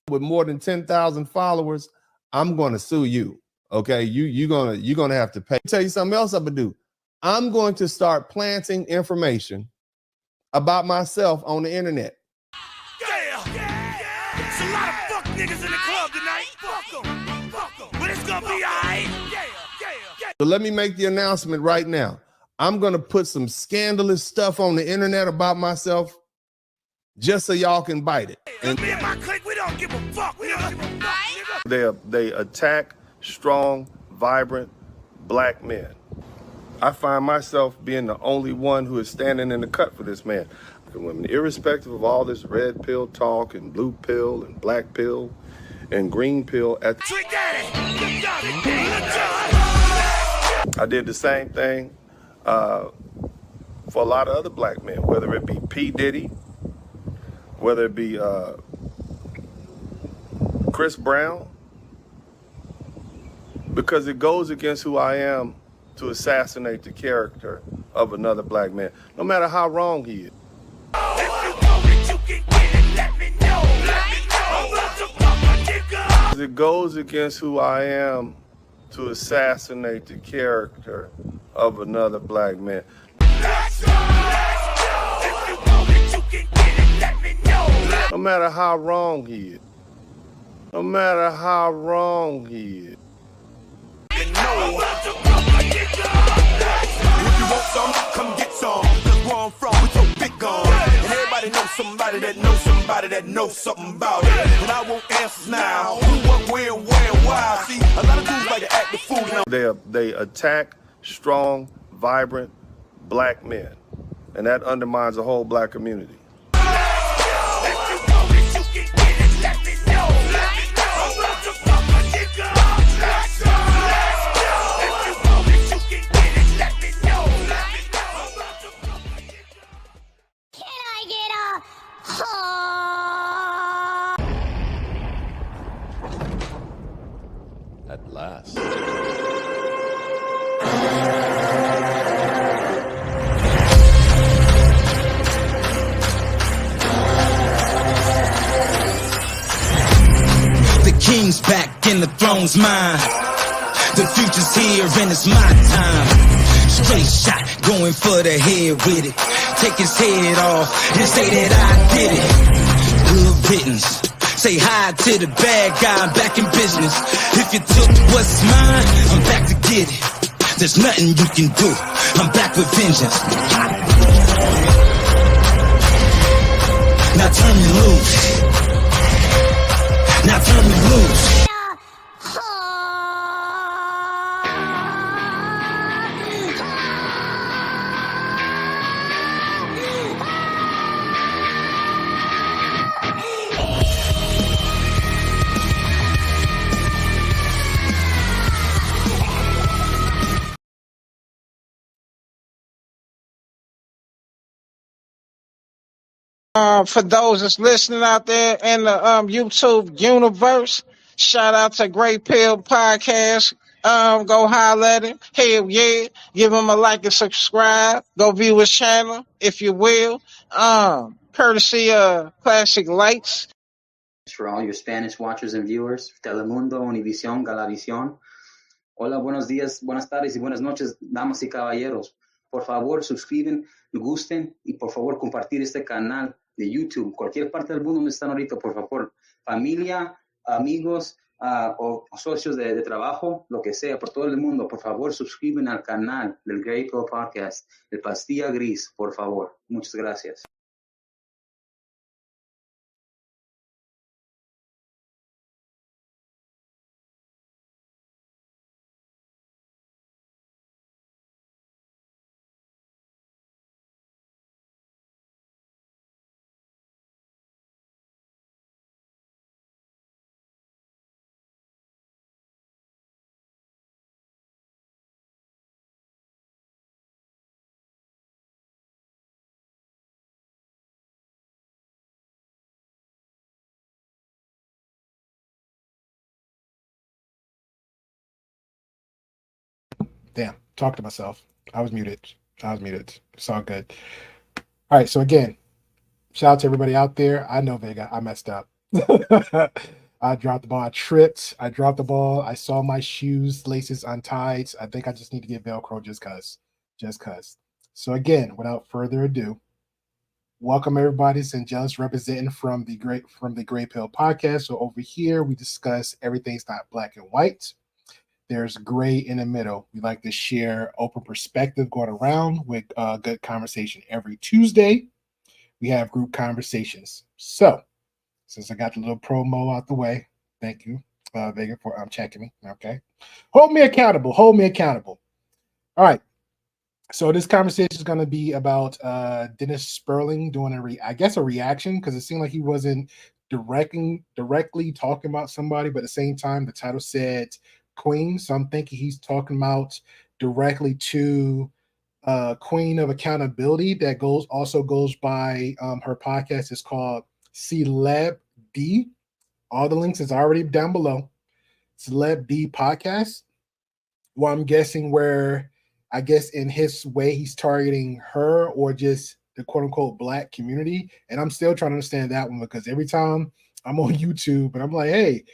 with more than 10,000 followers, I'm going to sue you. Okay, you're gonna have to pay. I'll tell you something else I'm gonna do. I'm going to start planting information about myself on the internet. Yeah. It's a lot of fuck niggas in the club tonight. Fuck them. But it's gonna be all right. Yeah. So let me make the announcement right now. I'm gonna put some scandalous stuff on the internet about myself just so y'all can bite it. And me and my clique, we don't give a fuck. We don't give a fuck. They attack strong, vibrant black men. I find myself being the only one who is standing in the cut for this man. Women, irrespective of all this red pill talk and blue pill and black pill and green pill. I did the same thing for a lot of other black men, whether it be P. Diddy, whether it be Chris Brown, because it goes against who I am to assassinate the character of another black man, no matter how wrong he is. It goes against who I am to assassinate the character of another black man. No matter how wrong he is. No matter how wrong he is. If you want some, come get some. Cause where I'm from, we so big gun. And everybody knows somebody that knows somebody that knows something about it. And I want answers now. Who, what, where, why? See, a lot of dudes like to act the fool now. They attack strong, vibrant black men. And that undermines the whole black community. At last. The king's back and the throne's mine. The future's here and it's my time. Straight shot, going for the head with it. Take his head off and say that I did it. Good riddance. Say hi to the bad guy, I'm back in business. If you took what's mine, I'm back to get it. There's nothing you can do, I'm back with vengeance. Now turn me loose. Now turn me loose. For those that's listening out there in the YouTube universe, shout out to TheGreyPillPodcast. Go holler at him. Hell yeah. Give him a like and subscribe. Go view his channel, if you will. Courtesy of Classic Lights. For all your Spanish watchers and viewers, Telemundo, Univision, Galavisión. Hola, buenos días, buenas tardes y buenas noches, damas y caballeros. Por favor, suscriben, gusten y por favor compartir este canal de YouTube. Cualquier parte del mundo donde están ahorita, por favor. Familia, amigos o socios de trabajo, lo que sea, por todo el mundo, por favor, suscriben al canal del Grey Pill Podcast, el Pastilla Gris, por favor. Muchas gracias. Damn, talk to myself. I was muted. It's all good. All right, so again, shout out to everybody out there. I know Vega, I messed up. I dropped the ball. I tripped. I dropped the ball. I saw my shoes laces untied. I think I just need to get Velcro just cause. Just cause. So again, without further ado, welcome everybody. It's Angelus representing from the Gray Pill Podcast. So over here we discuss everything's not black and white. There's gray in the middle. We like to share open perspective going around with good conversation every Tuesday. We have group conversations. So since I got the little promo out the way, thank you, Vega, for checking me. Okay, hold me accountable. Hold me accountable. All right. So this conversation is going to be about Dennis Spurling doing a reaction, because it seemed like he wasn't directly talking about somebody, but at the same time the title said Queen, so I'm thinking he's talking about directly to Queen of Accountability that also goes by her podcast is called Celeb D. All the links is already down below. Celeb D podcast. Well, I'm guessing where I guess in his way he's targeting her or just the quote unquote black community. And I'm still trying to understand that one, because every time I'm on YouTube and I'm like, hey,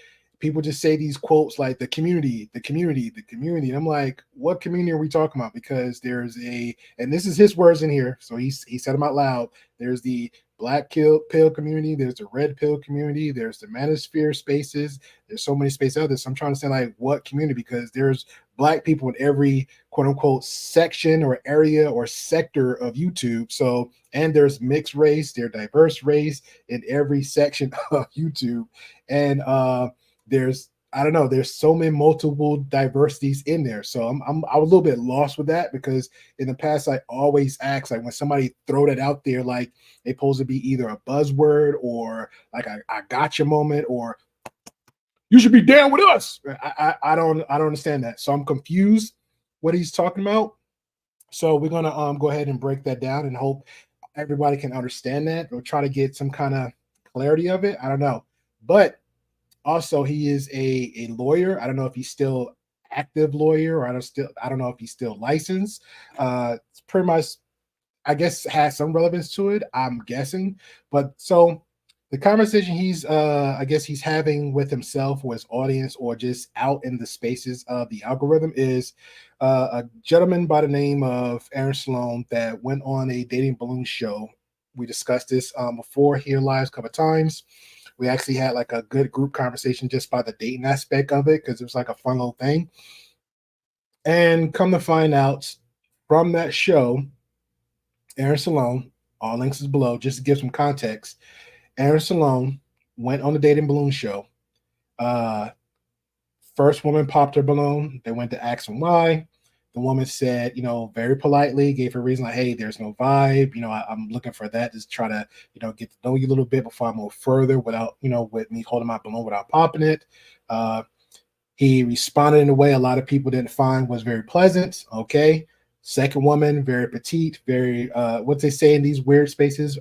people just say these quotes like the community, the community, the community. And I'm like, what community are we talking about? Because there's and this is his words in here. So he said them out loud. There's the black pill community, there's the red pill community, there's the manosphere spaces, there's so many spaces others. So I'm trying to say like what community, because there's black people in every quote unquote section or area or sector of YouTube. So, and there's mixed race, there's diverse race in every section of YouTube. And there's I don't know, there's so many multiple diversities in there. So I was a little bit lost with that, because in the past I always ask, like when somebody throw that out there, like they supposed to be either a buzzword or like I gotcha moment or you should be down with us. I don't understand that. So I'm confused what he's talking about. So we're gonna go ahead and break that down and hope everybody can understand that or try to get some kind of clarity of it. I don't know. But also, he is a lawyer. I don't know if he's still active lawyer, or I don't know if he's still licensed. It's pretty much, I guess, has some relevance to it, I'm guessing. But so the conversation I guess he's having with himself or his audience or just out in the spaces of the algorithm is a gentleman by the name of Aaron Salone that went on a dating balloon show. We discussed this before here live a couple of times. We actually had like a good group conversation just by the dating aspect of it, because it was like a fun little thing. And come to find out from that show, Aaron Salone, all links is below, just to give some context. Aaron Salone went on the dating balloon show. First woman popped her balloon. They went to ask him why. The woman said, very politely, gave her a reason like, hey, there's no vibe. I'm looking for that. Just try to, get to know you a little bit before I move further without, with me holding my balloon without popping it. He responded in a way a lot of people didn't find was very pleasant. Okay. Second woman, very petite, very, what they say in these weird spaces,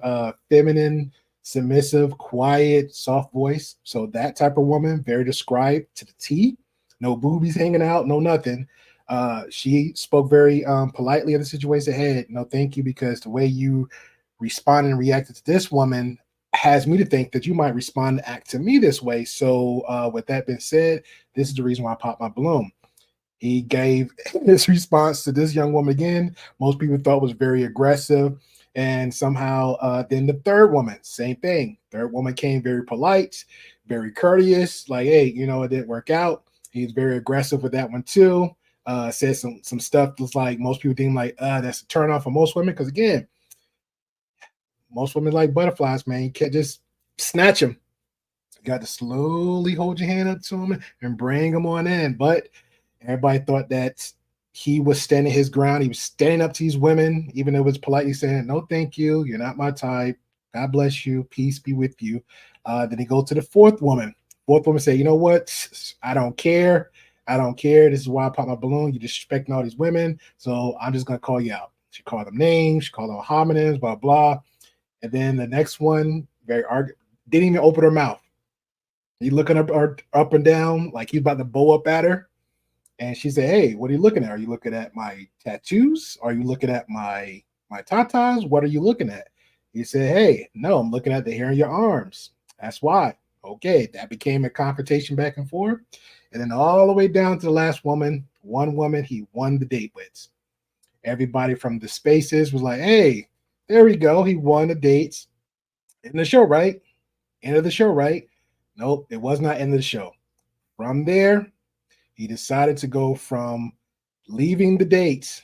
feminine, submissive, quiet, soft voice. So that type of woman, very described to the T. No boobies hanging out, no nothing. She spoke very politely in the situation. Hey, no, thank you, because the way you responded and reacted to this woman has me to think that you might respond and act to me this way. So with that being said, this is the reason why I popped my balloon. He gave his response to this young woman again. Most people thought was very aggressive. And somehow then the third woman, same thing. Third woman came very polite, very courteous, like, hey, it didn't work out. He's very aggressive with that one too. Said some stuff that's like most people think like that's a turn off for most women, because again, most women like butterflies, man. You can't just snatch them. You got to slowly hold your hand up to them and bring them on in. But everybody thought that he was standing his ground. He was standing up to these women, even though it was politely saying, no, thank you. You're not my type. God bless you. Peace be with you. Then he goes to the fourth woman. Fourth woman say, you know what? I don't care. I don't care. This is why I pop my balloon. You're disrespecting all these women. So I'm just going to call you out. She called them names. She called them homonyms, blah, blah. And then the next one, didn't even open her mouth. He looking up and down like he's about to bow up at her. And she said, hey, what are you looking at? Are you looking at my tattoos? Are you looking at my tatas? What are you looking at? He said, hey, no, I'm looking at the hair on your arms. That's why. Okay, that became a confrontation back and forth. And then all the way down to the last woman, one woman he won the date with. Everybody from the spaces was like, hey, there we go. He won the dates. In the show, right? End of the show, right? Nope, it was not end of the show. From there, he decided to go from leaving the dates,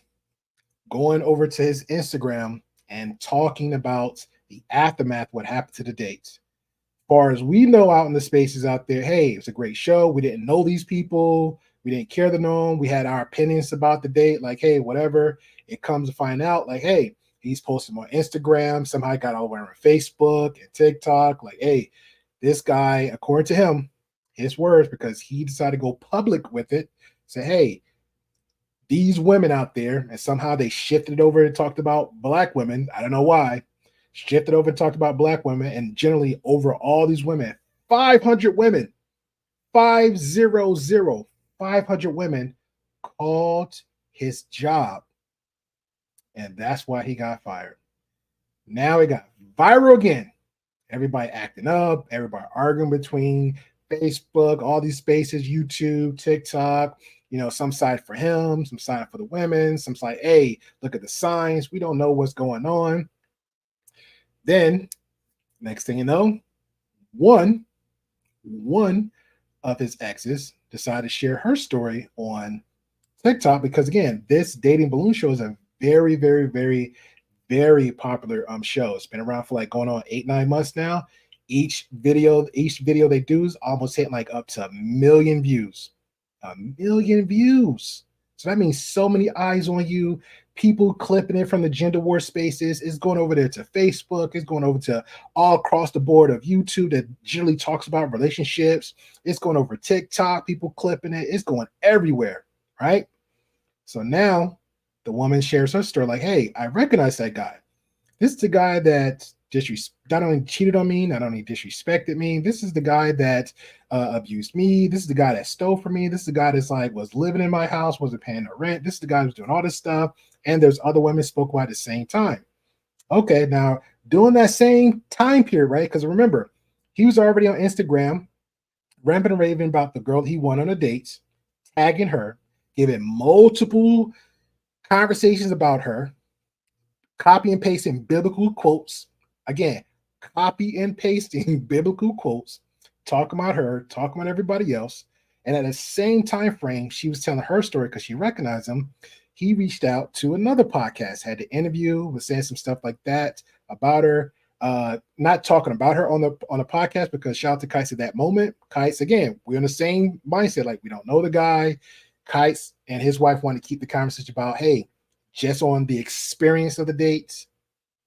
going over to his Instagram and talking about the aftermath, what happened to the dates. Far as we know out in the spaces out there, hey, it's a great show. We didn't know these people. We didn't care to know them. We had our opinions about the date. Like, hey, whatever. It comes to find out, like, hey, he's posting on Instagram. Somehow got over on Facebook and TikTok. Like, hey, this guy, according to him, his words, because he decided to go public with it, say, hey, these women out there, and somehow they shifted over and talked about black women. I don't know why. Shifted over and talked about black women, and generally over all these women, 500 women, 500 women called his job. And that's why he got fired. Now it got viral again. Everybody acting up, everybody arguing between Facebook, all these spaces, YouTube, TikTok, some side for him, some side for the women, some side, hey, look at the signs. We don't know what's going on. Then, next thing you know, one of his exes decided to share her story on TikTok because, again, this dating balloon show is a very, very, very, very popular show. It's been around for like going on 8-9 months now. Each video they do is almost hitting like up to 1 million views. 1 million views. So that means so many eyes on you. People clipping it from the gender war spaces. It's going over there to Facebook. It's going over to all across the board of YouTube that generally talks about relationships. It's going over TikTok. People clipping it. It's going everywhere, right? So now the woman shares her story like, hey, I recognize that guy. This is the guy that not only cheated on me, not only disrespected me. This is the guy that abused me. This is the guy that stole from me. This is the guy that's like was living in my house, wasn't paying the rent. This is the guy who's doing all this stuff. And there's other women spoke about at the same time. Okay, now during that same time period, right? Because remember, he was already on Instagram, ramping and raving about the girl he won on a date, tagging her, giving multiple conversations about her, copy and pasting biblical quotes. Again, copy and pasting biblical quotes, talking about her, talking about everybody else. And at the same time frame, she was telling her story because she recognized him. He reached out to another podcast, had the interview, was saying some stuff like that about her. Not talking about her on the podcast because shout out to Kites at that moment. Kites, again, we're in the same mindset. Like, we don't know the guy. Kites and his wife wanted to keep the conversation about, hey, just on the experience of the dates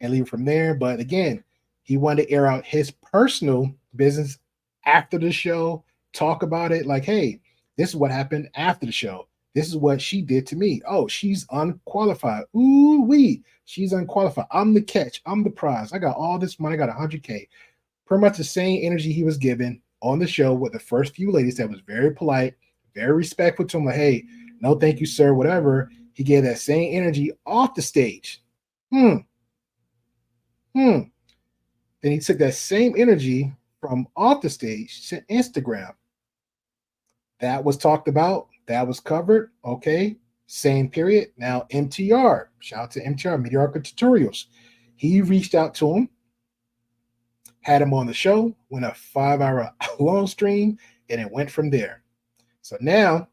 and leave it from there. But again, he wanted to air out his personal business after the show, talk about it like, hey, this is what happened after the show. This is what she did to me. Oh, she's unqualified. Ooh-wee. She's unqualified. I'm the catch. I'm the prize. I got all this money. I got 100K. Pretty much the same energy he was given on the show with the first few ladies that was very polite, very respectful to him. Like, hey, no, thank you, sir, whatever. He gave that same energy off the stage. Then he took that same energy from off the stage to Instagram. That was talked about. That was covered. Okay. Same period. Now, MTR. Shout out to MTR, Mediocre Tutorials. He reached out to him, had him on the show, went a 5-hour long stream, and it went from there. So now,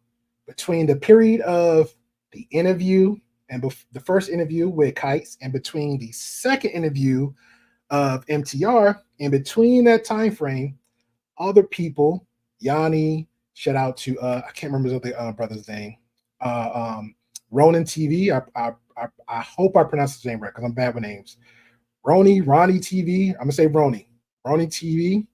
between the period of the interview and the first interview with Kites and between the second interview of MTR, in between that time frame, other people, Yanni, shout out to I can't remember his other brother's name, Ronan TV. I hope I pronounced his name right because I'm bad with names. Ronnie TV. I'm gonna say Ronnie TV.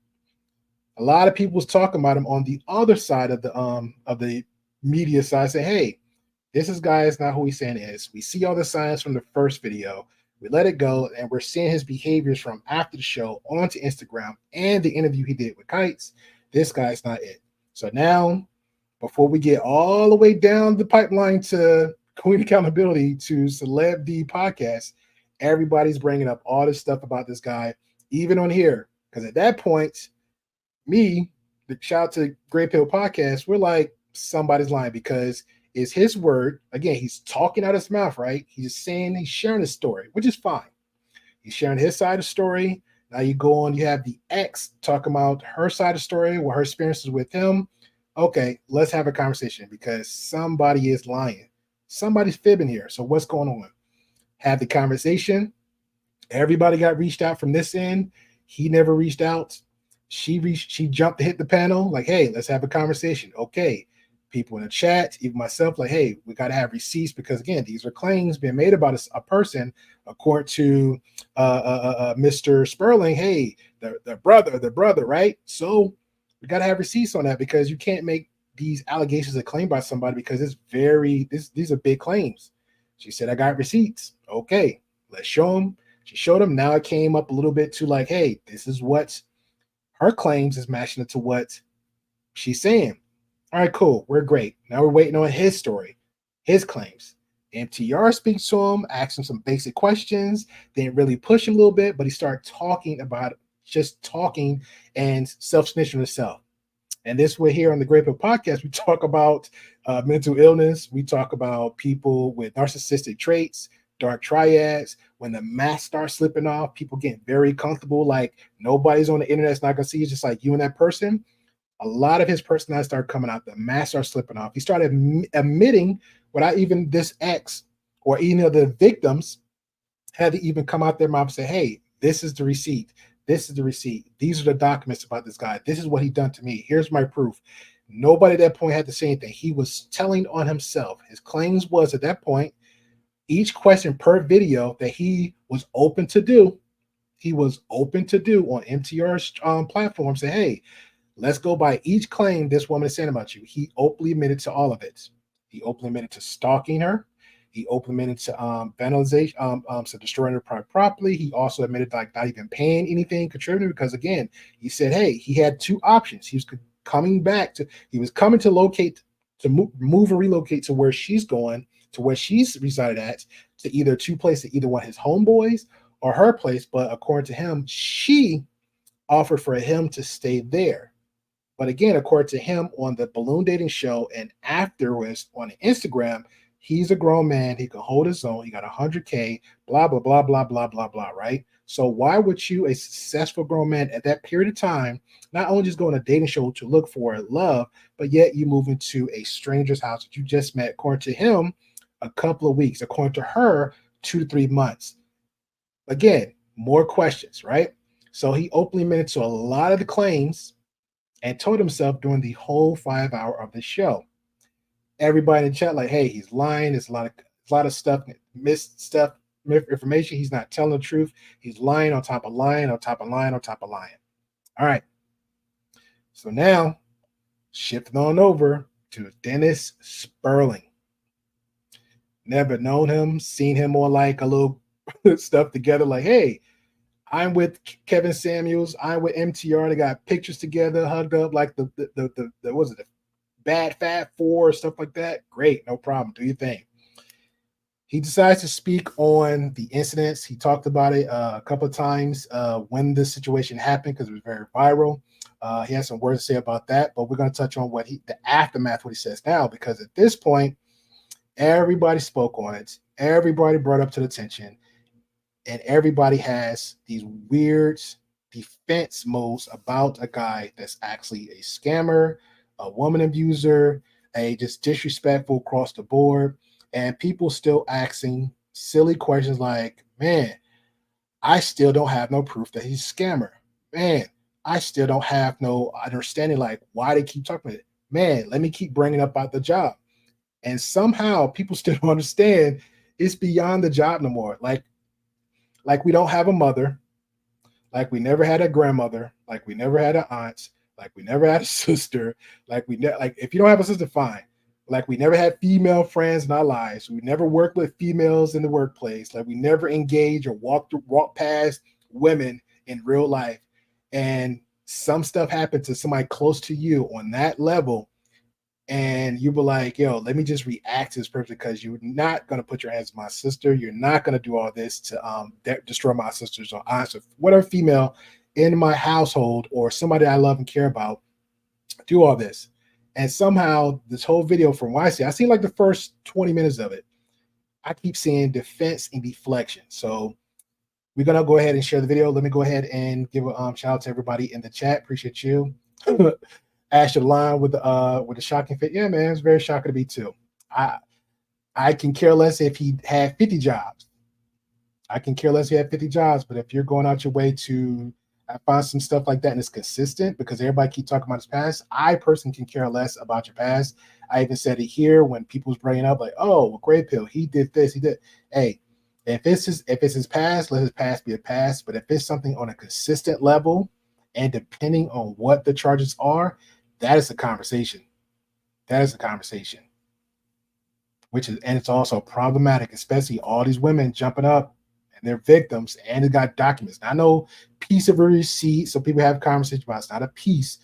A lot of people was talking about him on the other side of the media side. Say, hey, this guy is not who he's saying is. We see all the signs from the first video. We let it go, and we're seeing his behaviors from after the show onto Instagram and the interview he did with Kites. This guy's not it. So now, before we get all the way down the pipeline to Queen Accountability to Celeb D Podcast, everybody's bringing up all this stuff about this guy, even on here. Because at that point, me, the shout out to Grey Pill Podcast, we're like, somebody's lying because it's his word. Again, he's talking out his mouth, right? He's sharing his story, which is fine. He's sharing his side of the story. Now you go on, you have the ex talking about her side of the story, what her experiences with him. Okay, let's have a conversation because somebody is lying. Somebody's fibbing here. So what's going on? Have the conversation. Everybody got reached out from this end. He never reached out. She jumped to hit the panel, like, hey, let's have a conversation. Okay. People in the chat, even myself, like, hey, we got to have receipts because, again, these are claims being made about a person, according to Mr. Spurling. Hey, the brother, right? So we got to have receipts on that because you can't make these allegations a claim by somebody because these are big claims. She said, I got receipts. Okay, let's show them. She showed them. Now it came up a little bit to like, hey, this is what her claims is matching it to what she's saying. All right, cool. We're great. Now we're waiting on his story, his claims. MTR speaks to him, asks him some basic questions, then really push him a little bit, but he started talking about just talking and self-snitching himself. And this way here on the TheGreyPillPodcast, Podcast, we talk about mental illness. We talk about people with narcissistic traits, dark triads. When the mask starts slipping off, people get very comfortable. Like nobody's on the internet's not gonna see. It's just like you and that person. A lot of his personality started coming out. The mask started slipping off. He started admitting without even this ex or any of the victims had to even come out their mouth and say, hey, this is the receipt. This is the receipt. These are the documents about this guy. This is what he done to me. Here's my proof. Nobody at that point had to say anything. He was telling on himself. His claims was at that point, each question per video that he was open to do, on MTR's platform, say, hey, let's go by each claim this woman is saying about you. He openly admitted to all of it. He openly admitted to stalking her. He openly admitted to vandalization, so destroying her private property. He also admitted like not even paying anything, contributing because again, he said, hey, he had two options. He was coming to locate, to move and relocate to where she's going, to where she's resided at, to either two places, either one of his homeboys or her place. But according to him, she offered for him to stay there. But again, according to him on the balloon dating show and afterwards on Instagram, he's a grown man. He can hold his own. He got 100K, blah, blah, blah, blah, blah, blah, blah, right? So why would you, a successful grown man at that period of time, not only just go on a dating show to look for love, but yet you move into a stranger's house that you just met, according to him, a couple of weeks, according to her, 2 to 3 months. Again, more questions, right? So he openly admitted to a lot of the claims and told himself during the whole 5 hour of the show. Everybody in the chat like, hey, he's lying. There's a lot of stuff, misinformation. He's not telling the truth. He's lying on top of lying, on top of lying, on top of lying. All right. So now, shifting on over to Dennis Spurling. Never known him, seen him on like a little stuff together, like, hey, I'm with Kevin Samuels. I'm with MTR. They got pictures together, hugged up like the was it the Bad Fat Four or stuff like that. Great, no problem. Do your thing. He decides to speak on the incidents. He talked about it a couple of times when this situation happened because it was very viral. He has some words to say about that, but we're going to touch on the aftermath, what he says now, because at this point, everybody spoke on it. Everybody brought up to the attention. And everybody has these weird defense moves about a guy that's actually a scammer, a woman abuser, a just disrespectful across the board. And people still asking silly questions like, man, I still don't have no proof that he's a scammer. Man, I still don't have no understanding like why they keep talking about it. Man, let me keep bringing up about the job. And somehow people still don't understand it's beyond the job no more. Like we don't have a mother, like we never had a grandmother, like we never had an aunt, like we never had a sister, like if you don't have a sister, fine. Like we never had female friends in our lives. We never worked with females in the workplace. Like we never engage or walk past women in real life. And some stuff happened to somebody close to you on that level. And you were like, yo, let me just react to this person because you're not going to put your hands on my sister. You're not going to do all this to destroy my sisters or aunts or whatever female in my household or somebody I love and care about do all this. And somehow this whole video from what I seen like the first 20 minutes of it, I keep seeing defense and deflection. So we're gonna go ahead and share the video. Let me go ahead and give a shout out to everybody in the chat. Appreciate you. Asher Line with the shocking fit. Yeah, man, it's very shocking to me too. I can care less if he had 50 jobs. I can care less if he had 50 jobs, but if you're going out your way to find some stuff like that and it's consistent because everybody keep talking about his past, I personally can care less about your past. I even said it here when people was bringing up like, oh, well, Grey Pill, he did this, he did. Hey, if it's his past, let his past be a past. But if it's something on a consistent level and depending on what the charges are, that is a conversation. That is a conversation. And it's also problematic, especially all these women jumping up and they're victims and it got documents. Not no piece of a receipt, so people have conversations about it's not a piece.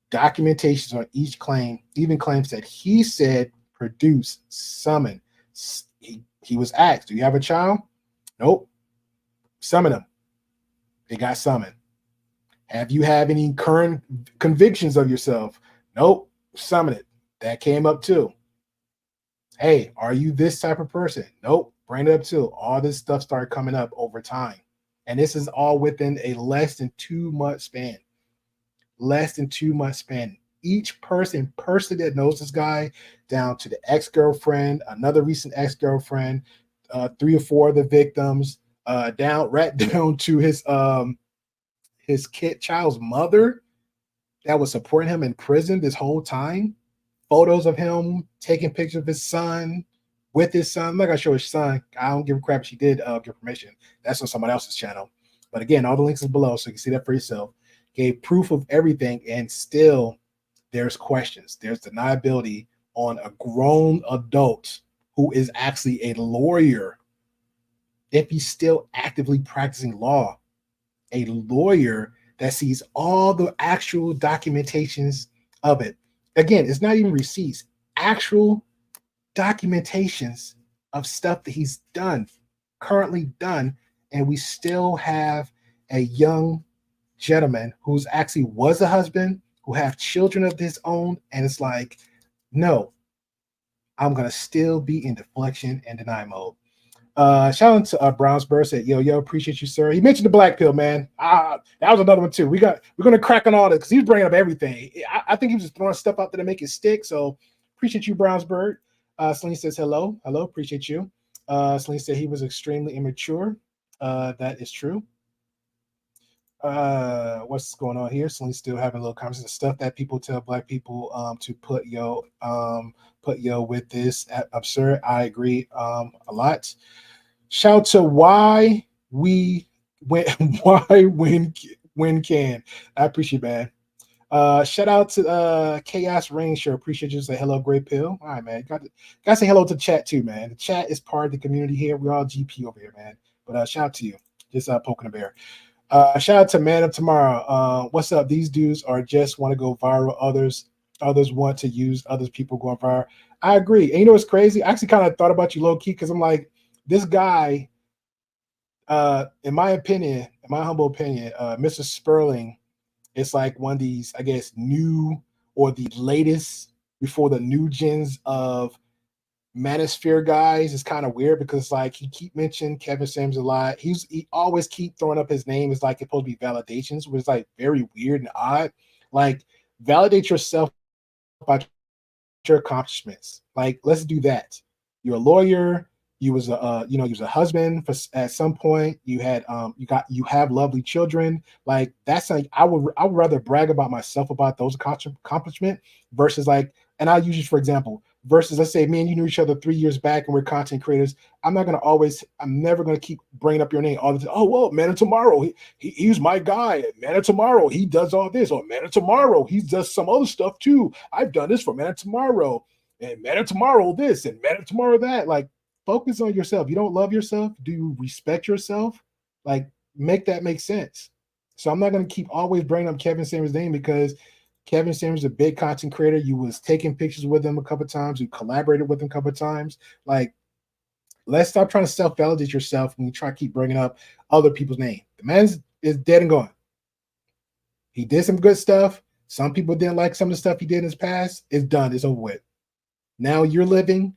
Documentations on each claim, even claims that he said, produce, summon. He was asked, do you have a child? Nope. Summon him. They got summoned. Have you have any current convictions of yourself? Nope. Summon it. That came up too. Hey, are you this type of person? Nope. Bring it up too. All this stuff started coming up over time. And this is all within a less than 2 month span. Less than 2 month span. Each person personally that knows this guy, down to the ex-girlfriend, another recent ex-girlfriend, 3 or 4 of the victims, right down to his child's mother that was supporting him in prison this whole time. Photos of him taking pictures of his son with his son. I'm not gonna show his son. I don't give a crap if she did give permission. That's on someone else's channel. But again, all the links is below, so you can see that for yourself. Gave proof of everything, and still there's questions. There's deniability on a grown adult who is actually a lawyer. If he's still actively practicing law, a lawyer that sees all the actual documentations of it. Again, it's not even receipts, actual documentations of stuff that he's done, currently done, and we still have a young gentleman who's actually was a husband, who have children of his own, and it's like, no, I'm gonna still be in deflection and deny mode. Shout out to Brownsburg, said, yo, appreciate you, sir. He mentioned the black pill, man. That was another one too. We're gonna crack on all this because he's bringing up everything. I think he was just throwing stuff out there to make it stick. So appreciate you, Brownsburg. Celine says hello, appreciate you. Celine said he was extremely immature. That is true. What's going on here? Celine still having a little conversation. Stuff that people tell black people to put yo with this absurd. I agree a lot. Shout to why we when can. I appreciate it, man. Shout out to Chaos Rain Show. Appreciate you. Say hello, Grey Pill. All right, man. Got to say hello to the chat too, man. The chat is part of the community here. We're all GP over here, man. But shout out to you. Just poking a bear. Shout out to Man of Tomorrow. What's up? These dudes are just want to go viral. Others want to use others people going viral. I agree. And you know what's crazy? I actually kind of thought about you low key because I'm like, this guy, in my opinion, in my humble opinion, Mr. Spurling, it's like one of these, I guess, new or the latest before the new gens of manosphere guys. Is kind of weird because like he keep mentioning Kevin Samuels a lot. He always keep throwing up his name as like it's supposed to be validations, which is like very weird and odd. Like validate yourself by your accomplishments. Like let's do that. You're a lawyer. You was you was a husband at some point. You had you have lovely children. Like that's like I would rather brag about myself about those accomplishments versus like, and I'll use you for example, versus let's say me and you knew each other 3 years back and we're content creators. I'm never gonna keep bringing up your name all the time. Oh well, Man of Tomorrow, he's my guy. Man of Tomorrow, he does all this. Or Man of Tomorrow, he does some other stuff too. I've done this for Man of Tomorrow, and Man of Tomorrow this, and Man of Tomorrow that. Like focus on yourself. You don't love yourself? Do you respect yourself? Like make that make sense. So I'm not gonna keep always bringing up Kevin Samuels' name because Kevin Samuels is a big content creator. You was taking pictures with him a couple of times. You collaborated with him a couple of times. Like, let's stop trying to self-validate yourself when you try to keep bringing up other people's name. The man is dead and gone. He did some good stuff. Some people didn't like some of the stuff he did in his past. It's done. It's over with. Now you're living.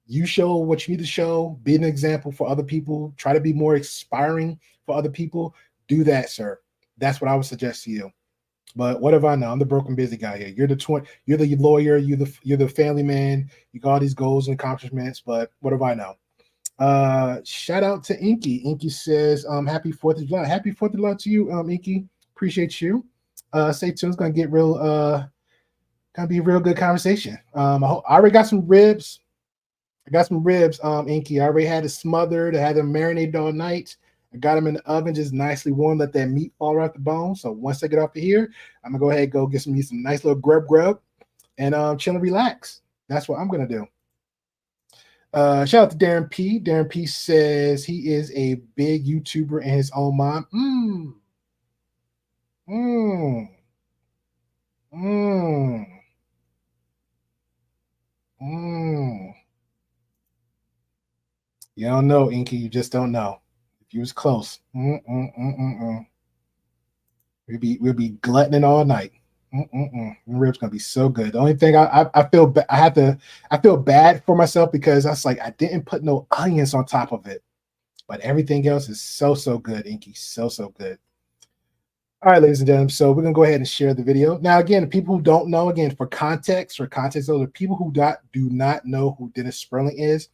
You show what you need to show. Be an example for other people. Try to be more inspiring for other people. Do that, sir. That's what I would suggest to you. But what have I know? I'm the broken busy guy here. You're the lawyer. You're the family man. You got all these goals and accomplishments. But what have I know? Shout out to Inky. Inky says, happy 4th of July. Happy 4th of July to you, Inky. Appreciate you. Stay tuned. It's gonna get real gonna be a real good conversation. I already got some ribs. I got some ribs, Inky. I already had it smothered. I had them marinated all night. I got them in the oven, just nicely warm. Let that meat fall off the bone. So once I get off of here, I'm gonna go ahead and go get some nice little grub and chill and relax. That's what I'm gonna do. Shout out to Darren P. Darren P says he is a big YouTuber in his own mind. You don't know, Inky. You just don't know. If you was close, we'll be gluttoning all night. The ribs gonna be so good. The only thing I feel bad for myself because I was like I didn't put no onions on top of it, but everything else is so good, Inky. So good. All right, ladies and gentlemen. So we're gonna go ahead and share the video now. Again, people who don't know, again for context, those are people who do not know who Dennis Sperling is.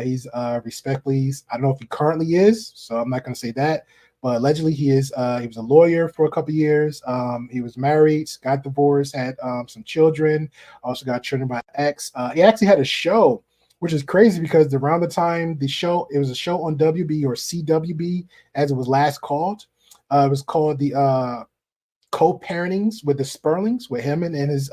He's respectfully, I don't know if he currently is, so I'm not gonna say that. But allegedly, he is. He was a lawyer for a couple of years. He was married, got divorced, had some children. Also got children by ex. He actually had a show, which is crazy because around the time it was a show on WB or CWB, as it was last called. It was called the Co-Parentings with the Spurlings, with him and his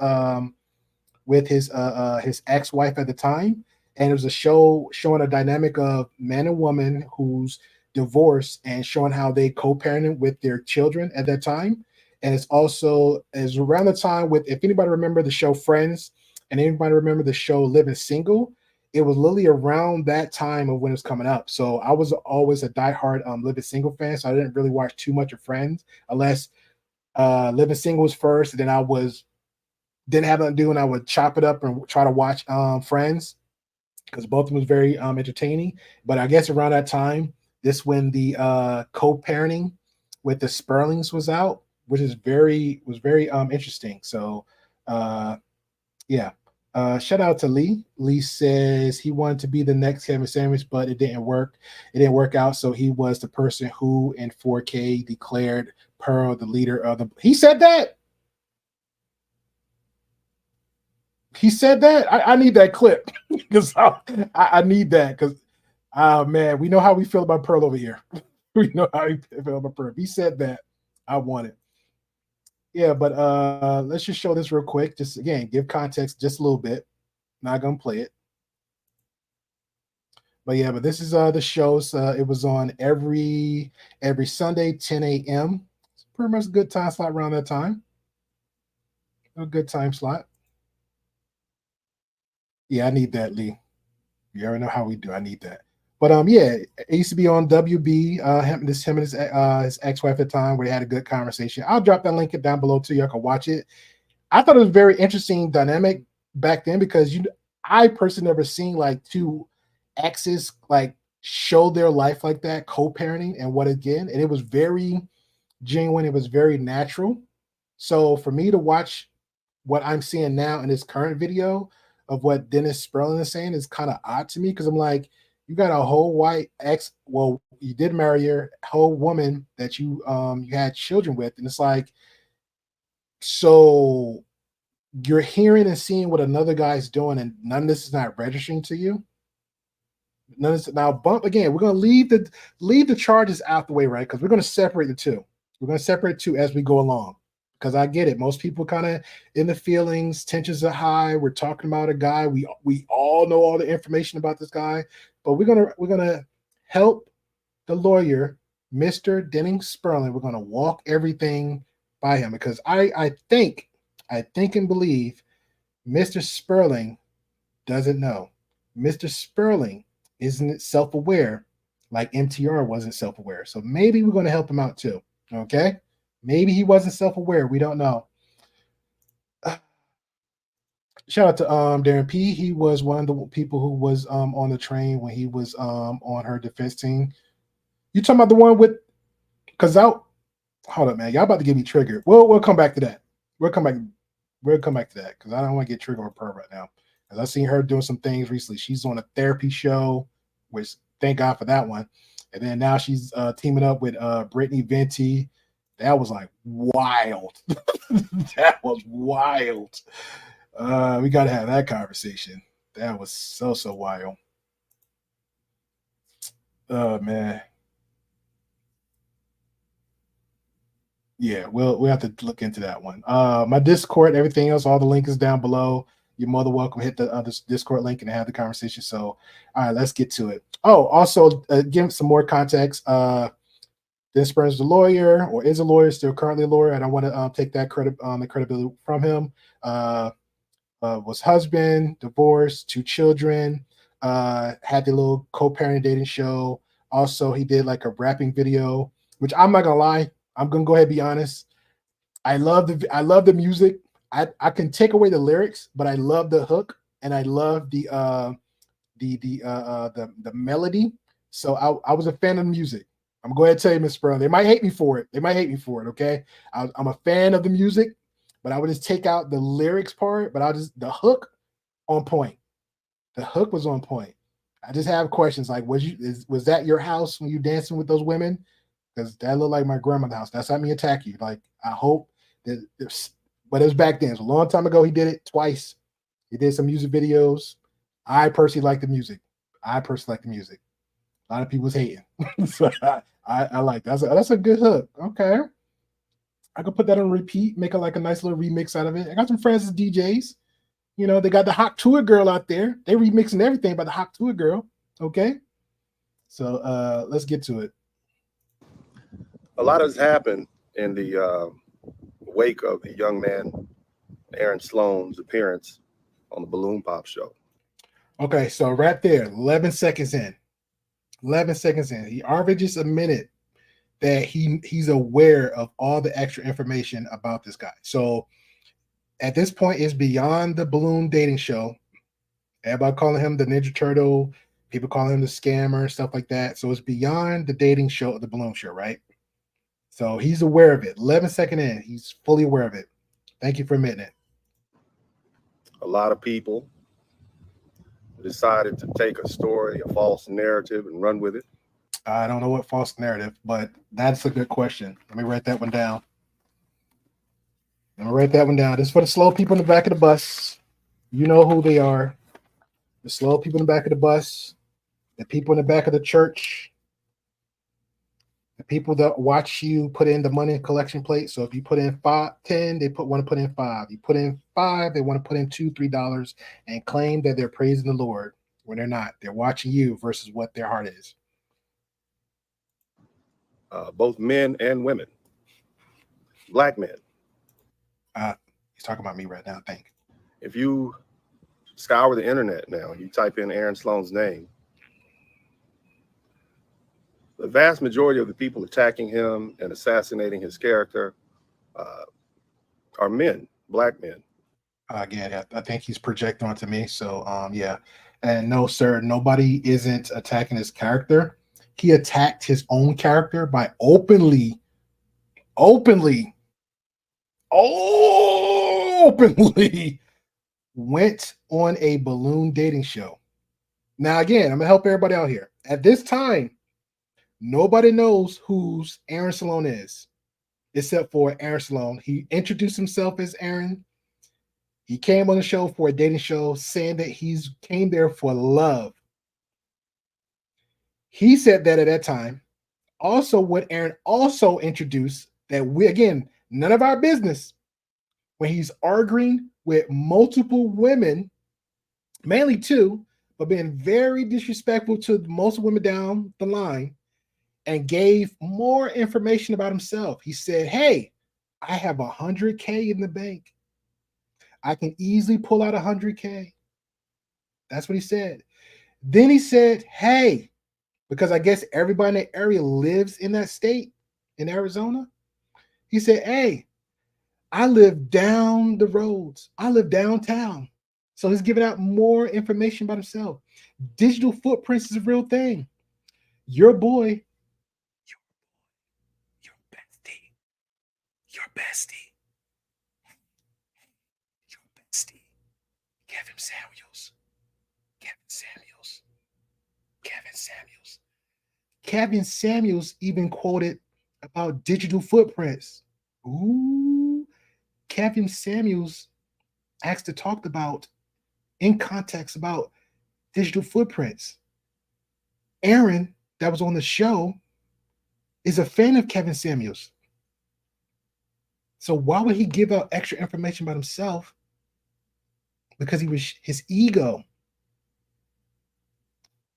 ex-wife at the time. And it was a show showing a dynamic of man and woman who's divorced and showing how they co-parented with their children at that time. And it's also is around the time with, if anybody remember the show Friends and anybody remember the show Living Single, it was literally around that time of when it was coming up. So I was always a diehard Living Single fan, so I didn't really watch too much of Friends unless Living Single was first, and then I didn't have nothing to do, and I would chop it up and try to watch Friends because both of them was very entertaining. But I guess around that time, this when the co-parenting with the Sperlings was out, which was very interesting. So yeah. Shout out to Lee. Lee says he wanted to be the next Kevin Samuels, but it didn't work. It didn't work out. So he was the person who in 4K declared Pearl the leader of the. He said that. He said that. I need that clip because I need that because man, we know how we feel about Pearl over here. We know how we feel about Pearl. He said that. I want it. Yeah, but let's just show this real quick. Just again, give context just a little bit. Not gonna play it. But yeah, but this is the shows. It was on every Sunday, 10 a.m. It's pretty much a good time slot around that time. A good time slot. Yeah, I need that, Lee. You already know how we do. I need that. But yeah, it used to be on WB. Him and his ex-wife at the time, where they had a good conversation. I'll drop that link down below too. Y'all can watch it. I thought it was very interesting dynamic back then because I personally never seen like two exes like show their life like that, co-parenting and and it was very genuine. It was very natural. So for me to watch what I'm seeing now in this current video of what Dennis Sperling is saying is kind of odd to me because I'm like, you got a whole white ex. Well, you did marry your whole woman that you had children with, and it's like, so you're hearing and seeing what another guy's doing, and none of this is not registering to you. None of this now. Bump again. We're gonna leave the charges out the way, right? Because we're gonna separate the two. We're gonna separate two as we go along. Because I get it. Most people kind of in the feelings, tensions are high. We're talking about a guy. We all know all the information about this guy, but we're gonna help the lawyer, Mr. Denning Sperling. We're gonna walk everything by him because I think and believe Mr. Sperling doesn't know. Mr. Sperling isn't self-aware like MTR wasn't self-aware. So maybe we're gonna help him out too. Okay. Maybe he wasn't self-aware. We don't know. Shout out to Darren P. He was one of the people who was on the train when he was on her defense team. You talking about the one with hold up, man. Y'all about to get me triggered. We'll come back to that. We'll come back to that because I don't want to get triggered on her right now. Because I've seen her doing some things recently. She's on a therapy show, which thank God for that one. And then now she's teaming up with Brittany Venti. That was like wild. That was wild. We got to have that conversation. That was so wild. Oh, man. Yeah, we'll have to look into that one. My Discord, everything else, all the link is down below. You're more than welcome to hit the Discord link and have the conversation. So, all right, let's get to it. Oh, also, give some more context. Dennis Burns is a lawyer, or is a lawyer, still currently a lawyer. I don't want to take that the credibility from him. Was husband, divorced, 2 children, had the little co-parenting dating show. Also, he did like a rapping video, which I'm not gonna lie, I'm gonna go ahead and be honest. I love the music. I can take away the lyrics, but I love the hook and I love the melody. So I was a fan of the music. I'm going to go ahead and tell you, Miss Spurling, they might hate me for it. Okay, I'm a fan of the music, but I would just take out the lyrics part. But the hook on point. The hook was on point. I just have questions like, was that your house when you dancing with those women? Because that looked like my grandma's house. That's not me attack you. Like, I hope that, but it was back then. It was a long time ago. He did it twice. He did some music videos. I personally like the music. A lot of people was hating. So I like that. That's a good hook. Okay. I could put that on repeat, make a nice little remix out of it. I got some friends as DJs. You know, they got the Hot Tour Girl out there. They remixing everything by the Hot Tour Girl. Okay. So let's get to it. A lot has happened in the wake of the young man, Aaron Salone's appearance on the Balloon Pop show. Okay, so right there, 11 seconds in. He already just admitted that he's aware of all the extra information about this guy. So at this point, it's beyond the balloon dating show. Everybody calling him the Ninja Turtle. People calling him the scammer, stuff like that. So it's beyond the dating show, the balloon show, right? So he's aware of it. 11 seconds in, he's fully aware of it. Thank you for admitting it. A lot of people decided to take a story, a false narrative, and run with it. I don't know what false narrative, but that's a good question. Let me write that one down. This is for the slow people in the back of the bus. You know who they are. The slow people in the back of the bus, the people in the back of the church, the people that watch you put in the money collection plate. So if you put in 10, they want to put in 5. You put in 5, they want to put in $2, $3 and claim that they're praising the Lord when they're not. They're watching you versus what their heart is. Both men and women. Black men. He's talking about me right now, I think. If you scour the internet now, you type in Aaron Salone's name, the vast majority of the people attacking him and assassinating his character are men, black men. Again, I think he's projecting onto me. So, yeah. And no, sir, nobody isn't attacking his character. He attacked his own character by openly went on a balloon dating show. Now, again, I'm going to help everybody out here. At this time, nobody knows who's Aaron Salone is, except for Aaron Salone. He introduced himself as Aaron. He came on the show for a dating show, saying that he's came there for love. He said that at that time. Also, what Aaron also introduced, that we, again, none of our business, when he's arguing with multiple women, mainly 2, but being very disrespectful to most women down the line, and gave more information about himself. He said, hey, I have $100K in the bank. I can easily pull out $100K. That's what he said. Then he said, hey, because I guess everybody in the area lives in that state, in Arizona. He said, hey, I live down the roads. I live downtown. So he's giving out more information about himself. Digital footprints is a real thing. Your boy, your bestie, your bestie, your bestie, Kevin Samuels, Kevin Samuels, Kevin Samuels. Kevin Samuels even quoted about digital footprints. Ooh, Kevin Samuels actually talked about in context about digital footprints. Aaron, that was on the show, is a fan of Kevin Samuels. So why would he give out extra information about himself? Because he was his ego.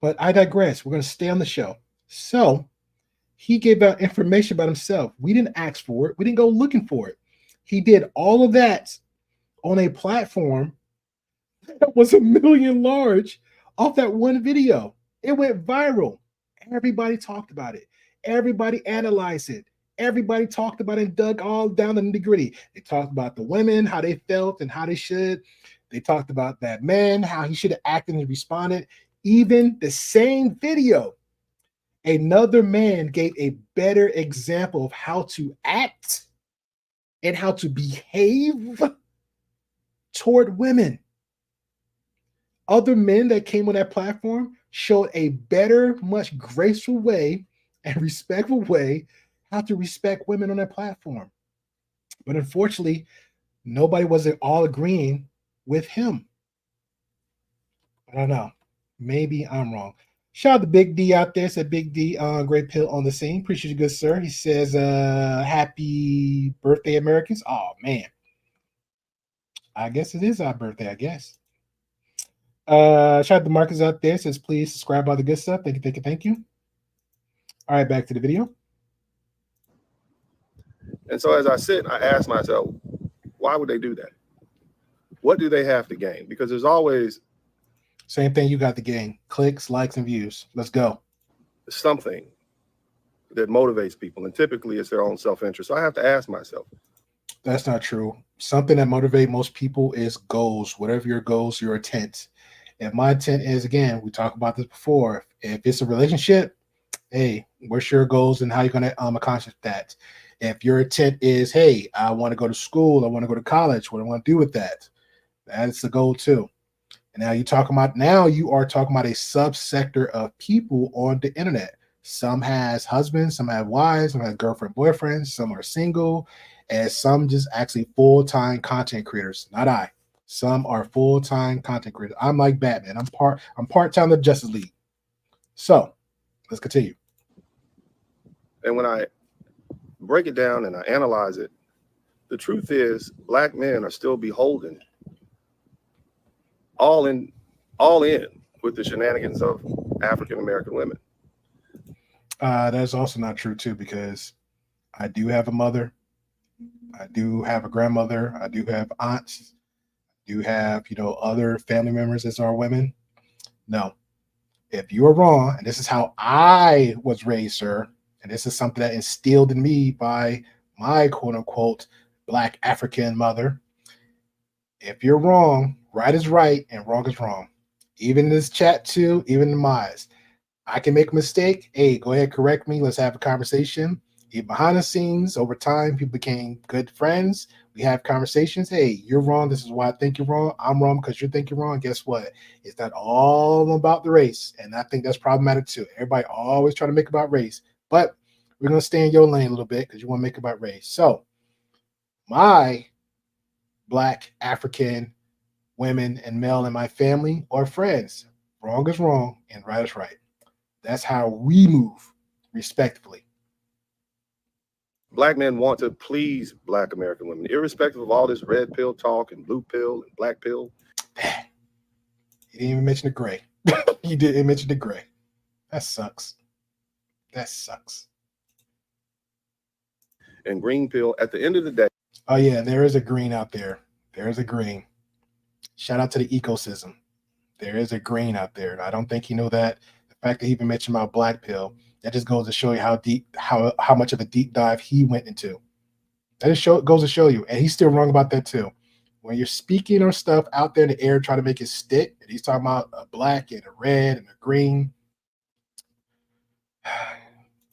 But I digress. We're going to stay on the show. So he gave out information about himself. We didn't ask for it. We didn't go looking for it. He did all of that on a platform that was 1 million large off that one video. It went viral. Everybody talked about it. Everybody analyzed it. Everybody talked about it and dug all down the nitty-gritty. They talked about the women, how they felt and how they should. They talked about that man, how he should have acted and responded. Even the same video, another man gave a better example of how to act and how to behave toward women. Other men that came on that platform showed a better, much graceful way and respectful way how to respect women on that platform. But unfortunately, nobody was all agreeing with him. I don't know. Maybe I'm wrong. Shout out to Big D out there. Said Big D, Great Pill on the scene. Appreciate you, good sir. He says, happy birthday, Americans. Oh, man. I guess it is our birthday, I guess. Shout out to Marcus out there. Says, please subscribe all the good stuff. Thank you, thank you, thank you. All right, back to the video. And so as I sit, I ask myself, why would they do that? What do they have to gain? Because there's always same thing you got to gain. Clicks, likes, and views. Let's go. Something that motivates people. And typically it's their own self-interest. So I have to ask myself. That's not true. Something that motivates most people is goals. Whatever your goals, your intent. If my intent is, again, we talked about this before. If it's a relationship, hey, what's your goals and how you're going to accomplish that? If your intent is, hey, I want to go to school, I want to go to college, what do I want to do with that? That's the goal too. And now you are talking about a subsector of people on the internet. Some has husbands, some have wives, some have girlfriend, boyfriends, some are single, and some just actually full-time content creators. Not I. Some are full-time content creators. I'm like Batman. I'm part-time the Justice League. So let's continue. And when I break it down and I analyze it, the truth is black men are still beholden all in with the shenanigans of African-American women. That's also not true too, because I do have a mother. I do have a grandmother. I do have aunts. I do have, other family members that are women. No, if you are wrong, and this is how I was raised, sir, and this is something that instilled in me by my quote unquote Black African mother. If you're wrong, right is right and wrong is wrong. Even in this chat too, even in mine. I can make a mistake. Hey, go ahead, correct me. Let's have a conversation. Even behind the scenes, over time, people became good friends. We have conversations. Hey, you're wrong. This is why I think you're wrong. I'm wrong because you think you're wrong. Guess what? It's not all about the race. And I think that's problematic too. Everybody always try to make it about race. But we're going to stay in your lane a little bit because you want to make it about race. So my Black African women and male in my family are friends. Wrong is wrong and right is right. That's how we move respectively. Black men want to please Black American women, irrespective of all this red pill talk and blue pill and black pill. He didn't even mention the gray. He didn't mention the gray. That sucks. That sucks. And green pill, at the end of the day. Oh, yeah, there is a green out there. There is a green. Shout out to the ecosystem. There is a green out there. I don't think he knew that. The fact that he even mentioned about black pill, that just goes to show you how deep, how much of a deep dive he went into. That just goes to show you, and he's still wrong about that too. When you're speaking or stuff out there in the air, trying to make it stick, and he's talking about a black and a red and a green.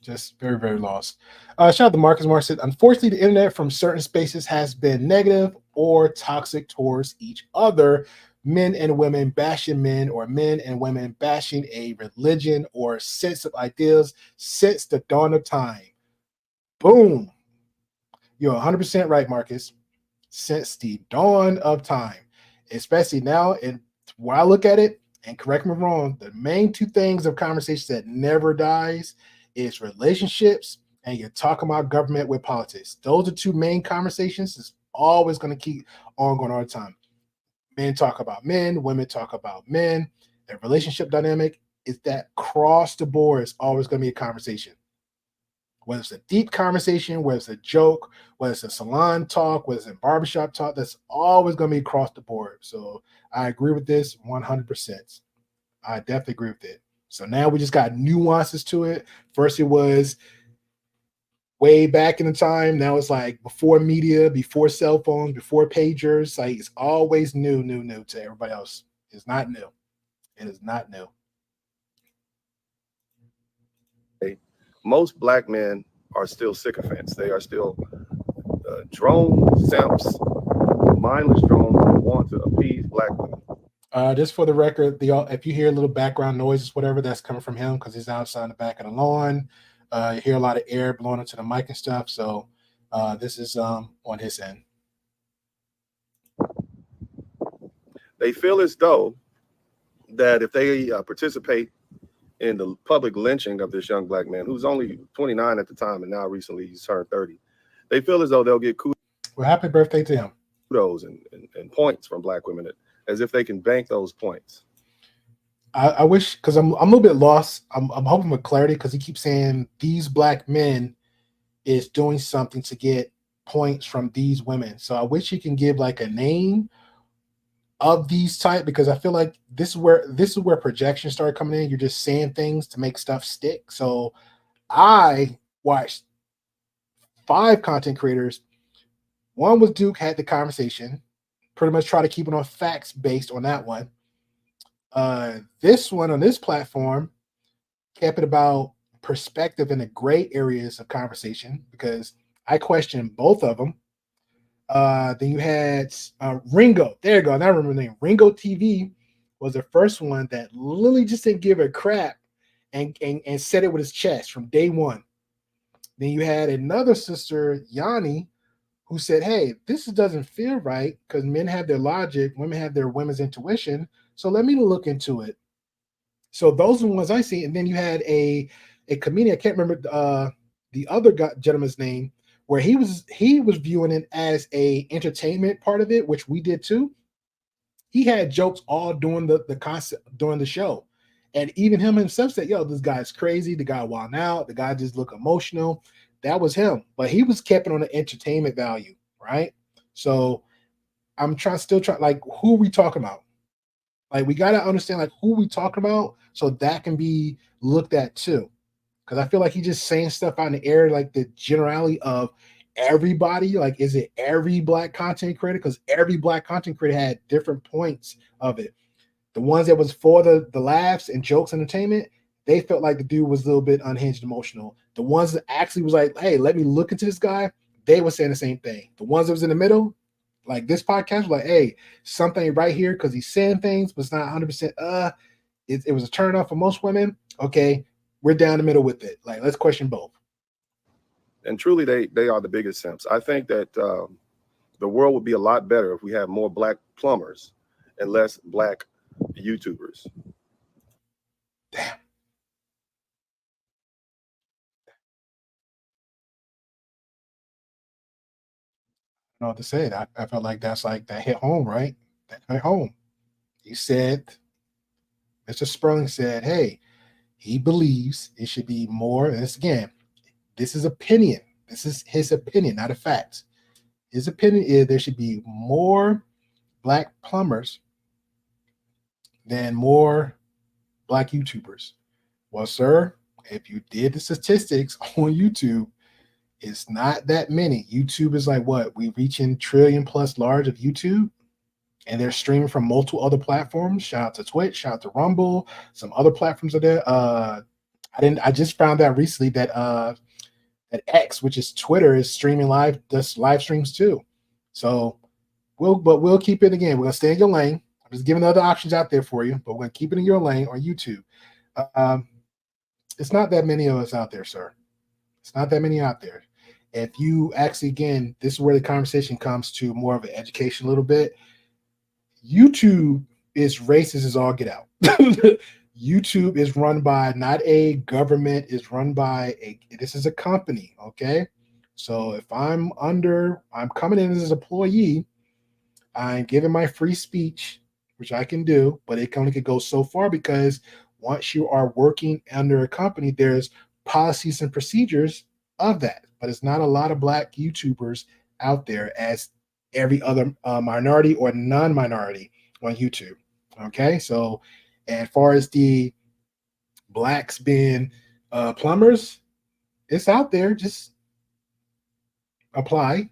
Just very, very lost. Shout out to Marcus. Mark said, unfortunately, the internet from certain spaces has been negative or toxic towards each other. Men and women bashing men, or men and women bashing a religion or sense of ideas since the dawn of time. Boom. You're 100% right, Marcus. Since the dawn of time, especially now, and when I look at it, and correct me if I'm wrong, the main two things of conversations that never dies is relationships and you're talking about government with politics. Those are two main conversations. It's always going to keep on going all the time. Men talk about men, women talk about men. The relationship dynamic is that across the board is always going to be a conversation. Whether it's a deep conversation, whether it's a joke, whether it's a salon talk, whether it's a barbershop talk, that's always going to be across the board. So I agree with this 100%. I definitely agree with it. So now we just got nuances to it. First, it was way back in the time. Now it's like before media, before cell phones, before pagers. Like it's always new to everybody else. It's not new. It is not new. Most black men are still sycophants. They are still drone simps, mindless drones who want to appease black women. Just for the record, if you hear a little background noises, whatever, that's coming from him because he's outside in the back of the lawn. You hear a lot of air blowing into the mic and stuff. So this is on his end. They feel as though that if they participate in the public lynching of this young black man, who's only 29 at the time, and now recently he's turned 30, they feel as though they'll get kudos. Well, happy birthday to him. Kudos and points from black women, as if they can bank those points. I wish, because I'm a little bit lost. I'm hoping for clarity because he keeps saying these black men is doing something to get points from these women. So I wish he can give like a name of these type, because I feel like this is where projections start coming in. You're just saying things to make stuff stick. So I watched 5 content creators. One was Duke, had the conversation, pretty much try to keep it on facts based on that one. This one on this platform kept it about perspective in the gray areas of conversation, because I questioned both of them. Then you had Ringo. There you go. Now I remember the name. Ringo TV was the first one that literally just didn't give a crap and said it with his chest from day one. Then you had another sister, Yanni, who said, hey, this doesn't feel right because men have their logic, women have their women's intuition. So let me look into it. So those are the ones I see. And then you had a comedian, I can't remember the other gentleman's name, where he was viewing it as a entertainment part of it, which we did too. He had jokes all during the concept during the show. And even him himself said, yo, this guy's crazy. The guy wilding out. The guy just look emotional. That was him. But he was kept on the entertainment value, right? So I'm still trying, like, who are we talking about? Like, we got to understand, like, who we talking about so that can be looked at too. Because I feel like he's just saying stuff out in the air, like the generality of everybody. Like, is it every black content creator? Because every black content creator had different points of it. The ones that was for the laughs and jokes entertainment, they felt like the dude was a little bit unhinged emotional. The ones that actually was like, hey, let me look into this guy, they were saying the same thing. The ones that was in the middle, like this podcast, was like, hey, something right here because he's saying things, but it's not 100%. It was a turn off for most women. Okay, we're down the middle with it. Like, let's question both. And truly, they are the biggest simps. I think that the world would be a lot better if we had more black plumbers and less black YouTubers. Damn. I don't know what to say. I felt like that's like that hit home, right? That hit home. He said, Mr. Spurling said, hey, he believes it should be more. And this is opinion. This is his opinion, not a fact. His opinion is there should be more black plumbers than more black YouTubers. Well, sir, if you did the statistics on YouTube, It's not that many. YouTube is like what? We reaching trillion plus large of YouTube, and they're streaming from multiple other platforms. Shout out to Twitch, shout out to Rumble, some other platforms are there. I just found out recently that that X, which is Twitter, is streaming does live streams too. So we'll keep it again. We're gonna stay in your lane. I'm just giving other options out there for you, but we're gonna keep it in your lane on YouTube. It's not that many of us out there, sir. It's not that many out there. If you actually, again, this is where the conversation comes to more of an education a little bit. YouTube is racist as all get out. YouTube is run by not a government, is run by this is a company, okay? So if I'm coming in as an employee, I'm giving my free speech, which I can do, but it only could go so far because once you are working under a company, there's policies and procedures of that. But it's not a lot of black YouTubers out there as every other minority or non-minority on YouTube. Okay, so as far as the blacks being plumbers, it's out there. Just apply,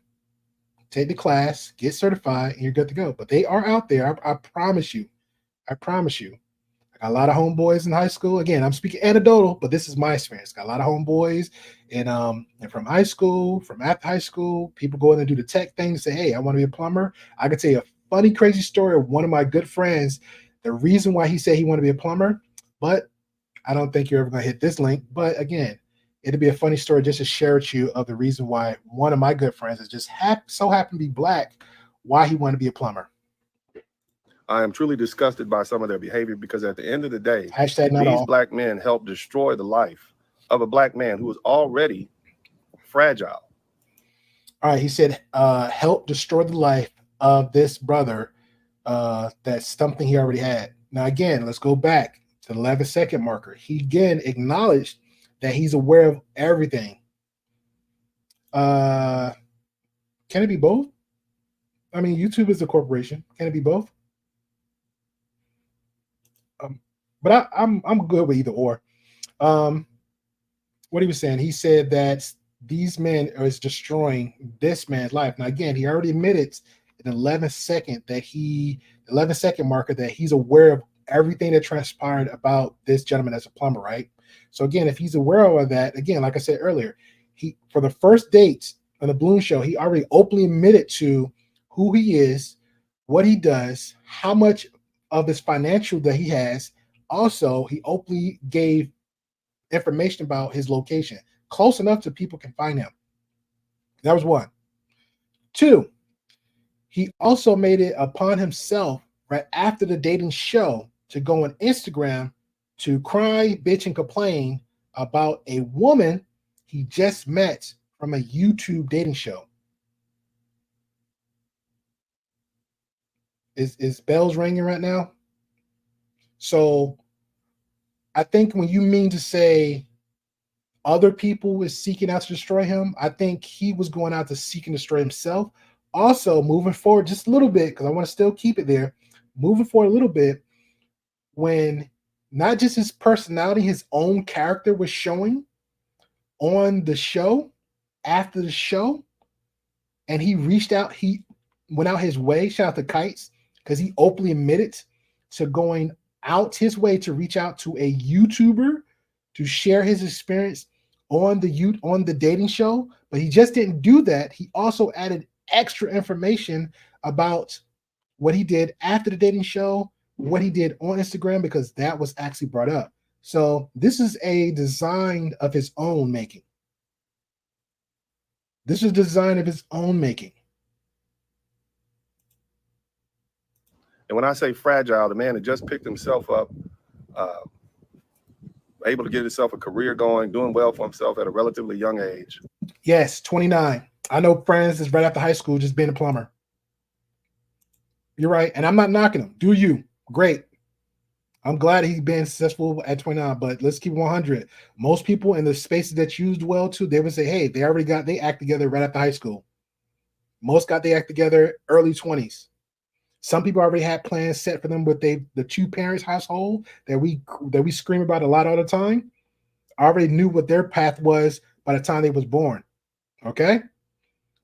take the class, get certified, and you're good to go. But they are out there. I promise you. I promise you. I got a lot of homeboys in high school. Again, I'm speaking anecdotal, but this is my experience. Got a lot of homeboys and from high school, from after high school, people go in and do the tech thing and say, hey, I want to be a plumber. I can tell you a funny, crazy story of one of my good friends. The reason why he said he wanted to be a plumber, but I don't think you're ever going to hit this link. But again, it'd be a funny story just to share with you of the reason why one of my good friends is just so happened to be black, why he wanted to be a plumber. I am truly disgusted by some of their behavior because at the end of the day, these black men help destroy the life of a black man who is already fragile. All right, he said, help destroy the life of this brother. That's something he already had. Now, again, let's go back to the 11-second marker. He again acknowledged that he's aware of everything. Can it be both? I mean, YouTube is a corporation. Can it be both? But I'm good with either or. What he was saying, he said that these men is destroying this man's life. Now, again, he already admitted in the 11-second marker that he's aware of everything that transpired about this gentleman as a plumber, right? So again, if he's aware of that, again, like I said earlier, he for the first date on the Bloom Show, he already openly admitted to who he is, what he does, how much of his financial that he has. Also, he openly gave information about his location, close enough to people can find him. That was one. Two, he also made it upon himself right after the dating show to go on Instagram to cry, bitch, and complain about a woman he just met from a YouTube dating show. Is bells ringing right now? So I think when you mean to say other people is seeking out to destroy him, I think he was going out to seek and destroy himself. Also, moving forward just a little bit, because I want to still keep it there, moving forward a little bit, when not just his personality, his own character was showing on the show, after the show, and he reached out, he went out his way, shout out to Kites, because he openly admitted to going out his way to reach out to a YouTuber to share his experience on the dating show. But he just didn't do that. He also added extra information about what he did after the dating show, what he did on Instagram, because that was actually brought up. So this is a design of his own making. This is design of his own making. And when I say fragile, the man had just picked himself up, able to get himself a career going, doing well for himself at a relatively young age. Yes, 29. I know friends that's right after high school just being a plumber. You're right. And I'm not knocking him. Do you? Great. I'm glad he's been successful at 29, but let's keep 100. Most people in the spaces that used well too, they would say, hey, they act together right after high school. Most got their act together early 20s. Some people already had plans set for them with the two parents household that we scream about a lot all the time. I already knew what their path was by the time they was born. Okay.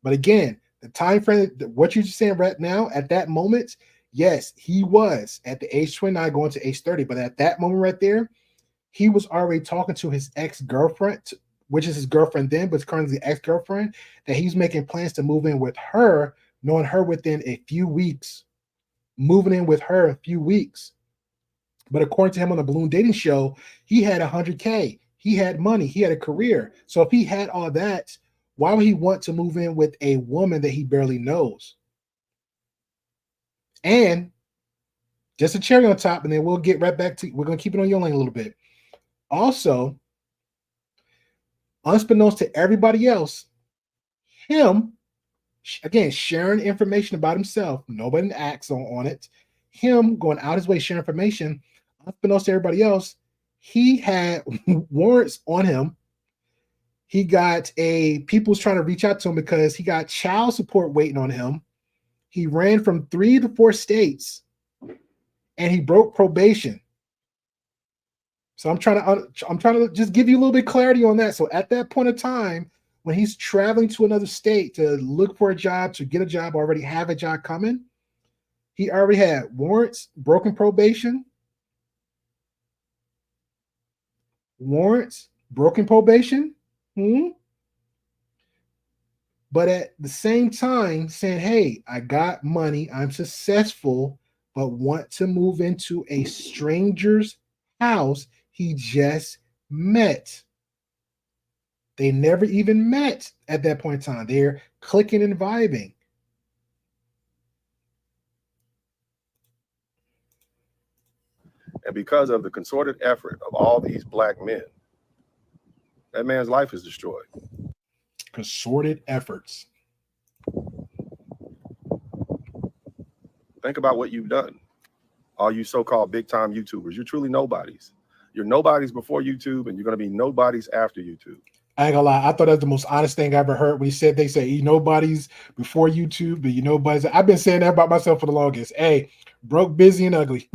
But again, the time frame, what you're saying right now, at that moment, yes, he was at the age 29 going to age 30. But at that moment right there, he was already talking to his ex-girlfriend, which is his girlfriend then, but currently the ex-girlfriend, that he's making plans to move in with her, knowing her within a few weeks, moving in with her a few weeks. But according to him on the Balloon Dating Show, he had 100K. He had money. He had a career. So if he had all that, why would he want to move in with a woman that he barely knows? And just a cherry on top, and then we'll get right back to, we're going to keep it on your lane a little bit. Also, unbeknownst to everybody else, him, again, sharing information about himself, nobody acts on it, him going out his way sharing information, unbeknownst to everybody else, he had warrants on him. He got people was trying to reach out to him because he got child support waiting on him. He ran from 3 to 4 states, and he broke probation. So I'm trying to just give you a little bit of clarity on that. So at that point of time, when he's traveling to another state to look for a job, to get a job, already have a job coming, he already had warrants, broken probation, But at the same time, saying, hey, I got money, I'm successful, but want to move into a stranger's house he just met. They never even met at that point in time. They're clicking and vibing. And because of the concerted effort of all these black men, that man's life is destroyed. Concerted efforts. Think about what you've done. All you so-called big-time YouTubers, you're truly nobodies. You're nobodies before YouTube, and you're going to be nobodies after YouTube. I ain't gonna lie, I thought that was the most honest thing I ever heard when he said, they say you nobodies before YouTube, but you nobodies. I've been saying that about myself for the longest. Hey, broke, busy, and ugly.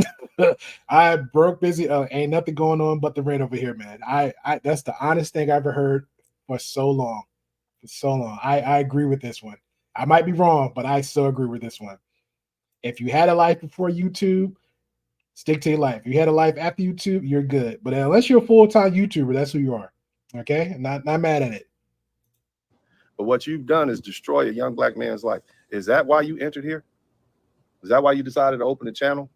I broke, busy, ain't nothing going on but the rent over here, man. I that's the honest thing I ever heard for so long. For so long. I agree with this one. I might be wrong, but I still agree with this one. If you had a life before YouTube, stick to your life. If you had a life after YouTube, you're good. But unless you're a full-time YouTuber, that's who you are. Okay? Not mad at it. But what you've done is destroy a young black man's life. Is that why you entered here? Is that why you decided to open a channel?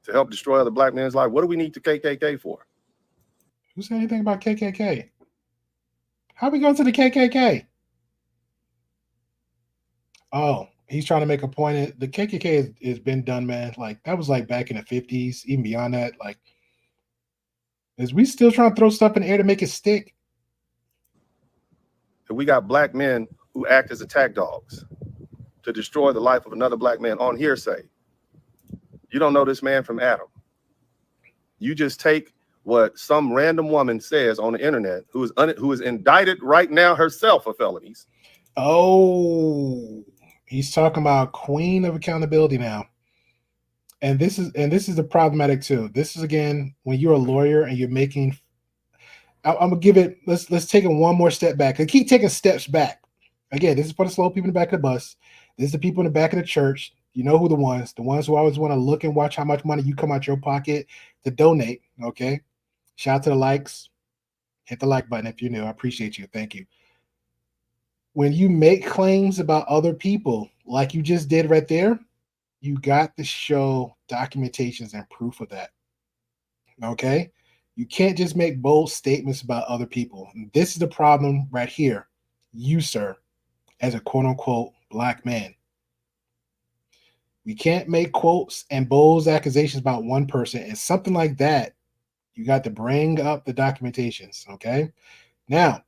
To help destroy other black men's life? What do we need the KKK for? Who said anything about KKK? How we going to the KKK? Oh, he's trying to make a point. The KKK has been done, man. Like, that was like back in the 50s, even beyond that. Like, is we still trying to throw stuff in the air to make it stick? And we got black men who act as attack dogs to destroy the life of another black man on hearsay. You don't know this man from Adam. You just take what some random woman says on the internet, who is indicted right now herself for felonies. Oh, he's talking about queen of accountability now. And this is the problematic too. This is, again, when you're a lawyer and you're making, I'm gonna give it, let's take it one more step back. And keep taking steps back. Again, this is for the slow people in the back of the bus. This is the people in the back of the church. You know who the ones who always want to look and watch how much money you come out your pocket to donate. Okay. Shout out to the likes. Hit the like button if you're new. I appreciate you. Thank you. When you make claims about other people, like you just did right there, you got to show documentations and proof of that. Okay? You can't just make bold statements about other people. And this is the problem right here. You, sir, as a quote-unquote black man. We can't make quotes and bold accusations about one person. And something like that, you got to bring up the documentations, okay? Now,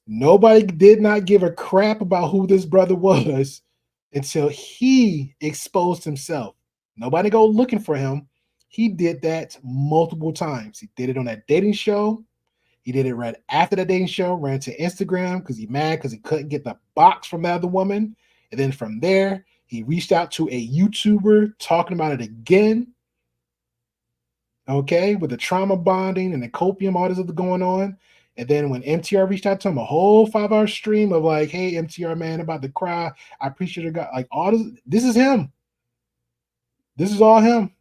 nobody did not give a crap about who this brother was until he exposed himself. Nobody go looking for him. He did that multiple times. He did it on that dating show. He did it right after the dating show, ran to Instagram because he's mad because he couldn't get the box from the other woman. And then from there, he reached out to a YouTuber talking about it again. Okay, with the trauma bonding and the copium, all this other going on. And then when MTR reached out to him, a whole 5-hour stream of like, hey, MTR, man, about to cry. I appreciate it. Like, all this is him. This is all him.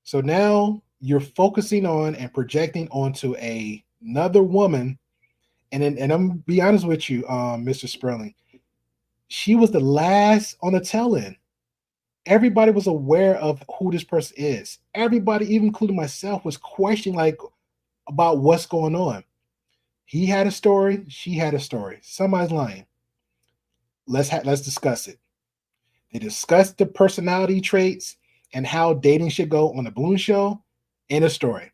So now you're focusing on and projecting onto another woman. And I'm gonna be honest with you, Mr. Sperling. She was the last on the tail end. Everybody was aware of who this person is. Everybody, even including myself, was questioning like about what's going on. He had a story. She had a story. Somebody's lying. Let's discuss it. They discussed the personality traits and how dating should go on the Balloon Show in a story.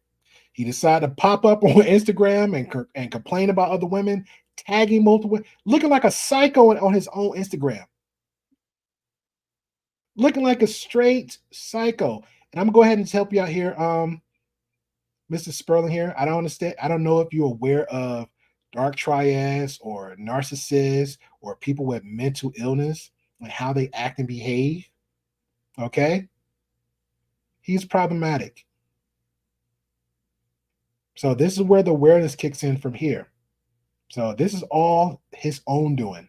He decided to pop up on Instagram and complain about other women, tagging multiple, looking like a psycho on his own Instagram. Looking like a straight psycho. And I'm gonna go ahead and help you out here, Mr. Spurling here. I don't understand. I don't know if you're aware of dark triads or narcissists or people with mental illness and how they act and behave. Okay? He's problematic. So this is where the awareness kicks in from here. So this is all his own doing.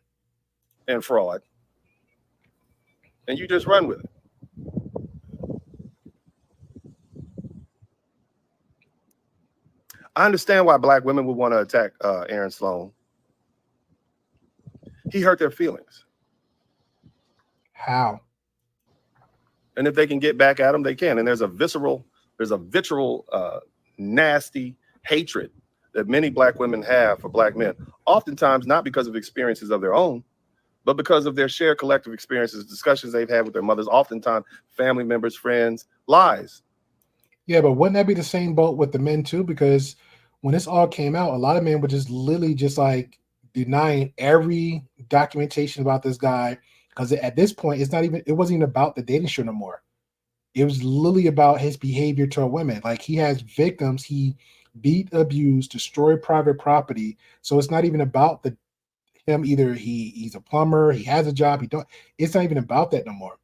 And fraud. And you just run with it. I understand why black women would want to attack Aaron Salone. He hurt their feelings. How? And if they can get back at him, they can. And there's a visceral, nasty hatred that many black women have for black men. Oftentimes, not because of experiences of their own, but because of their shared collective experiences, discussions they've had with their mothers, oftentimes family members, friends, lies. Yeah, but wouldn't that be the same boat with the men too? Because when this all came out, a lot of men were just literally just like denying every documentation about this guy. Because at this point, it wasn't even about the dating show no more. It was literally about his behavior toward women. Like, he has victims, he beat, abused, destroyed private property. So it's not even about him either. He's a plumber, he has a job, it's not even about that no more.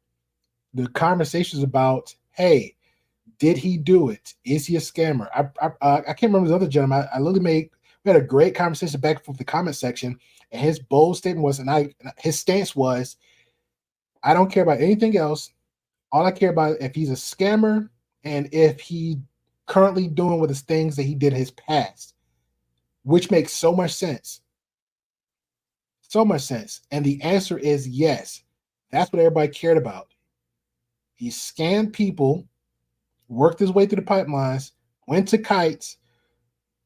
The conversation is about, hey, did he do it? Is he a scammer? I can't remember the other gentleman. We had a great conversation back and forth the comment section, and his bold statement was, his stance was, I don't care about anything else. All I care about is if he's a scammer and if he currently doing with his things that he did in his past, which makes so much sense. So much sense. And the answer is yes. That's what everybody cared about. He scammed people, worked his way through the pipelines, went to Kites,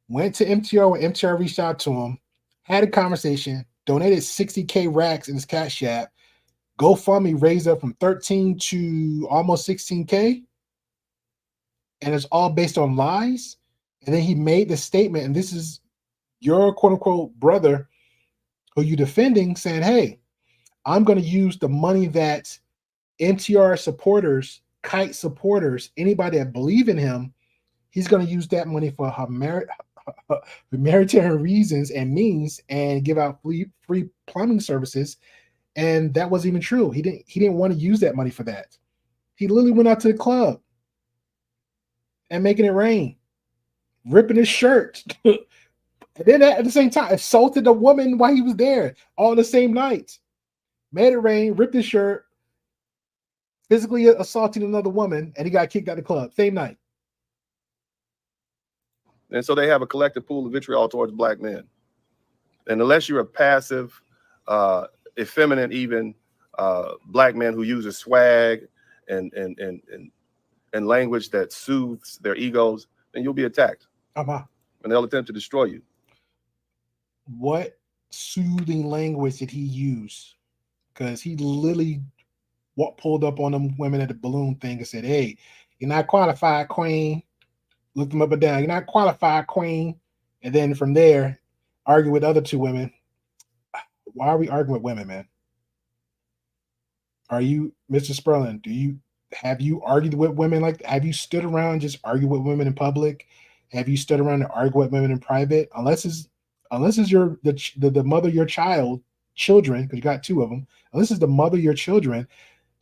went to MTR when MTR reached out to him, had a conversation, donated 60K racks in his Cash App, GoFundMe raised up from 13 to almost 16K, and it's all based on lies. And then he made the statement, and this is your quote-unquote brother who you defending, saying, hey, I'm going to use the money that MTR supporters, Kite supporters, anybody that believe in him, he's going to use that money for humanitarian reasons and means, and give out free plumbing services. And that wasn't even true. He didn't want to use that money for that. He literally went out to the club and making it rain, ripping his shirt. And then at the same time, assaulted a woman while he was there, all the same night. Made it rain, ripped his shirt, physically assaulting another woman, and he got kicked out of the club same night. And so they have a collective pool of vitriol towards black men. And unless you're a passive, effeminate, even black man who uses swag and language that soothes their egos, then you'll be attacked. And they'll attempt to destroy you. What soothing language did he use? Because he literally pulled up on them women at the balloon thing and said, hey, you're not qualified, queen. Looked them up and down. You're not qualified, queen. And then from there, argue with other two women. Why are we arguing with women, man? Are you, Mr. Sperling, have you argued with women have you stood around and just argue with women in public? Have you stood around and argue with women in private? Unless it's the mother of your children, because you got two of them. Unless it's the mother of your children,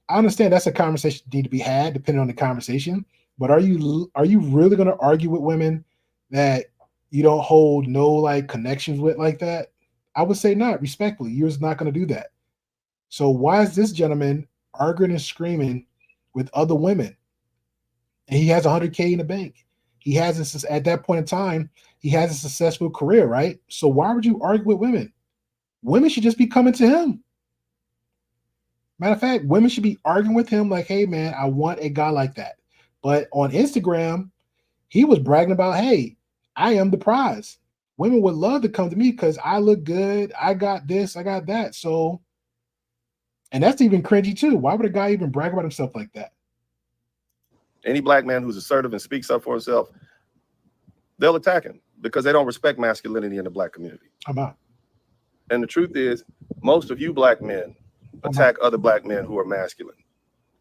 I understand that's a conversation that need to be had depending on the conversation. But are you really going to argue with women that you don't hold no like connections with like that, I would say not. Respectfully, you're just not going to do that. So why is this gentleman arguing and screaming with other women? And he has 100K in the bank. He has at that point in time, he has a successful career, right? So why would you argue with women? Women should just be coming to him. Matter of fact, women should be arguing with him like, hey, man, I want a guy like that. But on Instagram, he was bragging about, hey, I am the prize. Women would love to come to me because I look good. I got this, I got that. So, and that's even cringy too. Why would a guy even brag about himself like that? Any black man who's assertive and speaks up for himself, they'll attack him because they don't respect masculinity in the black community. How about? And the truth is, most of you black men attack other black men who are masculine.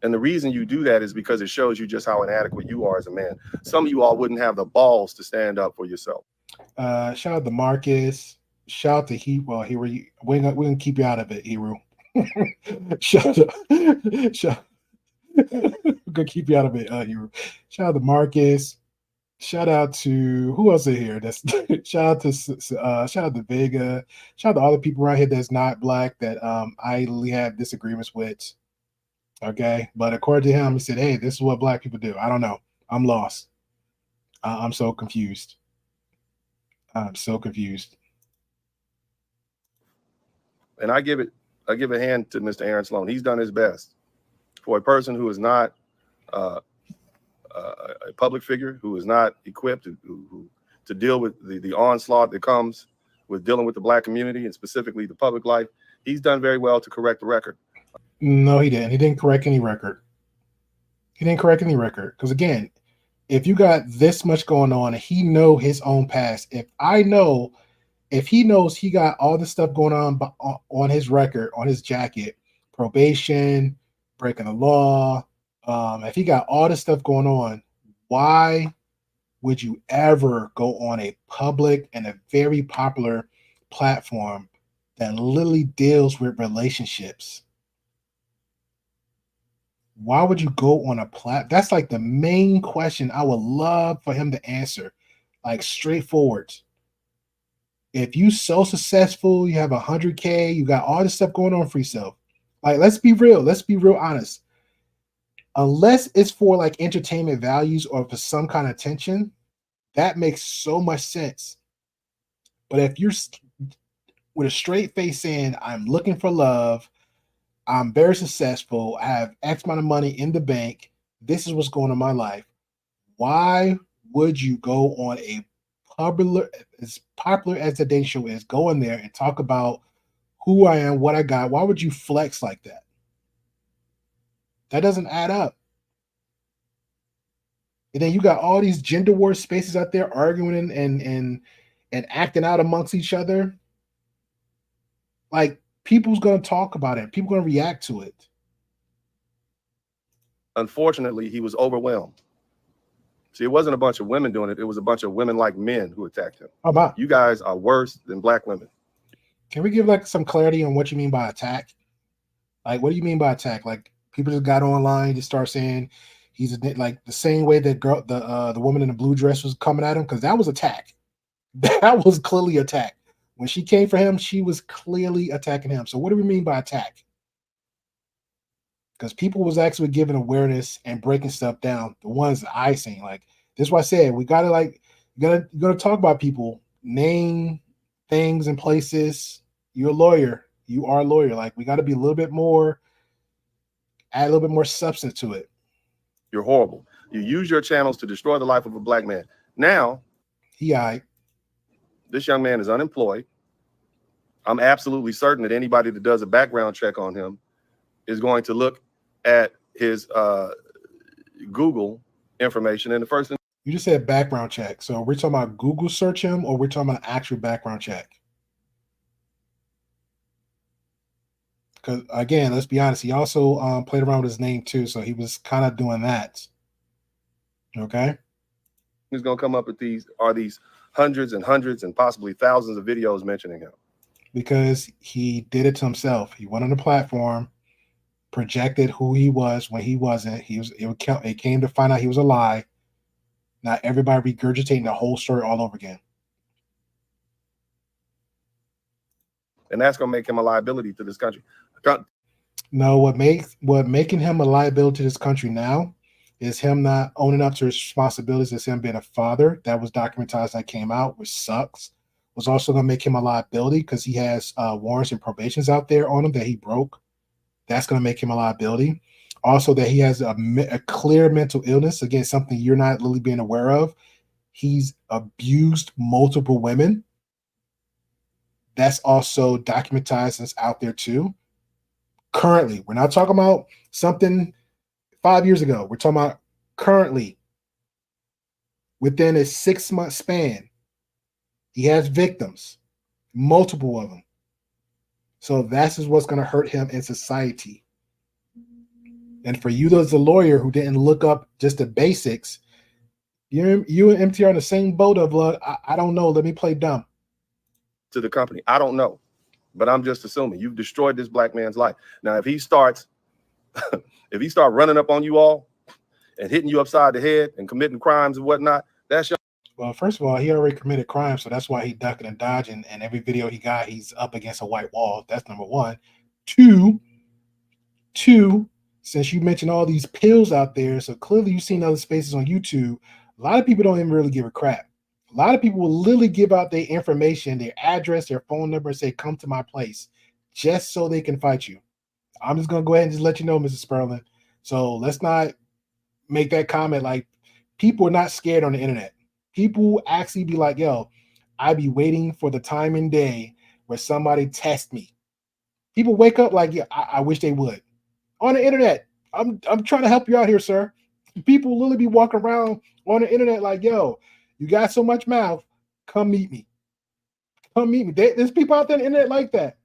And the reason you do that is because it shows you just how inadequate you are as a man. Some of you all wouldn't have the balls to stand up for yourself. Shout out to Marcus. Shout out to Hero. Hero, we're gonna keep you out of it, Hero. We're gonna keep you out of it, Hero. Shout out to Marcus. Shout out to who else is here? That's shout out to Vega. Shout out to all the people around here that's not black that I literally have disagreements with. Okay, but according to him, he said, "Hey, this is what black people do." I don't know. I'm lost. I'm so confused. I'm so confused. And I give a hand to Mr. Aaron Salone. He's done his best for a person who is not a public figure, who is not equipped to deal with the onslaught that comes with dealing with the black community and specifically the public life. He's done very well to correct the record. No, he didn't. He didn't correct any record. He didn't correct any record. Because again, if you got this much going on and he know his own past, if he knows he got all this stuff going on his record, on his jacket, probation, breaking the law, if he got all this stuff going on, why would you ever go on a public and a very popular platform that literally deals with relationships? Why would you go on a That's like the main question I would love for him to answer, like straightforward. If you so successful, you have 100K, you got all this stuff going on for yourself. Like, let's be real. Let's be real honest. Unless it's for like entertainment values or for some kind of attention, that makes so much sense. But if you're with a straight face saying, I'm looking for love, I'm very successful, I have X amount of money in the bank, this is what's going on in my life, why would you go on a as popular as the dating show is, go in there and talk about who I am, what I got? Why would you flex like that? That doesn't add up. And then you got all these gender war spaces out there arguing and acting out amongst each other. Like, people's going to talk about it. People are going to react to it. Unfortunately, he was overwhelmed. See, it wasn't a bunch of women doing it. It was a bunch of women like men who attacked him. How about? You guys are worse than black women. Can we give like some clarity on what you mean by attack? Like, what do you mean by attack? Like, people just got online, just start saying he's like the same way that the woman in the blue dress was coming at him, because that was attack. That was clearly attack. When she came for him, she was clearly attacking him. So what do we mean by attack? Because people was actually giving awareness and breaking stuff down. The ones that I seen, like, this is why I said we gotta you gotta talk about people, name things and places. You're a lawyer. You are a lawyer. Like, we got to be a little bit more, add a little bit more substance to it. You're horrible. You use your channels to destroy the life of a black man. Now, this young man is unemployed. I'm absolutely certain that anybody that does a background check on him is going to look at his Google information. And the first thing, you just said background check. So we're talking about Google search him, or we're talking about actual background check? Because again, let's be honest, he also played around with his name too, so he was kind of doing that. Okay. He's going to come up with these hundreds and hundreds and possibly thousands of videos mentioning him. Because he did it to himself. He went on the platform, projected who he was when he wasn't. It came to find out he was a lie. Now everybody regurgitating the whole story all over again. and that's going to make him a liability to this country. No, what making him a liability to this country now is him not owning up to his responsibilities as him being a father. That was documentized that came out, which sucks. Was also going to make him a liability because he has warrants and probations out there on him that he broke. That's going to make him a liability. Also, that he has a clear mental illness, again, something you're not really being aware of. He's abused multiple women. That's also documentized and it's out there too. Currently, we're not talking about something 5 years ago. We're talking about currently, within a 6-month span, he has victims, multiple of them. So that's just what's going to hurt him in society. And for you as a lawyer who didn't look up just the basics, you and MTR in the same boat of, look, I don't know, let me play dumb. To the company, I don't know, but I'm just assuming you've destroyed this black man's life. Now, if he starts running up on you all and hitting you upside the head and committing crimes and whatnot, that's your. Well, first of all, he already committed crime, so that's why he ducking and dodging. And every video he got, he's up against a white wall. That's number one. Two, since you mentioned all these pills out there, so clearly you've seen other spaces on YouTube. A lot of people don't even really give a crap. A lot of people will literally give out their information, their address, their phone number, and say, come to my place, just so they can fight you. I'm just going to go ahead and just let you know, Mrs. Spurling. So let's not make that comment like people are not scared on the internet. People actually be like, yo, I be waiting for the time and day where somebody test me. People wake up like, yeah, I wish they would. On the internet, I'm trying to help you out here, sir. People literally be walking around on the internet like, yo, you got so much mouth, come meet me. Come meet me. There's people out there on the internet like that.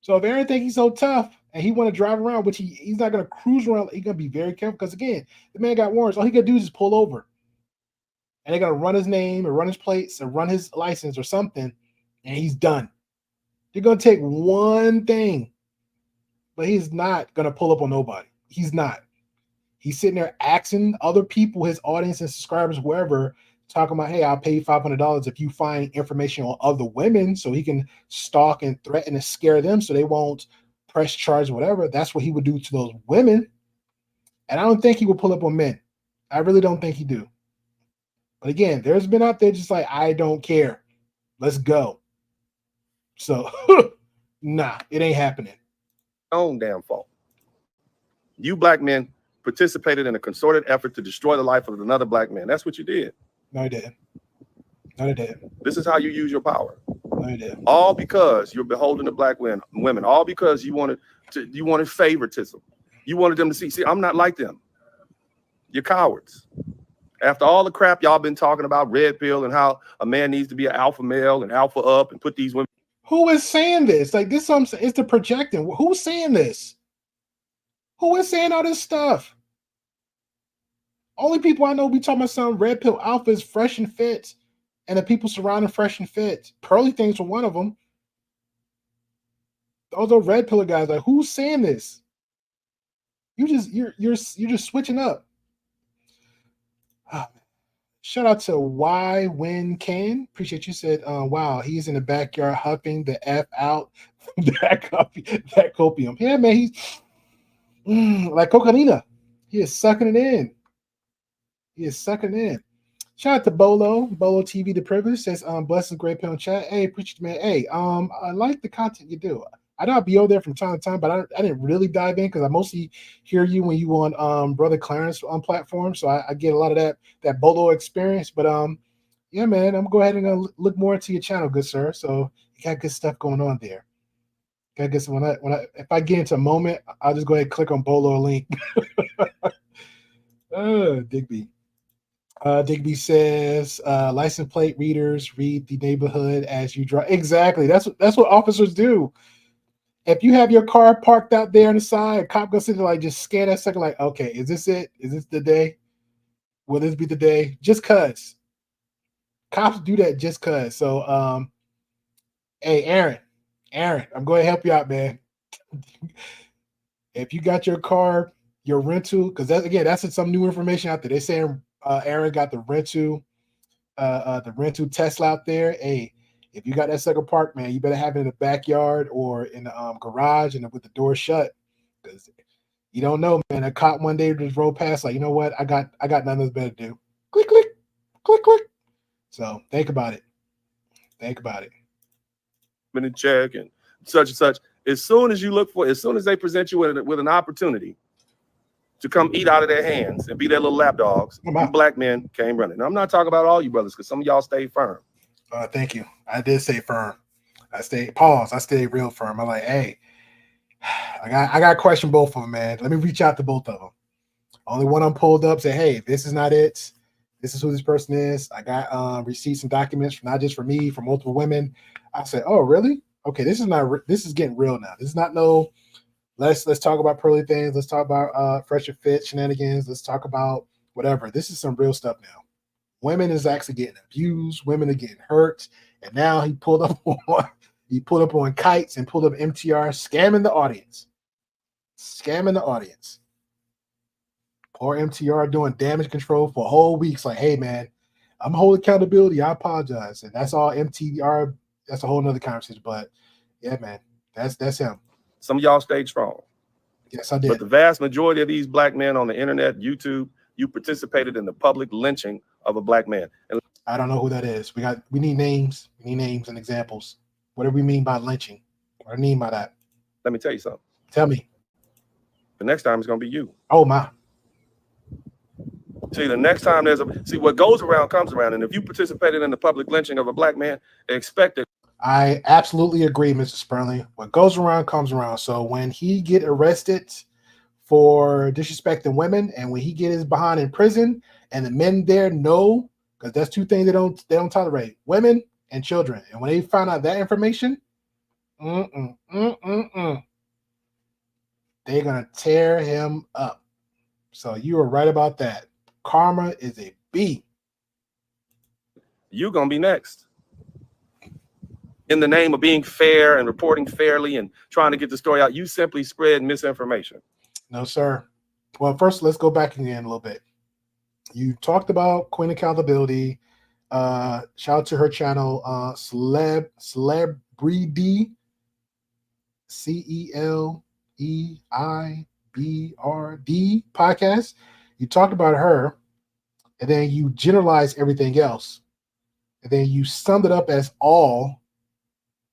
So if Aaron thinks he's so tough and he want to drive around, which he's not going to cruise around, he's going to be very careful because, again, the man got warrants. All he got to do is just pull over. And they're going to run his name or run his plates or run his license or something, and he's done. They're going to take one thing, but he's not going to pull up on nobody. He's not. He's sitting there asking other people, his audience and subscribers, whoever, talking about, hey, I'll pay you $500 if you find information on other women so he can stalk and threaten and scare them so they won't press charge or whatever. That's what he would do to those women. And I don't think he would pull up on men. I really don't think he do. But again, there's been out there just like, I don't care. Let's go. So, nah, it ain't happening. Own damn fault. You black men participated in a concerted effort to destroy the life of another black man. That's what you did. No, he didn't. No, he didn't. This is how you use your power. No, he didn't. All because you're beholden to black women. All because you wanted favoritism. You wanted them to see, I'm not like them. You're cowards. After all the crap y'all been talking about, red pill and how a man needs to be an alpha male and alpha up and put these women. Who is saying this? Like this, it's the projecting. Who's saying this? Who is saying all this stuff? Only people I know be talking about some red pill alpha is Fresh and Fit, and the people surrounding Fresh and Fit. Pearly things were one of them. Those are red pill guys. Like, who's saying this? You're just switching up. Shout out to Why When Can. Appreciate you said, wow, he's in the backyard huffing the F out that copium. Yeah, man, he's like cocaina. He is sucking it in. He is sucking it in. Shout out to Bolo TV The Privilege says, bless the great pill chat. Hey, appreciate man. Hey, I like the content you do. I know I'll be over there from time to time, but I didn't really dive in because I mostly hear you when you on Brother Clarence on platform. So I get a lot of that Bolo experience. But yeah, man, I'm gonna go ahead and look more into your channel, good sir. So you got good stuff going on there. I guess if I get into a moment, I'll just go ahead and click on Bolo link. Digby. Digby says, license plate readers read the neighborhood as you drive. Exactly. That's what officers do. If you have your car parked out there on the side, a cop goes in there, like, just scan that second, like, okay, is this it? Is this the day? Will this be the day? Just cause. Cops do that just cause. So, hey, Aaron, I'm going to help you out, man. If you got your car, your rental, because that's some new information out there. They're saying Aaron got the rental Tesla out there. Hey, if you got that sucker parked, man, you better have it in the backyard or in the garage and with the door shut, because you don't know, man. A cop one day just rolled past, like, you know what? I got nothing else better to do. Click, click, click, click. So think about it. Think about it. In check and such. As soon as they present you with an opportunity to come eat out of their hands and be their little lap dogs, you black men came running. Now, I'm not talking about all you brothers, because some of y'all stayed firm. Thank you. I did say firm. I stayed real firm. I'm like, hey, I got to question both of them, man. Let me reach out to both of them. Only one I'm pulled up, say, hey, this is not it. This is who this person is. I got receipts and documents, not just for me, for multiple women. I said, oh, really? Okay, this is getting real now. This is not no, let's talk about pearly things. Let's talk about fresh and fit shenanigans. Let's talk about whatever. This is some real stuff now. Women is actually getting abused. Women are getting hurt. And now he pulled up on kites and pulled up MTR, scamming the audience. Poor MTR doing damage control for a whole week. It's like, hey, man, I'm holding accountability. I apologize. And that's all MTR. That's a whole nother conversation. But yeah, man, that's him. Some of y'all stayed strong. Yes, I did. But the vast majority of these black men on the internet, YouTube, you participated in the public lynching of a black man. And I don't know who that is. We need names. We need names and examples. What do we mean by lynching? What do I mean by that? Let me tell you something. Tell me. The next time it's going to be you. Oh, my. See, the next time what goes around comes around. And if you participated in the public lynching of a black man, expect it. I absolutely agree, Mr. Spurling. What goes around comes around. So when he get arrested for disrespecting women, and when he get his behind in prison, and the men there know, because that's two things they don't tolerate: women and children. And when they find out that information, they're gonna tear him up. So you are right about that. Karma is a B. You're gonna be next. In the name of being fair and reporting fairly and trying to get the story out, you simply spread misinformation. No, sir. Well, first, let's go back again a little bit. You talked about Queen Accountability. Shout out to her channel, Celebrity, CELEIBRD podcast. You talked about her, and then you generalized everything else. And then you summed it up as all,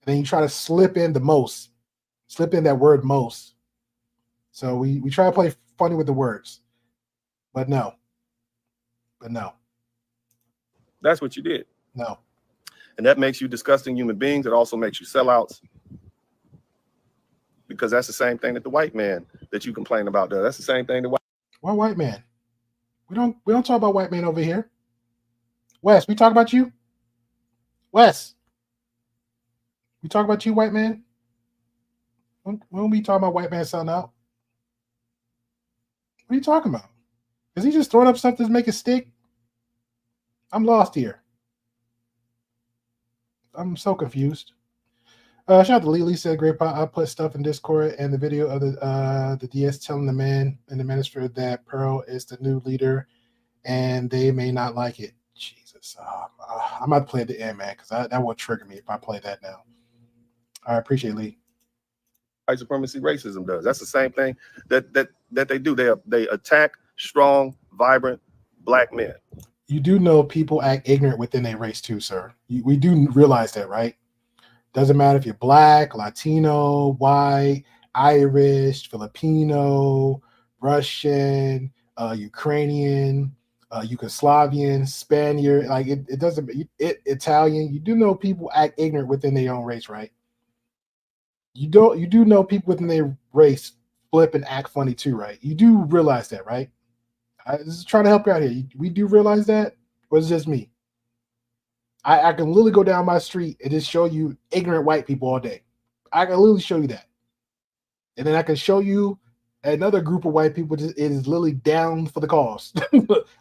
and then you try to slip in that word most. So we try to play funny with the words, but no. That's what you did. No. And that makes you disgusting human beings. It also makes you sellouts, because that's the same thing that the white man that you complain about does. That's the same thing Why white man? We don't talk about white men over here. Wes, we talk about you. Wes, we talk about you, white man. When we talk about white man selling out, what are you talking about? Is he just throwing up stuff to make it stick? I'm lost here. I'm so confused. Shout out to Lily, said great pot. I put stuff in Discord and the video of the DS telling the man in the manosphere that Pearl is the new leader and they may not like it. Jesus. I'm about to play at the end, man, because that will trigger me if I play that now. I appreciate Lee. white supremacy racism does. That's the same thing that they do. They attack strong, vibrant black men. You do know people act ignorant within a race too, sir. We do realize that, right? Doesn't matter if you're black, Latino, white, Irish, Filipino, Russian, Ukrainian, Yugoslavian, Spaniard. Like it doesn't. Italian. You do know people act ignorant within their own race, right? You do know people within their race flip and act funny too, right? You do realize that, right? I just trying to help you out here. We do realize that, or is it just me? I can literally go down my street and just show you ignorant white people all day. I can literally show you that. And then I can show you another group of white people it is literally down for the cause.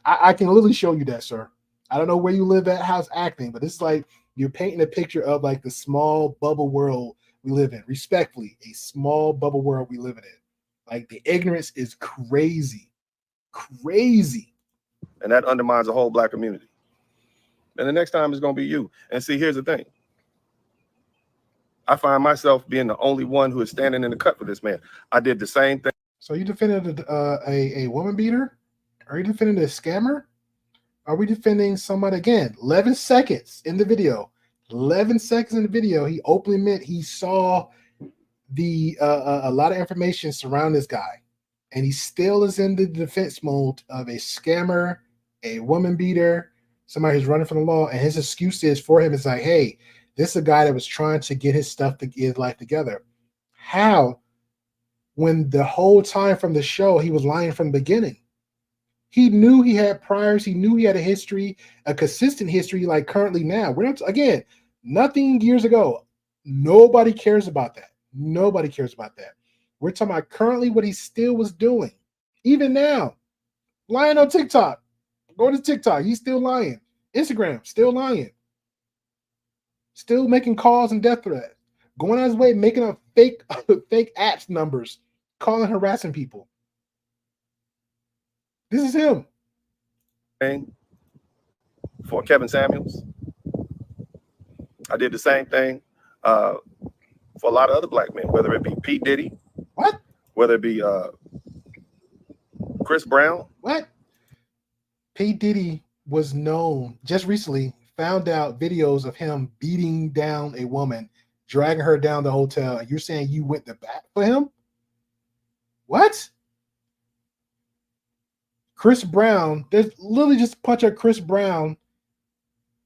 I can literally show you that, sir. I don't know where you live at, how's acting, but it's like you're painting a picture of like the small bubble world we live in. Respectfully, a small bubble world we live in. Like the ignorance is crazy. Crazy. And that undermines the whole black community. And the next time it's going to be you. And see, here's the thing. I find myself being the only one who is standing in the cut for this man. I did the same thing. So you defended a woman beater? Are you defending a scammer? Are we defending somebody again? 11 seconds in the video. 11 seconds in the video, he openly admit he saw the a lot of information surround this guy, and he still is in the defense mode of a scammer, a woman beater, somebody who's running from the law, and his excuse is for him is like, hey, this is a guy that was trying to get his stuff to get his life together. How? When the whole time from the show he was lying from the beginning. He knew he had priors. He knew he had a history, a consistent history like currently now. We're not, again, nothing years ago. Nobody cares about that. Nobody cares about that. We're talking about currently what he still was doing. Even now, lying on TikTok. Go to TikTok. He's still lying. Instagram, still lying. Still making calls and death threats. Going on his way, making up fake apps numbers, calling, harassing people. This is him. For Kevin Samuels. I did the same thing for a lot of other black men, whether it be P. Diddy. What? Whether it be Chris Brown. What? P. Diddy was known just recently, found out videos of him beating down a woman, dragging her down the hotel, and you're saying you went to bat for him? What? Chris Brown, there's literally just a punch at Chris Brown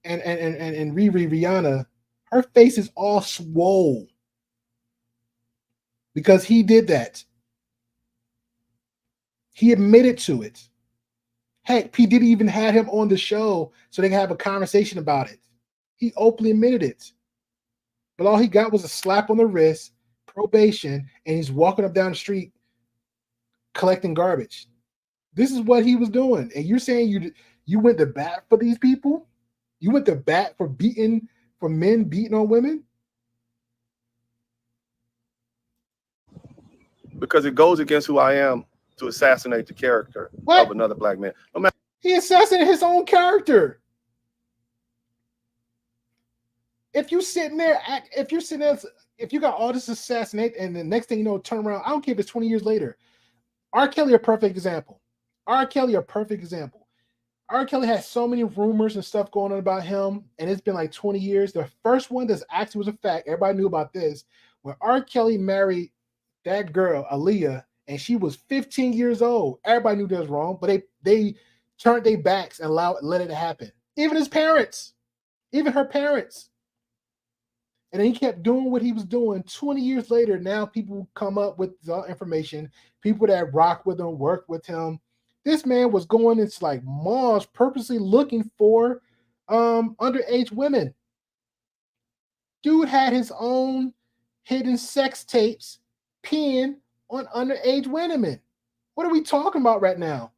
and Rihanna. Her face is all swole because he did that. He admitted to it. Heck, P. Diddy even had him on the show so they could have a conversation about it. He openly admitted it. But all he got was a slap on the wrist, probation, and he's walking up down the street collecting garbage. This is what he was doing. And you're saying you went to bat for these people? You went to bat for men beating on women? Because it goes against who I am to assassinate the character of another black man. No matter. He assassinated his own character. If you got all this assassinate, and the next thing you know, turn around, I don't care if it's 20 years later. R. Kelly, a perfect example. R. Kelly has so many rumors and stuff going on about him, and it's been like 20 years. The first one that's actually was a fact, everybody knew about this, when R. Kelly married that girl, Aaliyah, and she was 15 years old. Everybody knew that was wrong, but they turned their backs and let it happen. Even his parents, even her parents. And then he kept doing what he was doing. 20 years later, now people come up with the information. People that rock with him, work with him. This man was going into like malls purposely looking for underage women. Dude had his own hidden sex tapes peeing on underage women. What are we talking about right now?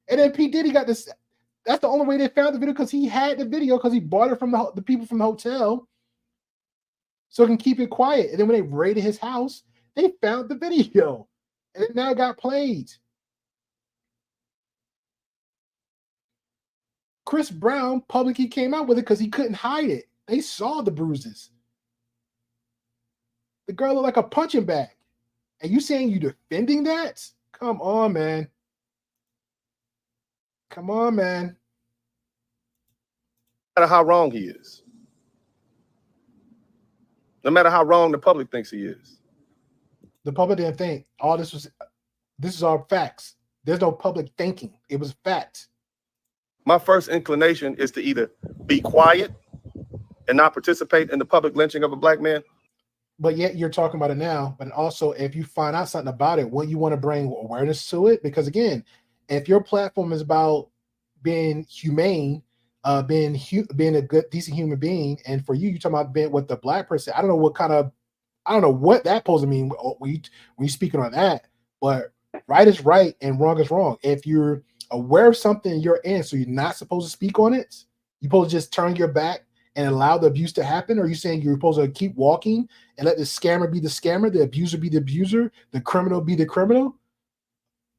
And then P. Diddy got this. That's the only way they found the video, because he had the video, because he bought it from the people from the hotel so he can keep it quiet. And then when they raided his house, they found the video. And it now got played. Chris Brown publicly came out with it because he couldn't hide it. They saw the bruises. The girl looked like a punching bag. And you saying you defending that? Come on, man. Come on, man. No matter how wrong he is. No matter how wrong the public thinks he is. The public didn't think. This is all facts. There's no public thinking. It was facts. My first inclination is to either be quiet and not participate in the public lynching of a black man. But yet you're talking about it now. But also, if you find out something about it, wouldn't you want to bring awareness to it? Because again, if your platform is about being humane, being a good, decent human being, and for you, you're talking about being with the black person. I don't know what that supposed to mean when you're speaking on that. But right is right and wrong is wrong. If you're aware of something you're in, so you're not supposed to speak on it, you're supposed to just turn your back and allow the abuse to happen? Or are you saying you're supposed to keep walking and let the scammer be the scammer, the abuser be the abuser, the criminal be the criminal?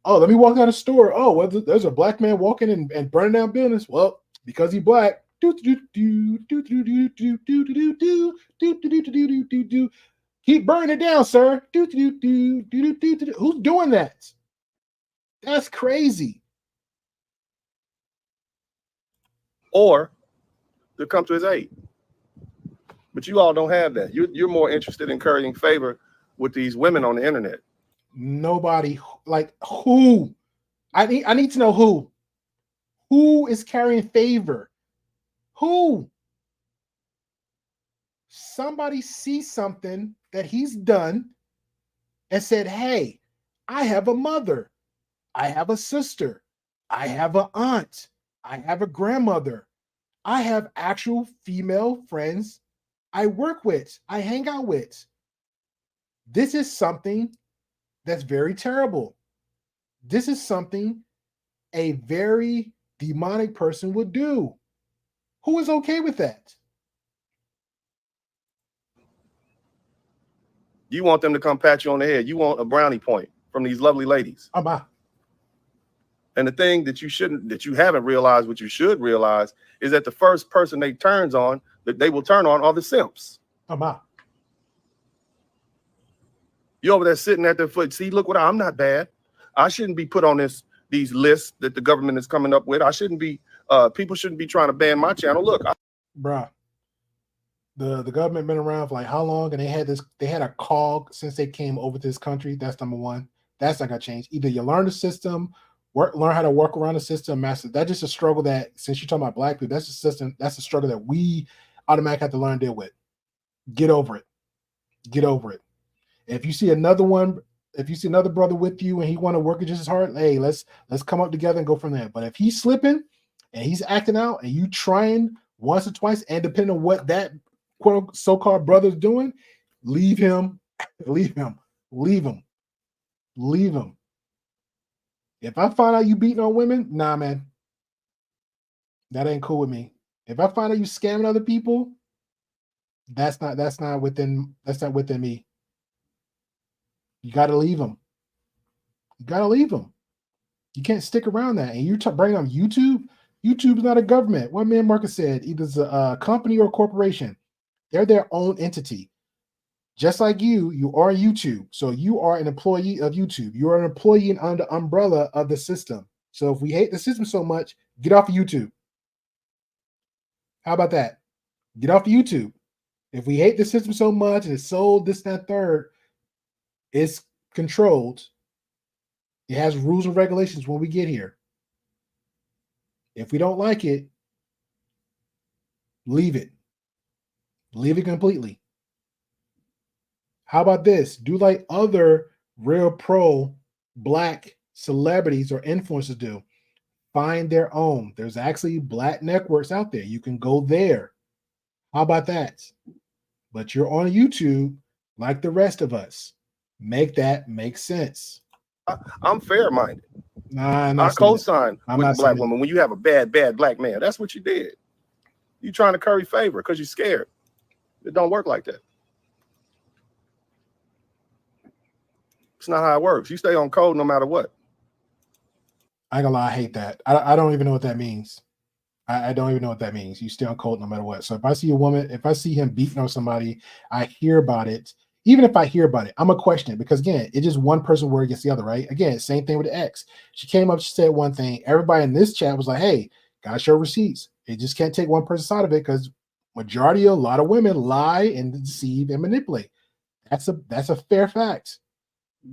Let me walk down the store. Well, there's a black man walking and burning down buildings. Well, because he's black, Keep burning it down, sir. Who's doing that? That's crazy. Or to come to his aid. But you all don't have that. You're more interested in currying favor with these women on the internet. Nobody, like, who? I need to know who. Who is carrying favor? Who? Somebody sees something that he's done and said, hey, I have a mother, I have a sister, I have an aunt, I have a grandmother, I have actual female friends I work with, I hang out with. This is something that's very terrible. This is something a very demonic person would do. Who is okay with that? You want them to come pat you on the head. You want a brownie point from these lovely ladies. And the thing that you haven't realized, what you should realize, is that the first person they will turn on are the simps. You over there sitting at their foot. See, look what I'm not bad. I shouldn't be put on these lists that the government is coming up with. I shouldn't be. People shouldn't be trying to ban my channel. Look, bruh. The government been around for like how long? And they had a call since they came over to this country. That's number one. That's not gonna change. Either you learn the system, learn how to work around the system, master. That's just a struggle that, since you're talking about black people, that's a system, that's a struggle that we automatically have to learn to deal with. Get over it. Get over it. If you see another one, if you see another brother with you and he want to work it just as hard, hey, let's come up together and go from there. But if he's slipping and he's acting out and you trying once or twice, and depending on what that quote so-called brother's doing, leave him, leave him, leave him, leave him. If I find out you beating on women, nah, man, that ain't cool with me. If I find out you scamming other people, that's not within me. You got to leave them. You got to leave them. You can't stick around that. And you bring up YouTube. YouTube is not a government. One man Marcus said, either it's a company or a corporation. They're their own entity. Just like you are YouTube. So you are an employee of YouTube. You are an employee under the umbrella of the system. So if we hate the system so much, get off of YouTube. How about that? Get off of YouTube. If we hate the system so much and it's sold this, that, third, it's controlled. It has rules and regulations when we get here. If we don't like it, leave it. Leave it completely. How about this? Do like other real pro black celebrities or influencers do. Find their own. There's actually black networks out there. You can go there. How about that? But you're on YouTube like the rest of us. Make that make sense. I'm fair-minded. Nah, I co-sign with the black woman when you have a bad black man. That's what you did. You trying to curry favor because you're scared. It don't work like that. It's not how it works. You stay on code no matter what. I ain't gonna lie, I hate that. I don't even know what that means. I don't even know what that means. You stay on code no matter what. So if I see a woman, if I see him beating on somebody, I hear about it. Even if I hear about it, I'm gonna question it because again, it's just one person word against the other, right? Again, same thing with the ex. She came up, she said one thing. Everybody in this chat was like, "Hey, gotta show receipts." It just can't take one person's side of it because majority, a lot of women lie and deceive and manipulate. That's a fair fact.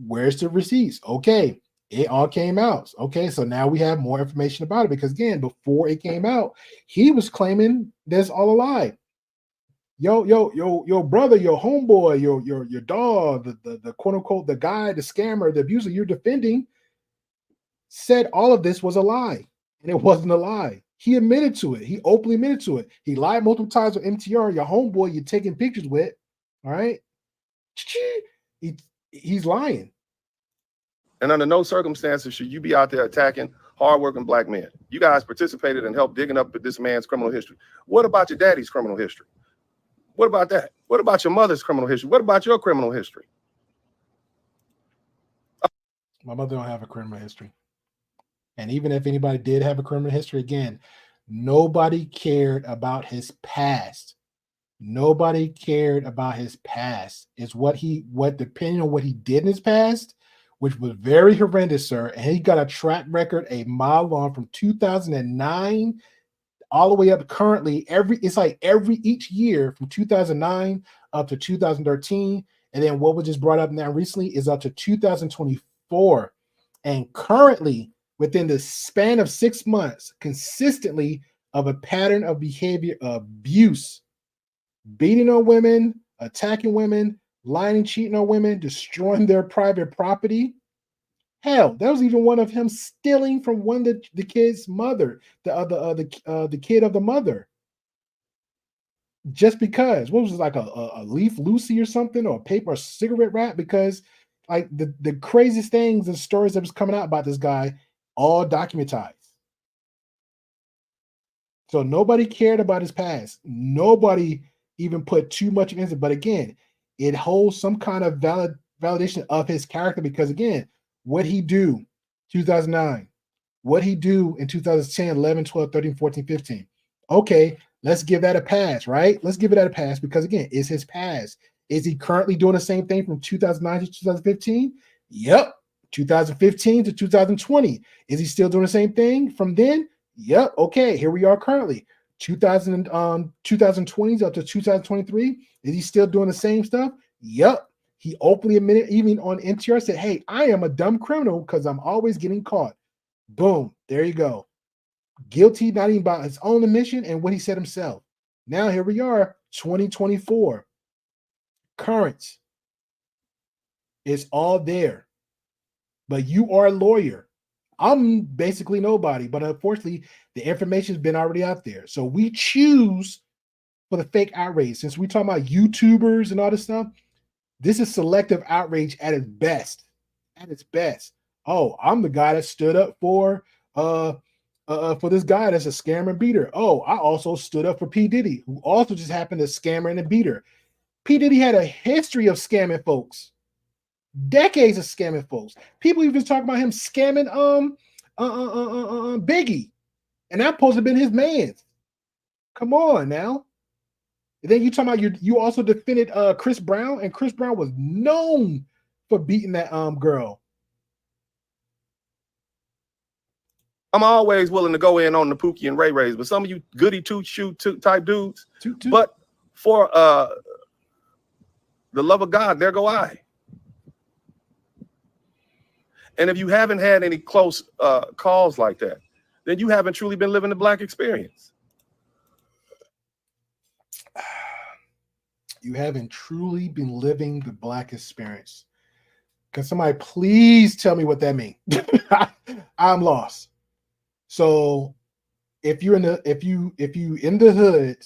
Where's the receipts? Okay, it all came out. Okay, so now we have more information about it because again, before it came out, he was claiming this all a lie. Your brother, your homeboy, your dog, the quote unquote the guy, the scammer, the abuser you're defending, said all of this was a lie, and it wasn't a lie. He admitted to it. He openly admitted to it. He lied multiple times with MTR, your homeboy you're taking pictures with. All right, he's lying. And under no circumstances should you be out there attacking hardworking black men. You guys participated and helped digging up this man's criminal history. What about your daddy's criminal history? What about that? What about your mother's criminal history? What about your criminal history? My mother don't have a criminal history. And even if anybody did have a criminal history, again, Nobody cared about his past. Nobody cared about his past. It's what depending on what he did in his past, which was very horrendous, sir. And he got a track record a mile long from 2009 all the way up currently. Each year from 2009 up to 2013. And then what was just brought up now recently is up to 2024. And currently, within the span of 6 months, consistently of a pattern of behavior abuse, beating on women, attacking women, lying and cheating on women, destroying their private property. Hell, there was even one of him stealing from one of the kid's mother, the kid of the mother, just because. What was it, like a leaf Lucy or something, or a paper or cigarette wrap? Because like the craziest things and stories that was coming out about this guy, all documentized. So nobody cared about his past. Nobody even put too much into it. But again, it holds some kind of validation of his character because again, what he do 2009, what he do in 2010, 11, 12, 13, 14, 15. Okay, let's give that a pass, right? Let's give it a pass because again, it's his past. Is he currently doing the same thing from 2009 to 2015? Yep. 2015 to 2020. Is he still doing the same thing from then? Yep. Okay, here we are currently. 2020s up to 2023. Is he still doing the same stuff? Yep. He openly admitted, even on NTR, said, hey, I am a dumb criminal because I'm always getting caught. Boom. There you go. Guilty, not even about his own admission and what he said himself. Now here we are, 2024. Current. It's all there. But you are a lawyer. I'm basically nobody, but unfortunately, the information has been already out there. So we choose for the fake outrage. Since we talk about YouTubers and all this stuff, this is selective outrage at its best. At its best. Oh, I'm the guy that stood up for this guy that's a scammer and beater. Oh, I also stood up for P. Diddy, who also just happened to scammer and a beater. P. Diddy had a history of scamming folks. Decades of scamming folks. People even talk about him scamming Biggie, and that supposed to have been his man. Come on now. And then you talking about you also defended Chris Brown, and Chris Brown was known for beating that girl. I'm always willing to go in on the Pookie and Ray Rays, but some of you goody two-shoe type dudes. But for the love of God, there go I. And if you haven't had any close calls like that, then you haven't truly been living the Black experience. You haven't truly been living the Black experience. Can somebody please tell me what that means? I'm lost. So if you're in the hood,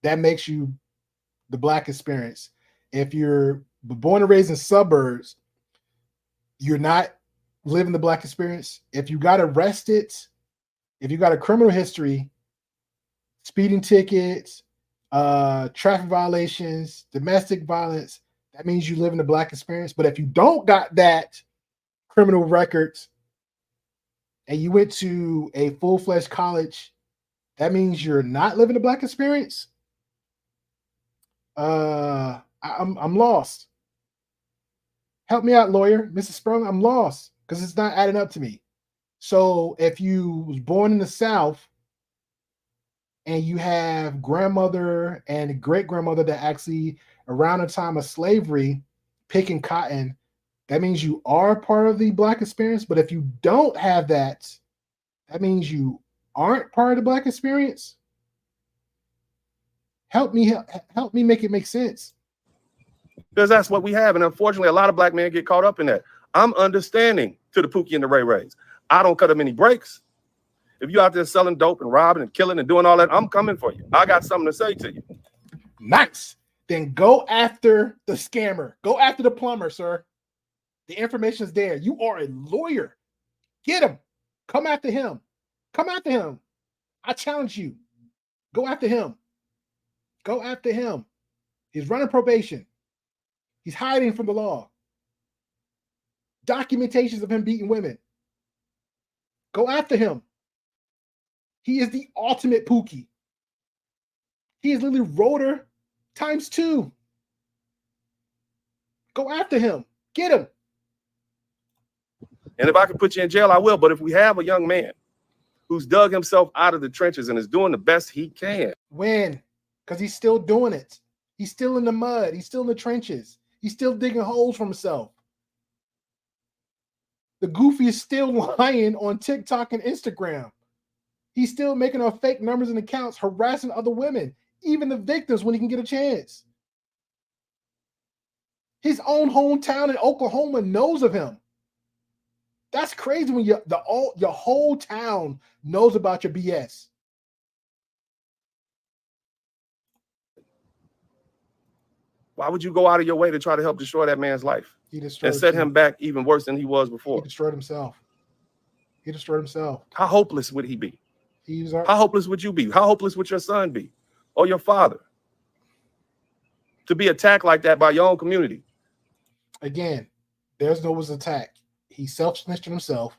that makes you the Black experience. If you're born and raised in suburbs, you're not living the Black experience. If you got arrested, if you got a criminal history, speeding tickets, traffic violations, domestic violence, that means you live in the Black experience. But if you don't got that criminal records and you went to a full-fledged college, that means you're not living the Black experience. I'm lost. Help me out, lawyer. Mrs. Sperling, I'm lost because it's not adding up to me. So if you was born in the South and you have grandmother and great-grandmother that actually around the time of slavery picking cotton, that means you are part of the Black experience. But if you don't have that, that means you aren't part of the Black experience. Help me make it make sense. Because that's what we have. And unfortunately, a lot of Black men get caught up in that. I'm understanding to the Pookie and the Ray Rays. I don't cut them any breaks. If you're out there selling dope and robbing and killing and doing all that, I'm coming for you. I got something to say to you. Nice. Then go after the scammer. Go after the plumber, sir. The information is there. You are a lawyer. Get him. Come after him. Come after him. I challenge you. Go after him. Go after him. He's running probation. He's hiding from the law. Documentations of him beating women. Go after him. He is the ultimate Pookie. He is literally Rotor times 2. Go after him. Get him. And if I can put you in jail, I will. But if we have a young man who's dug himself out of the trenches and is doing the best he can. Win. Because he's still doing it. He's still in the mud. He's still in the trenches. He's still digging holes for himself. The goofy is still lying on TikTok and Instagram. He's still making up fake numbers and accounts, harassing other women, even the victims when he can get a chance. His own hometown in Oklahoma knows of him. That's crazy when your whole town knows about your BS. Why would you go out of your way to try to help destroy that man's life and set him back even worse than he was before? He destroyed himself. He destroyed himself. How hopeless would he be? How hopeless would you be? How hopeless would your son be or your father to be attacked like that by your own community? Again, there's no was attack. He self-snitched himself,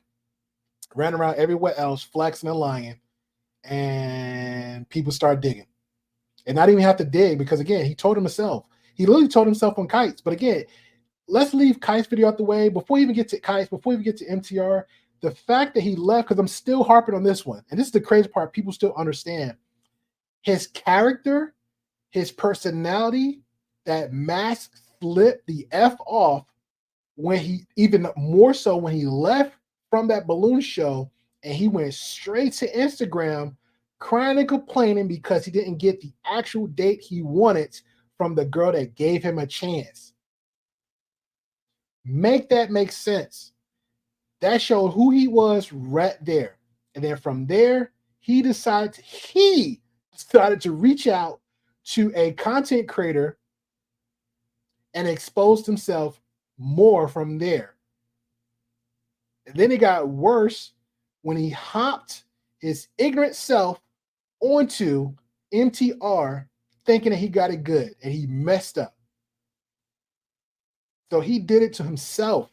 ran around everywhere else, flexing and lying, and people start digging. And not even have to dig because, again, he told himself. He literally told himself on Kites. But again, let's leave Kites video out the way. Before we even get to Kites, before we even get to MTR, the fact that he left, because I'm still harping on this one, and this is the crazy part, people still understand. His character, his personality, that mask flipped the F off when he, even more so when he left from that balloon show and he went straight to Instagram crying and complaining because he didn't get the actual date he wanted from the girl that gave him a chance. Make that make sense. That showed who he was right there. And then from there, he decided to reach out to a content creator and exposed himself more from there. And then it got worse when he hopped his ignorant self onto MTR thinking that he got it good, and he messed up. So he did it to himself.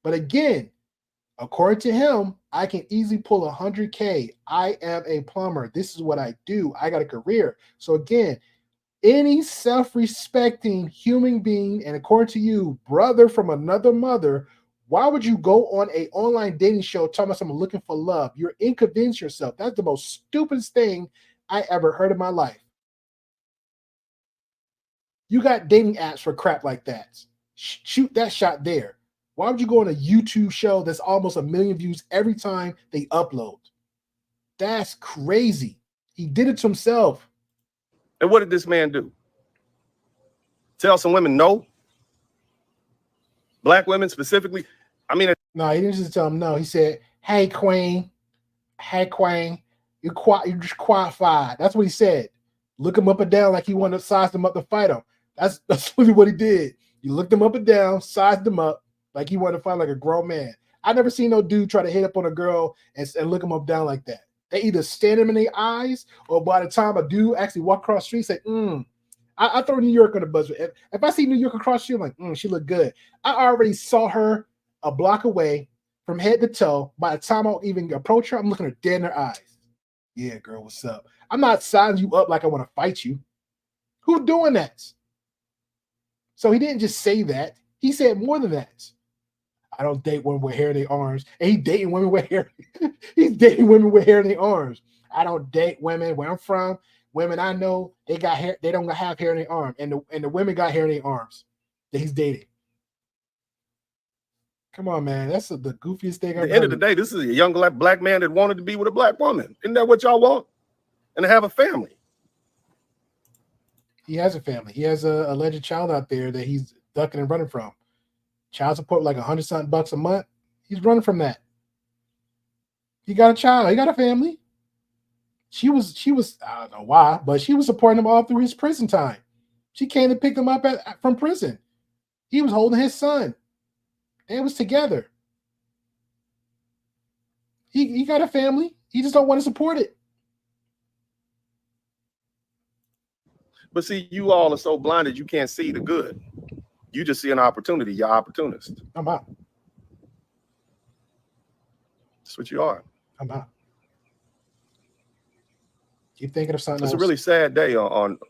But again, according to him, I can easily pull 100K. I am a plumber. This is what I do. I got a career. So again, any self-respecting human being, and according to you, brother from another mother, why would you go on an online dating show talking about someone looking for love? You're inconveniencing yourself. That's the most stupidest thing I ever heard in my life. You got dating apps for crap like that. Shoot that shot there. Why would you go on a YouTube show that's almost 1 million views every time they upload? That's crazy. He did it to himself. And what did this man do? Tell some women no? Black women specifically? I mean, no, he didn't just tell them no. He said, "Hey, Queen. Hey, Queen. You're just qualified." That's what he said. Look him up and down like he wanted to size them up to fight him. That's really what he did. You looked him up and down, sized him up like he wanted to fight like a grown man. I never seen no dude try to hit up on a girl and look him up down like that. They either stand him in their eyes, or by the time a dude actually walk across the street, say, I throw New York on the buzzer. If I see New York across the street, I'm like, she look good. I already saw her a block away from head to toe. By the time I even approach her, I'm looking her dead in her eyes. Yeah, girl, what's up? I'm not sizing you up like I want to fight you. Who's doing that? So he didn't just say that. He said more than that. I don't date women with hair in their arms. And he's dating women with hair. He's dating women with hair in their arms. I don't date women where I'm from. Women I know, they got hair. They don't have hair in their arm. And the women got hair in their arms that he's dating. Come on, man. That's the goofiest thing I've At the end of the day, this is a young black man that wanted to be with a black woman. Isn't that what y'all want? And to have a family. He has a family. He has a alleged child out there that he's ducking and running from. Child support like $100-something bucks a month. He's running from that. He got a child. He got a family. She was I don't know why, but she was supporting him all through his prison time. She came to pick him up from prison. He was holding his son. They was together. He got a family. He just don't want to support it. But see, you all are so blinded you can't see the good. You just see an opportunity. You're opportunist. I'm out. That's what you are. I'm out. Keep thinking of something It's else. a really sad day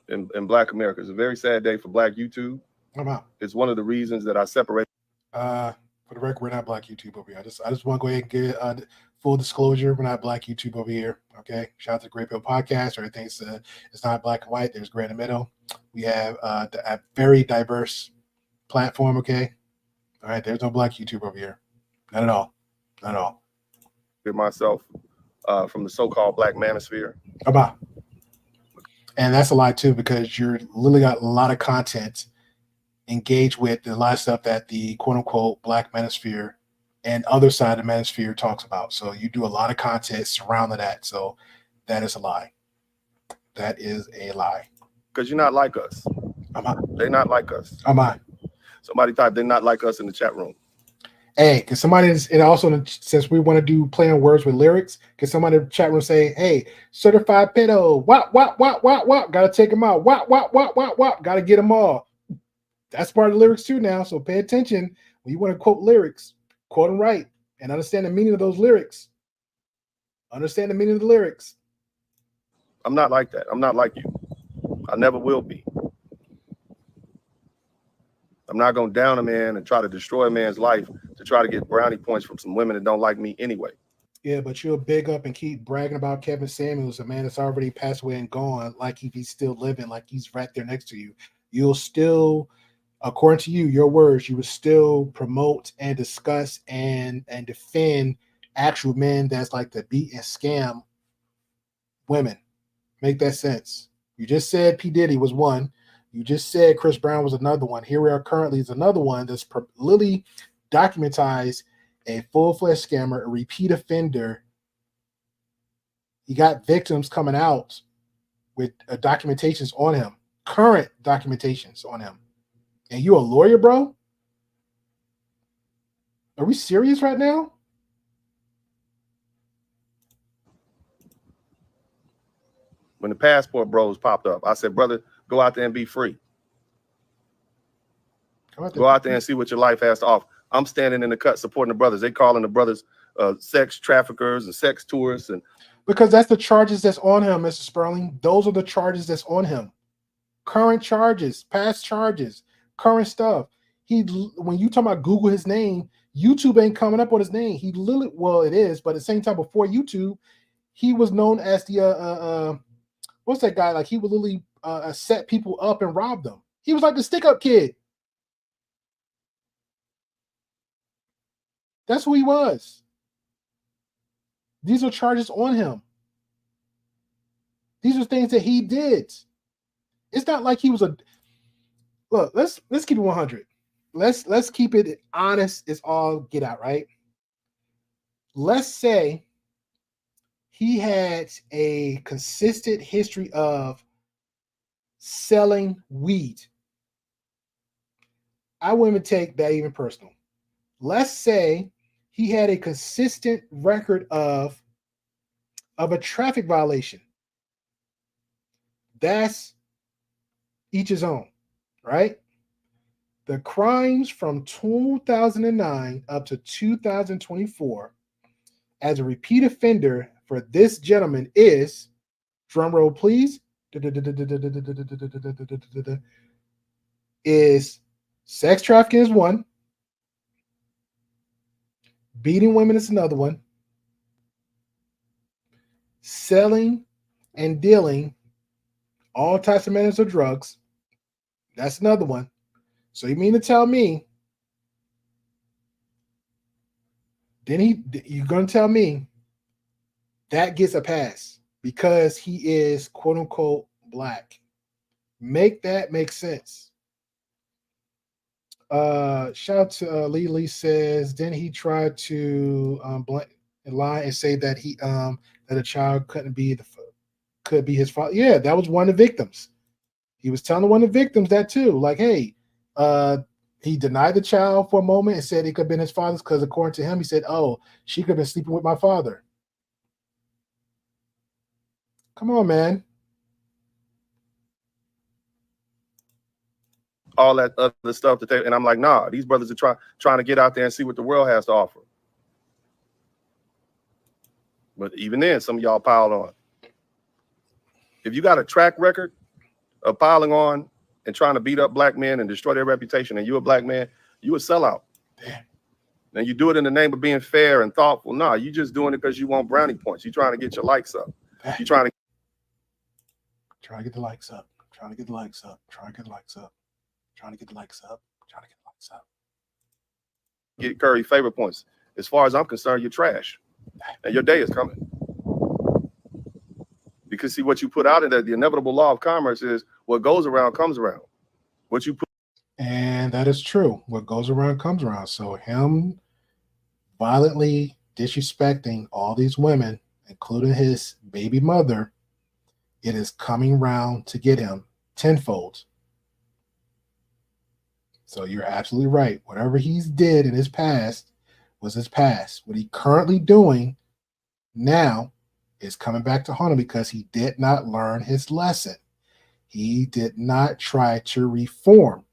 in Black America. It's a very sad day for Black YouTube. I'm out. It's one of the reasons that I separate. For the record, we're not Black YouTube over here. I just want to go ahead and get full disclosure. We're not Black YouTube over here. Okay. Shout out to the Great Pill Podcast. Everything it's not black and white. There's gray in the middle. We have a very diverse platform. Okay. All right. There's no Black YouTube over here. Not at all. Not at all. Myself from the so-called Black manosphere. About. And that's a lie too, because you're literally got a lot of content engaged with, a lot of stuff that the quote-unquote Black manosphere and other side of the manosphere talks about. So you do a lot of content surrounding that. So that is a lie. That is a lie. Because you're not like us. They're not like us. Somebody type they're not like us in the chat room. Hey, can somebody, and also since we want to do play on words with lyrics, can somebody in the chat room say, hey, certified pedo, wop, gotta take them out, wop, gotta get them all. That's part of the lyrics too now, so pay attention. When you want to quote lyrics, quote them right and understand the meaning of those lyrics. Understand the meaning of the lyrics. I'm not like that. I'm not like you. I never will be. I'm not going to down a man and try to destroy a man's life to try to get brownie points from some women that don't like me anyway. Yeah, but you'll big up and keep bragging about Kevin Samuels, a man that's already passed away and gone, like if he's still living, like he's right there next to you. You'll still, according to you, your words, you would still promote and discuss and defend actual men that's like to beat and scam women. Make that sense. You just said P. Diddy was one. You just said Chris Brown was another one. Here we are currently is another one that's literally documentized a full-fledged scammer, a repeat offender. He got victims coming out with documentations on him, current documentations on him. And you a lawyer, bro? Are we serious right now? When the passport bros popped up, I said, brother, go out there and be free. Go out there and see what your life has to offer. I'm standing in the cut supporting the brothers. They calling the brothers sex traffickers and sex tourists. And because that's the charges that's on him, Mr. Sperling. Those are the charges that's on him. Current charges, past charges, current stuff. When you talk about Google his name, YouTube ain't coming up on his name. He literally, well, it is, but at the same time, before YouTube, he was known as the what's that guy? Like he would literally set people up and rob them. He was like the stick-up kid. That's who he was. These are charges on him. These are things that he did. It's not like he was a look. Let's keep it 100. Let's keep it honest. It's all get out, right? Let's say he had a consistent history of selling weed. I wouldn't even take that even personal. Let's say he had a consistent record of a traffic violation. That's each his own, right? The crimes from 2009 up to 2024 as a repeat offender for this gentleman is, drum roll please, is sex trafficking is one, beating women is another one, selling and dealing all types of manners of drugs, that's another one. So you mean to tell me, you're going to tell me that gets a pass because he is quote unquote black. Make that make sense. Shout out to Lee says, then he tried to lie and say that that a child could be his father. Yeah, that was one of the victims. He was telling one of the victims that too. Like, hey, he denied the child for a moment and said it could have been his father's because according to him, he said, oh, she could have been sleeping with my father. Come on, man. all that other stuff that and I'm like, nah, these brothers are trying to get out there and see what the world has to offer. But even then, some of y'all piled on. If you got a track record of piling on and trying to beat up black men and destroy their reputation, and you're a black man, you a sellout. Damn. And you do it in the name of being fair and thoughtful. No, you just doing it because you want brownie points. You're trying to get your likes up. You're trying to get the likes up. Trying to get the likes up. Trying to get the likes up. Trying to get the likes up. Trying to get the likes up. get Curry favor points. As far as I'm concerned, you're trash. And your day is coming. Because see, what you put out in the inevitable law of commerce is what goes around comes around. What you put. And that is true. What goes around comes around. So him violently disrespecting all these women, including his baby mother, it is coming round to get him tenfold. So you're absolutely right. Whatever he's did in his past was his past. What he currently doing now is coming back to haunt him because he did not learn his lesson. He did not try to reform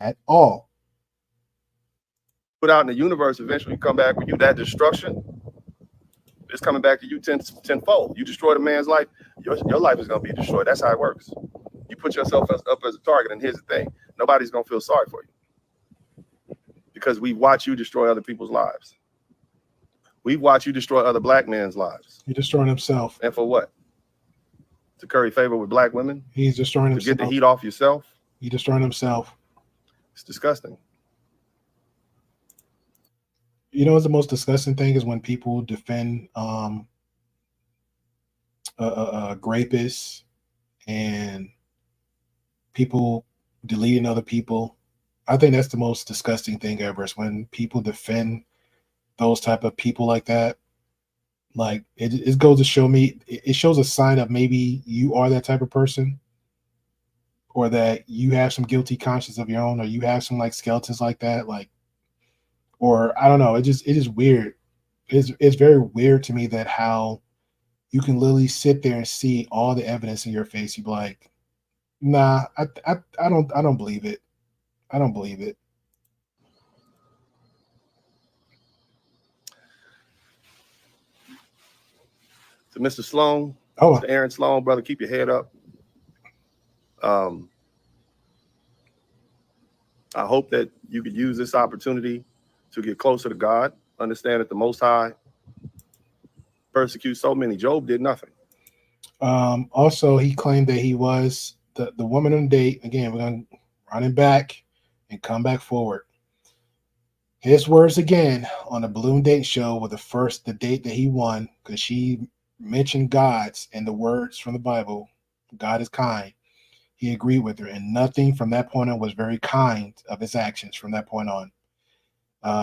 at all. Put out in the universe eventually come back with you. That destruction is coming back to you tenfold. You destroyed a man's life, your life is going to be destroyed. That's how it works. You put yourself up as a target, and here's the thing. Nobody's going to feel sorry for you because we watch you destroy other people's lives. We watch you destroy other black men's lives. He's destroying himself. And for what? To curry favor with black women? He's destroying to himself. Get the heat off yourself? He's destroying himself. It's disgusting. You know what's the most disgusting thing is when people defend rapists and people deleting other people. I think that's the most disgusting thing ever is when people defend those type of people like that. Like it goes to show me, it shows a sign of maybe you are that type of person, or that you have some guilty conscience of your own, or you have some like skeletons like that, like, or I don't know. It is weird. It's very weird to me that how you can literally sit there and see all the evidence in your face. You be like, nah, I don't believe it. I don't believe it. To Mr. Salone, Mr. Aaron Salone, brother, keep your head up. I hope that you could use this opportunity to get closer to God. Understand that the Most High persecutes so many. Job did nothing. Also, he claimed that he was the woman on the date. Again, we're going to run it back and come back forward. His words again on the balloon date show were the date that he won, because she mentioned God's and the words from the Bible. God is kind. He agreed with her, and nothing from that point on was very kind of his actions from that point on.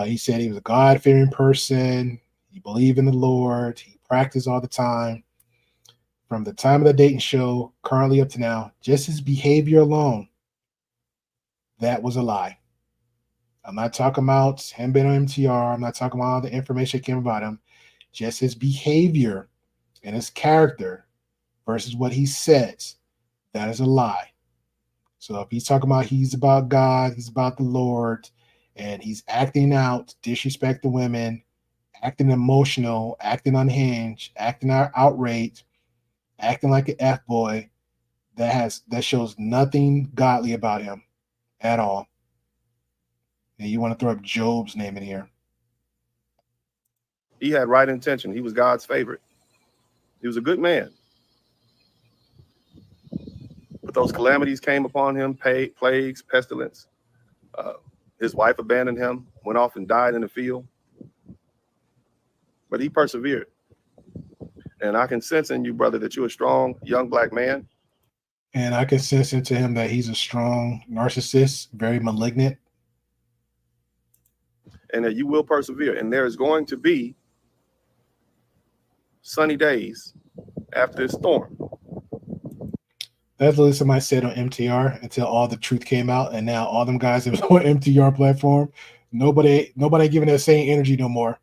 He said he was a God-fearing person. He believed in the Lord. He practiced all the time. From the time of the dating show, currently up to now, just his behavior alone, that was a lie. I'm not talking about him being on MTR. I'm not talking about all the information that came about him. Just his behavior and his character versus what he says, that is a lie. So if he's talking about he's about God, he's about the Lord, and he's acting out, disrespect the women, acting emotional, acting unhinged, acting outraged, acting like an F-boy, that shows nothing godly about him at all. And you want to throw up Job's name in here. He had right intention. He was God's favorite. He was a good man. But those calamities came upon him, plagues, pestilence. His wife abandoned him, went off and died in the field. But he persevered. And I can sense in you, brother, that you're a strong young black man. And I can sense into him that he's a strong narcissist, very malignant. And that you will persevere. And there is going to be sunny days after this storm. That's what somebody said on MTR until all the truth came out. And now all them guys that was on MTR platform, nobody giving that same energy no more.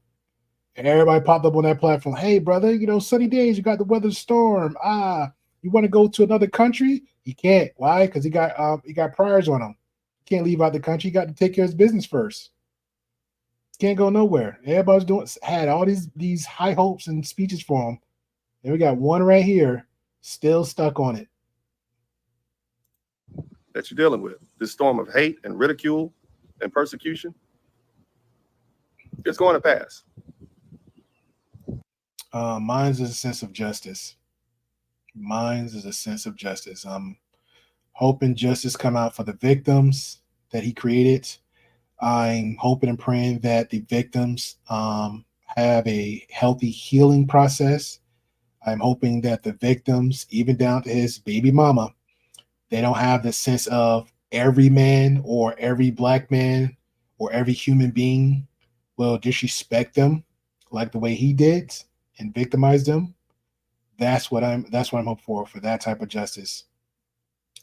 And everybody popped up on that platform. Hey, brother, sunny days. You got the weather storm. You want to go to another country? He can't. Why? Because he got priors on him. He can't leave out the country. He got to take care of his business first. Can't go nowhere. Everybody's had all these high hopes and speeches for him. And we got one right here Still stuck on it. That you're dealing with. This storm of hate and ridicule and persecution. It's going to pass. Mine's is a sense of justice. Mine's is a sense of justice. I'm hoping justice come out for the victims that he created. I'm hoping and praying that the victims have a healthy healing process. I'm hoping that the victims, even down to his baby mama, they don't have the sense of every man or every black man or every human being will disrespect them like the way he did and victimize them. That's what I'm hoping for that type of justice.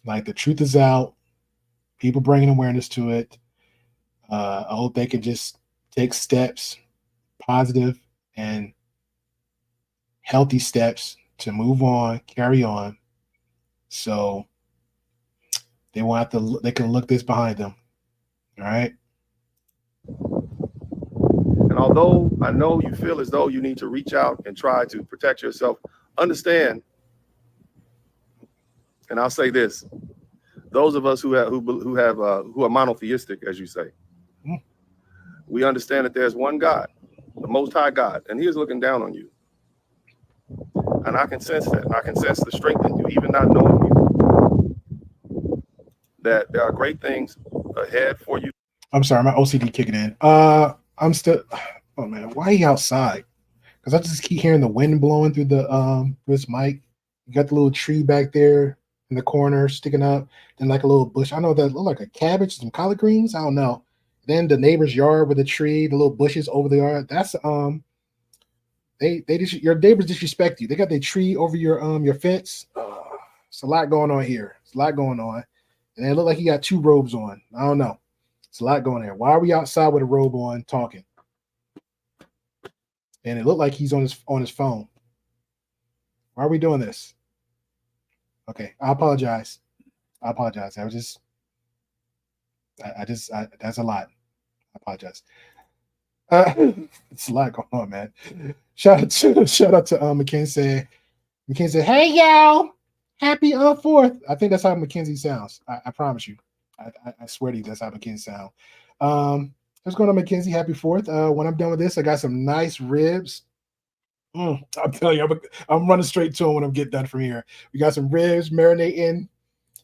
Like, the truth is out, people bringing awareness to it. I hope they can just take steps, positive and healthy steps to move on, carry on. So they won't have to, they can look this behind them. All right. And although I know you feel as though you need to reach out and try to protect yourself, understand, and I'll say this: those of us who are monotheistic, as you say, we understand that there's one God, the Most High God, and He is looking down on you. And I can sense that. I can sense the strength in you, even not knowing you, that there are great things ahead for you. I'm sorry, my OCD kicking in. I'm still. Oh man, why are you outside? Because I just keep hearing the wind blowing through this mic. You got the little tree back there in the corner sticking up, then like a little bush. I know that look like a cabbage, some collard greens. I don't know. Then the neighbor's yard with the tree, the little bushes over the yard. That's they just, your neighbors disrespect you. They got their tree over your fence. It's a lot going on here. It's a lot going on, and it look like he got two robes on. I don't know. It's a lot going there. Why are we outside with a robe on talking? And it looked like he's on his phone. Why are we doing this? Okay, I apologize. I apologize. That's a lot. I apologize. It's a lot going on, man. Shout out to Mackenzie. Mackenzie said, "Hey y'all, happy 4th." I think that's how Mackenzie sounds. I promise you. I swear to you, that's how Mackenzie sound. What's going on, Mackenzie? Happy 4th. When I'm done with this, I got some nice ribs. I'm telling you, I'm running straight to them when I'm get done from here. We got some ribs marinating,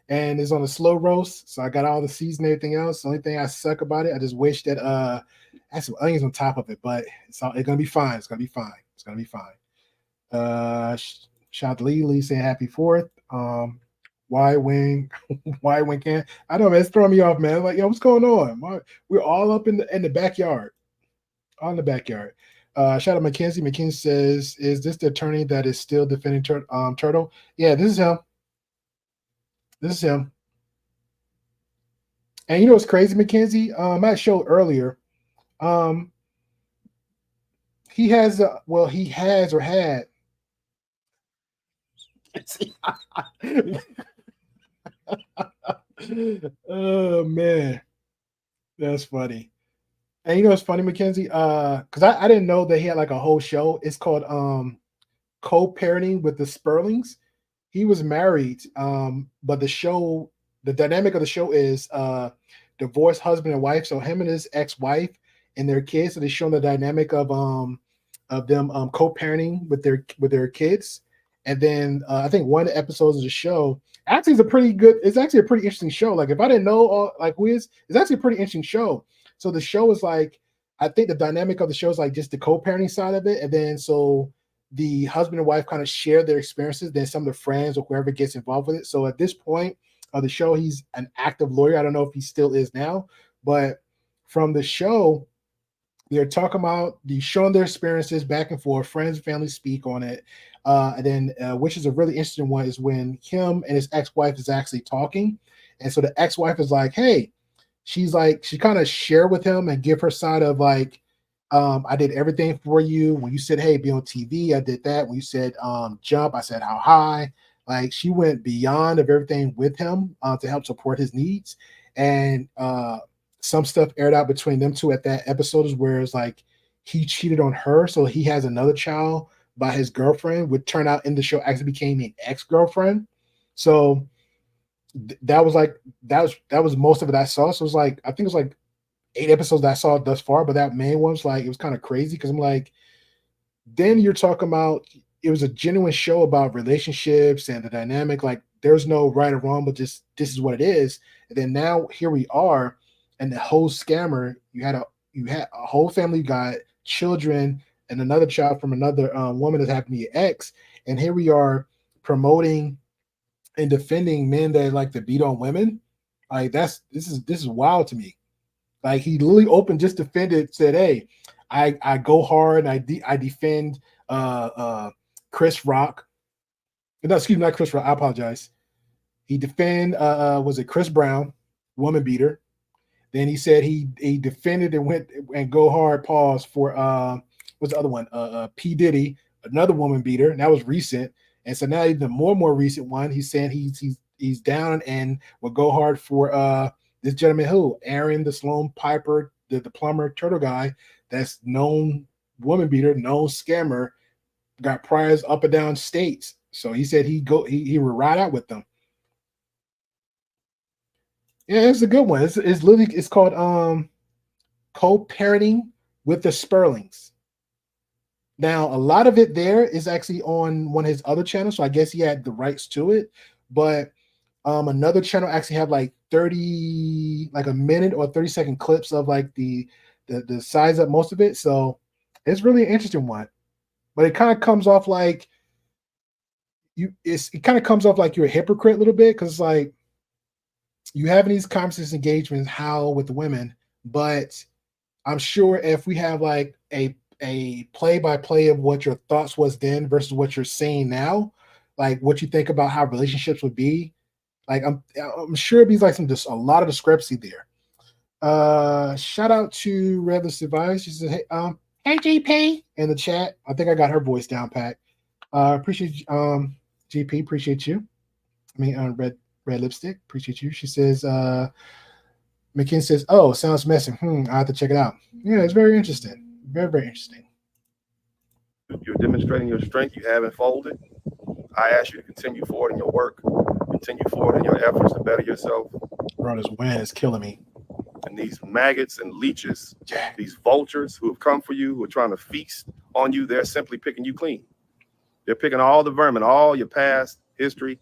and it's on a slow roast. So I got all the season and everything else. The only thing I suck about it, I just wish that I had some onions on top of it, but it's gonna be fine. It's gonna be fine. It's gonna be fine. Shout out to Lee saying happy 4th. Why when can I know, man, it's throwing me off, man. Like, yo, what's going on? We're all up in the backyard. All in the backyard. Shout out Mackenzie. Mackenzie says, "Is this the attorney that is still defending Turtle?" Yeah, this is him. This is him. And you know what's crazy, Mackenzie? I showed earlier. He has or had. Oh man, that's funny. And you know what's funny, Mackenzie? Because I didn't know that he had like a whole show. It's called Co-Parenting with the Spurlings. He was married, but the dynamic of the show is divorced husband and wife. So him and his ex-wife and their kids. So they show the dynamic of them co-parenting with their kids. And then I think one of the episodes of the show actually is it's actually a pretty interesting show. Like, if I didn't know who is, it's actually a pretty interesting show. So the show is like, I think the dynamic of the show is like just the co-parenting side of it. And then so the husband and wife kind of share their experiences. Then some of the friends or whoever gets involved with it. So at this point of the show, he's an active lawyer. I don't know if he still is now, but from the show, they're talking about showing their experiences back and forth. Friends and family speak on it. And then, which is a really interesting one, is when him and his ex-wife is actually talking. And so the ex-wife is like, hey, she kind of share with him and give her side of like, I did everything for you. When you said, hey, be on TV, I did that. When you said jump, I said how high. Like, she went beyond of everything with him to help support his needs. And some stuff aired out between them two at that episode is where it's like he cheated on her. So he has another child by his girlfriend would turn out in the show actually became an ex-girlfriend. So that was like that was most of it I saw. So it was like I think it was like 8 episodes that I saw thus far, but that main one was like it was kind of crazy because I'm like, then you're talking about it was a genuine show about relationships and the dynamic. Like there's no right or wrong, but just this is what it is. And then now here we are, and the whole scammer. You had a whole family, you got children, and another child from another woman that happened to be an ex. And here we are promoting and defending men that like to beat on women. Like this is wild to me. Like he literally opened, just defended, said, "Hey, I go hard and I defend Chris Rock." No, excuse me, not Chris Rock. I apologize. He defend was it Chris Brown, woman beater. Then he said he defended and went and go hard pause for what's the other one? P. Diddy, another woman beater, and that was recent. And so now even the more recent one, he's saying he's down and will go hard for this gentleman who Aaron the Salone Piper, the plumber turtle guy, that's known woman beater, known scammer, got priors up and down states. So he said he would ride out with them. Yeah, it's a good one. It's literally it's called co-parenting with the Spurlings. Now, a lot of it there is actually on one of his other channels, so I guess he had the rights to it. But another channel actually had like 30, like a minute or 30-second clips of like the size of most of it. So it's really an interesting one. But it kind of comes off like it kind of comes off like you're a hypocrite a little bit, because like you having these conversations, engagements, how with the women, but I'm sure if we have like a play-by-play of what your thoughts was then versus what you're saying now, like what you think about how relationships would be, like I'm sure it'd be like just a lot of discrepancy there. Shout out to Redless Device. She says, hey GP in the chat. I think I got her voice down pat. Appreciate GP, appreciate you. I mean, red lipstick, appreciate you. She says, McKinney says, oh, sounds messy. I have to check it out. Yeah, it's very interesting. Very, very interesting. You're demonstrating your strength. You haven't folded. I ask you to continue forward in your work, continue forward in your efforts to better yourself. Bro, this wind is killing me. And these maggots and leeches, these vultures who have come for you, who are trying to feast on you, they're simply picking you clean. They're picking all the vermin, all your past history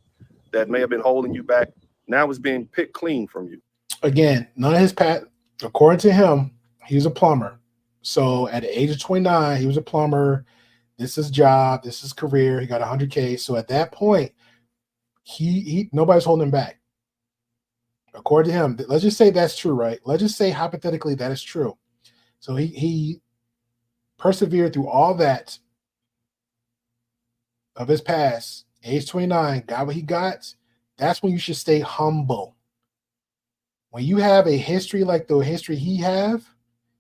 that may have been holding you back. Now it's being picked clean from you. Again, none of his past, according to him, he was a plumber. So at the age of 29, he was a plumber. This is job, this is career. He got 100K. So at that point, he nobody's holding him back. According to him, let's just say that's true, right? Let's just say hypothetically that is true. So he persevered through all that of his past, age 29, got what he got. That's when you should stay humble. When you have a history like the history he have,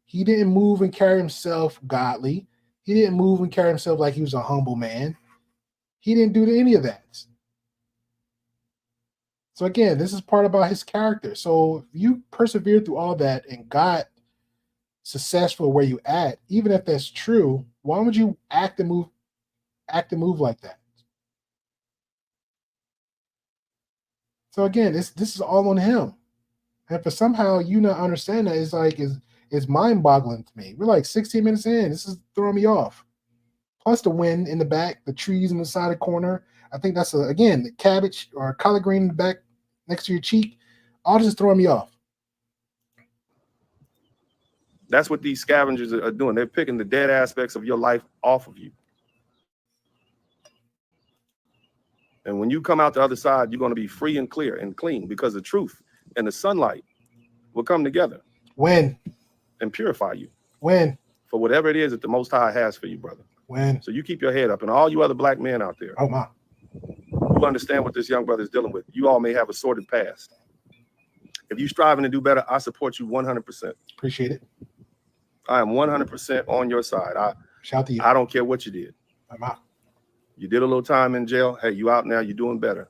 he didn't move and carry himself godly. He didn't move and carry himself like he was a humble man. He didn't do any of that. So again, this is part about his character. So if you persevered through all that and got successful where you at, even if that's true, why would you act and move like that? So again, this is all on him. And for somehow you not understand that, it's mind-boggling to me. We're like 16 minutes in. This is throwing me off. Plus the wind in the back, the trees in the side of the corner. I think that's again the cabbage or collard green in the back next to your cheek. All this is throwing me off. That's what these scavengers are doing. They're picking the dead aspects of your life off of you. And when you come out the other side, you're going to be free and clear and clean, because the truth and the sunlight will come together. When? And purify you. When? For whatever it is that the Most High has for you, brother. When? So you keep your head up, and all you other black men out there. Oh my. You understand what this young brother is dealing with. You all may have a sordid past. If you're striving to do better, I support you 100%. Appreciate it. I am 100% on your side. Shout to you. I don't care what you did. I'm out. You did a little time in jail. Hey, you out now. You're doing better.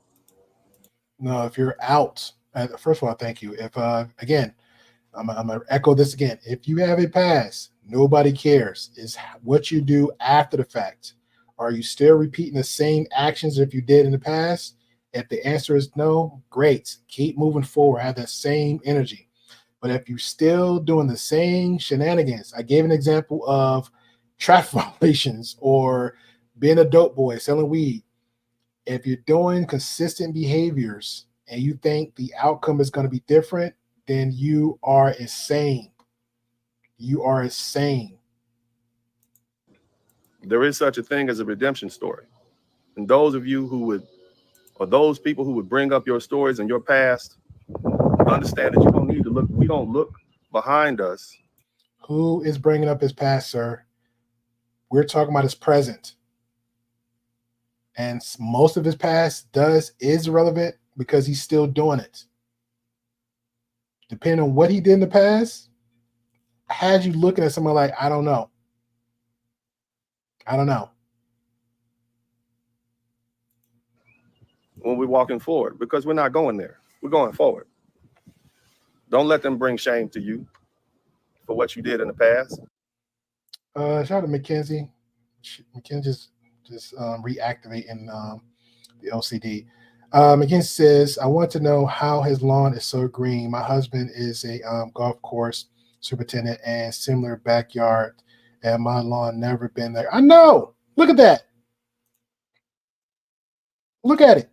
No, if you're out, first of all, thank you. If again, I'm gonna echo this again. If you have a pass, nobody cares. It's what you do after the fact. Are you still repeating the same actions if you did in the past? If the answer is no, great. Keep moving forward. Have that same energy. But if you're still doing the same shenanigans, I gave an example of traffic violations or being a dope boy, selling weed. If you're doing consistent behaviors and you think the outcome is going to be different, then you are insane. You are insane. There is such a thing as a redemption story. And those of you who would, or those people who would bring up your stories and your past, understand that you don't need to look, we don't look behind us. Who is bringing up his past, sir? We're talking about his present. And most of his past is relevant because he's still doing it. Depending on what he did in the past, had you looking at someone like, I don't know. I don't know. When we're walking forward, because we're not going there. We're going forward. Don't let them bring shame to you for what you did in the past. Shout out to Mackenzie. Mackenzie just reactivating the LCD. Mackenzie says, I want to know how his lawn is so green. My husband is a golf course superintendent and similar backyard, and my lawn never been there. I know. Look at that. Look at it.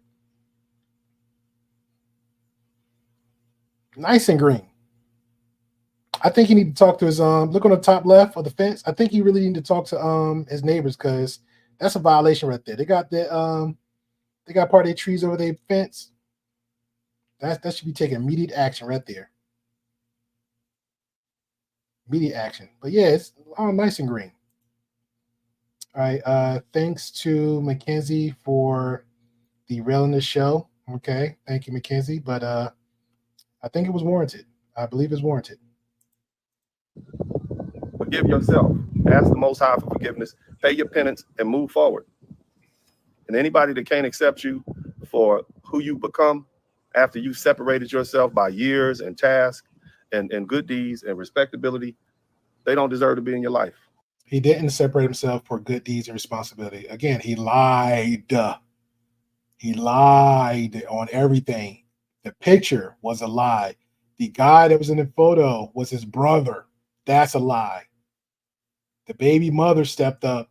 Nice and green. I think he need to talk to his look on the top left of the fence. I think he really need to talk to his neighbors because that's a violation right there. They got that they got part of their trees over their fence. That should be taking immediate action right there. Immediate action. But yeah, it's all nice and green. All right. Thanks to Mackenzie for derailing the show. Okay. Thank you, Mackenzie. But I think it was warranted. I believe it's warranted. Forgive yourself. Ask the Most High for forgiveness. Pay your penance and move forward. And anybody that can't accept you for who you become after you've separated yourself by years and tasks and good deeds and respectability, they don't deserve to be in your life. He didn't separate himself for good deeds and responsibility. Again, he lied. He lied on everything. The picture was a lie. The guy that was in the photo was his brother. That's a lie. The baby mother stepped up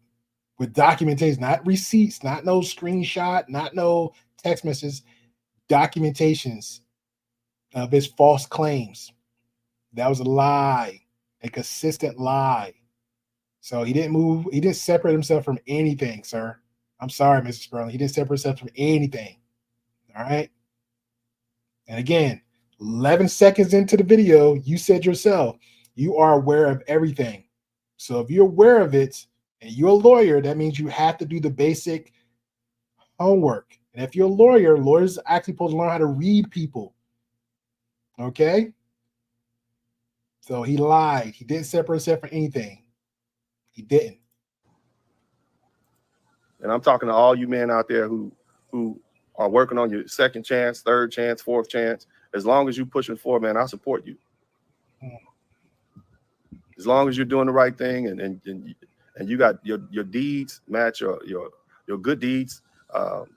with documentation, not receipts, not no screenshot, not no text messages, documentations of his false claims. That was a lie, a consistent lie. So he didn't move. He didn't separate himself from anything, sir. I'm sorry, Mr. Spurling. He didn't separate himself from anything. All right. And again, 11 seconds into the video, you said yourself, you are aware of everything. So if you're aware of it and you're a lawyer, that means you have to do the basic homework. And if you're a lawyer, lawyers are actually supposed to learn how to read people. Okay? So he lied. He didn't separate himself from anything. He didn't. And I'm talking to all you men out there who are working on your second chance, third chance, fourth chance. As long as you're pushing forward, man, I support you. As long as you're doing the right thing and you got your deeds match your good deeds and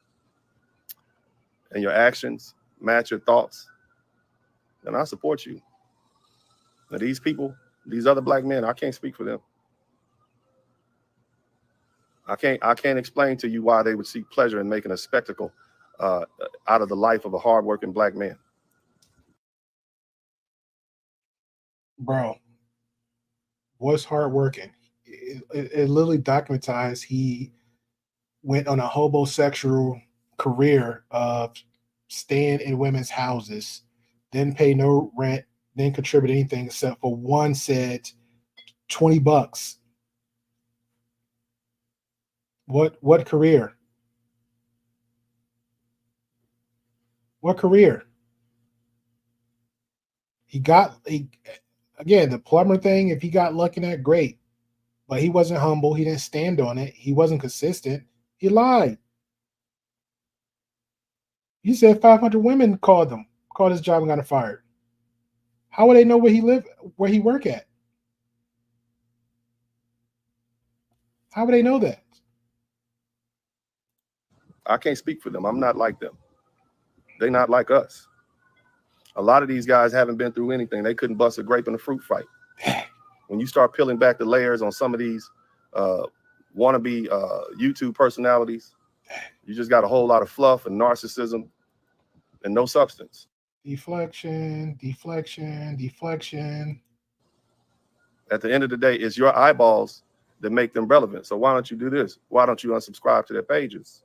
your actions match your thoughts, then I support you. Now these people, these other black men, I can't speak for them. I can't explain to you why they would seek pleasure in making a spectacle out of the life of a hardworking black man. Bro, was hardworking. It literally documentized he went on a homosexual career of staying in women's houses, didn't pay no rent, didn't contribute anything except for one said $20. What career? What career? Again, the plumber thing, if he got lucky in that, great. But he wasn't humble. He didn't stand on it. He wasn't consistent. He lied. He said 500 women called his job and got him fired. How would they know where he lived, where he work at? How would they know that? I can't speak for them. I'm not like them. They're not like us. A lot of these guys haven't been through anything. They couldn't bust a grape in a fruit fight. When you start peeling back the layers on some of these wannabe YouTube personalities, you just got a whole lot of fluff and narcissism and no substance. Deflection. At the end of the day, it's your eyeballs that make them relevant. So why don't you do this? Why don't you unsubscribe to their pages?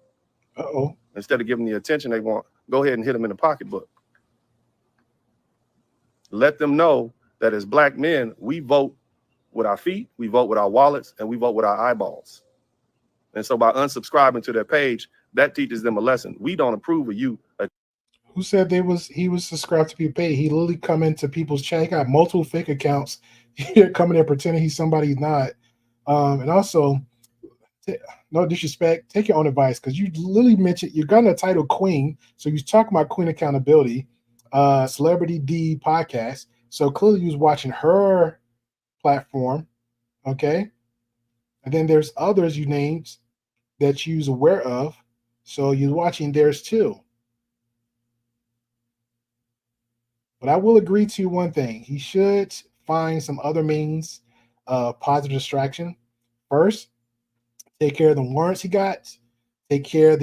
Uh-oh. Instead of giving the attention they want, go ahead and hit them in the pocketbook. Let them know that as black men, we vote with our feet, we vote with our wallets, and we vote with our eyeballs. And so by unsubscribing to their page, that teaches them a lesson. We don't approve of you. Who said he was subscribed to be paid? He literally come into people's chat. He got multiple fake accounts. Here coming there pretending he's somebody he's not. And also, no disrespect, take your own advice, because you literally mentioned you got a title queen. So you was talking about queen accountability, Celebrity D podcast. So clearly you was watching her platform. Okay. And then there's others you named that you's aware of. So you're watching theirs too. But I will agree to one thing. He should find some other means of positive distraction. First, take care of the warrants he got. Take care of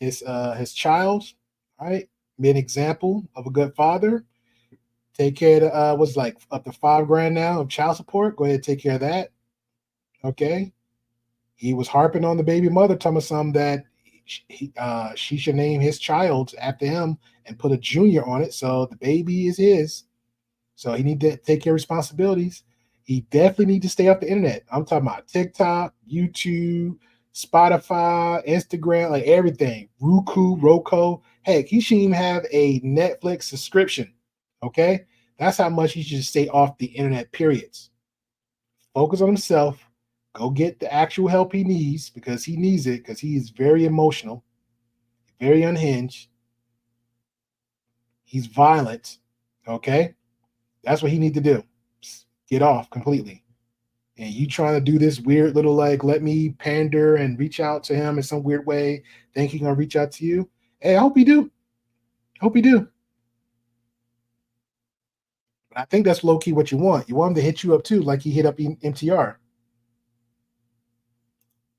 his child. All right, be an example of a good father. Take care of what's like up to $5,000 now of child support. Go ahead and take care of that. Okay. He was harping on the baby mother, telling some that she should name his child after him and put a junior on it. So the baby is his. So he need to take care of responsibilities. He definitely need to stay off the internet. I'm talking about TikTok, YouTube, Spotify, Instagram, like everything. Roku. Heck, he shouldn't even have a Netflix subscription. Okay? That's how much he should stay off the internet, periods. Focus on himself. Go get the actual help he needs, because he needs it, because he is very emotional, very unhinged. He's violent. Okay? That's what he need to do. Get off completely. And you trying to do this weird little like, let me pander and reach out to him in some weird way, think he gonna reach out to you. Hey, I hope you do. Hope you do. But I think that's low-key what you want. You want him to hit you up too, like he hit up MTR.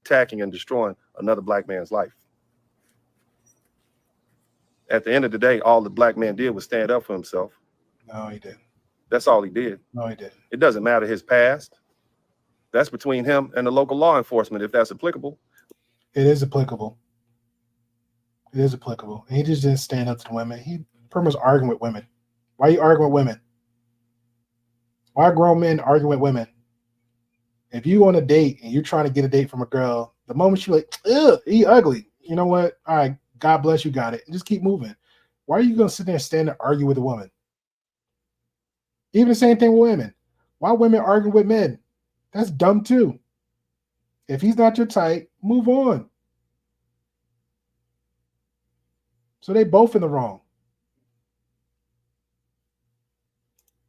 Attacking and destroying another black man's life. At the end of the day, all the black man did was stand up for himself. No, he didn't. That's all he did. No, he didn't. It doesn't matter his past. That's between him and the local law enforcement, if that's applicable. It is applicable. It is applicable. And he just didn't stand up to the women. He pretty much arguing with women. Why are you arguing with women? Why are grown men arguing with women? If you on a date and you're trying to get a date from a girl, the moment you're like, ugh, he ugly. You know what? All right, God bless you, got it. And just keep moving. Why are you going to sit there and stand and argue with a woman? Even the same thing with women. Why women arguing with men? That's dumb too. If he's not your type, move on. So they both in the wrong.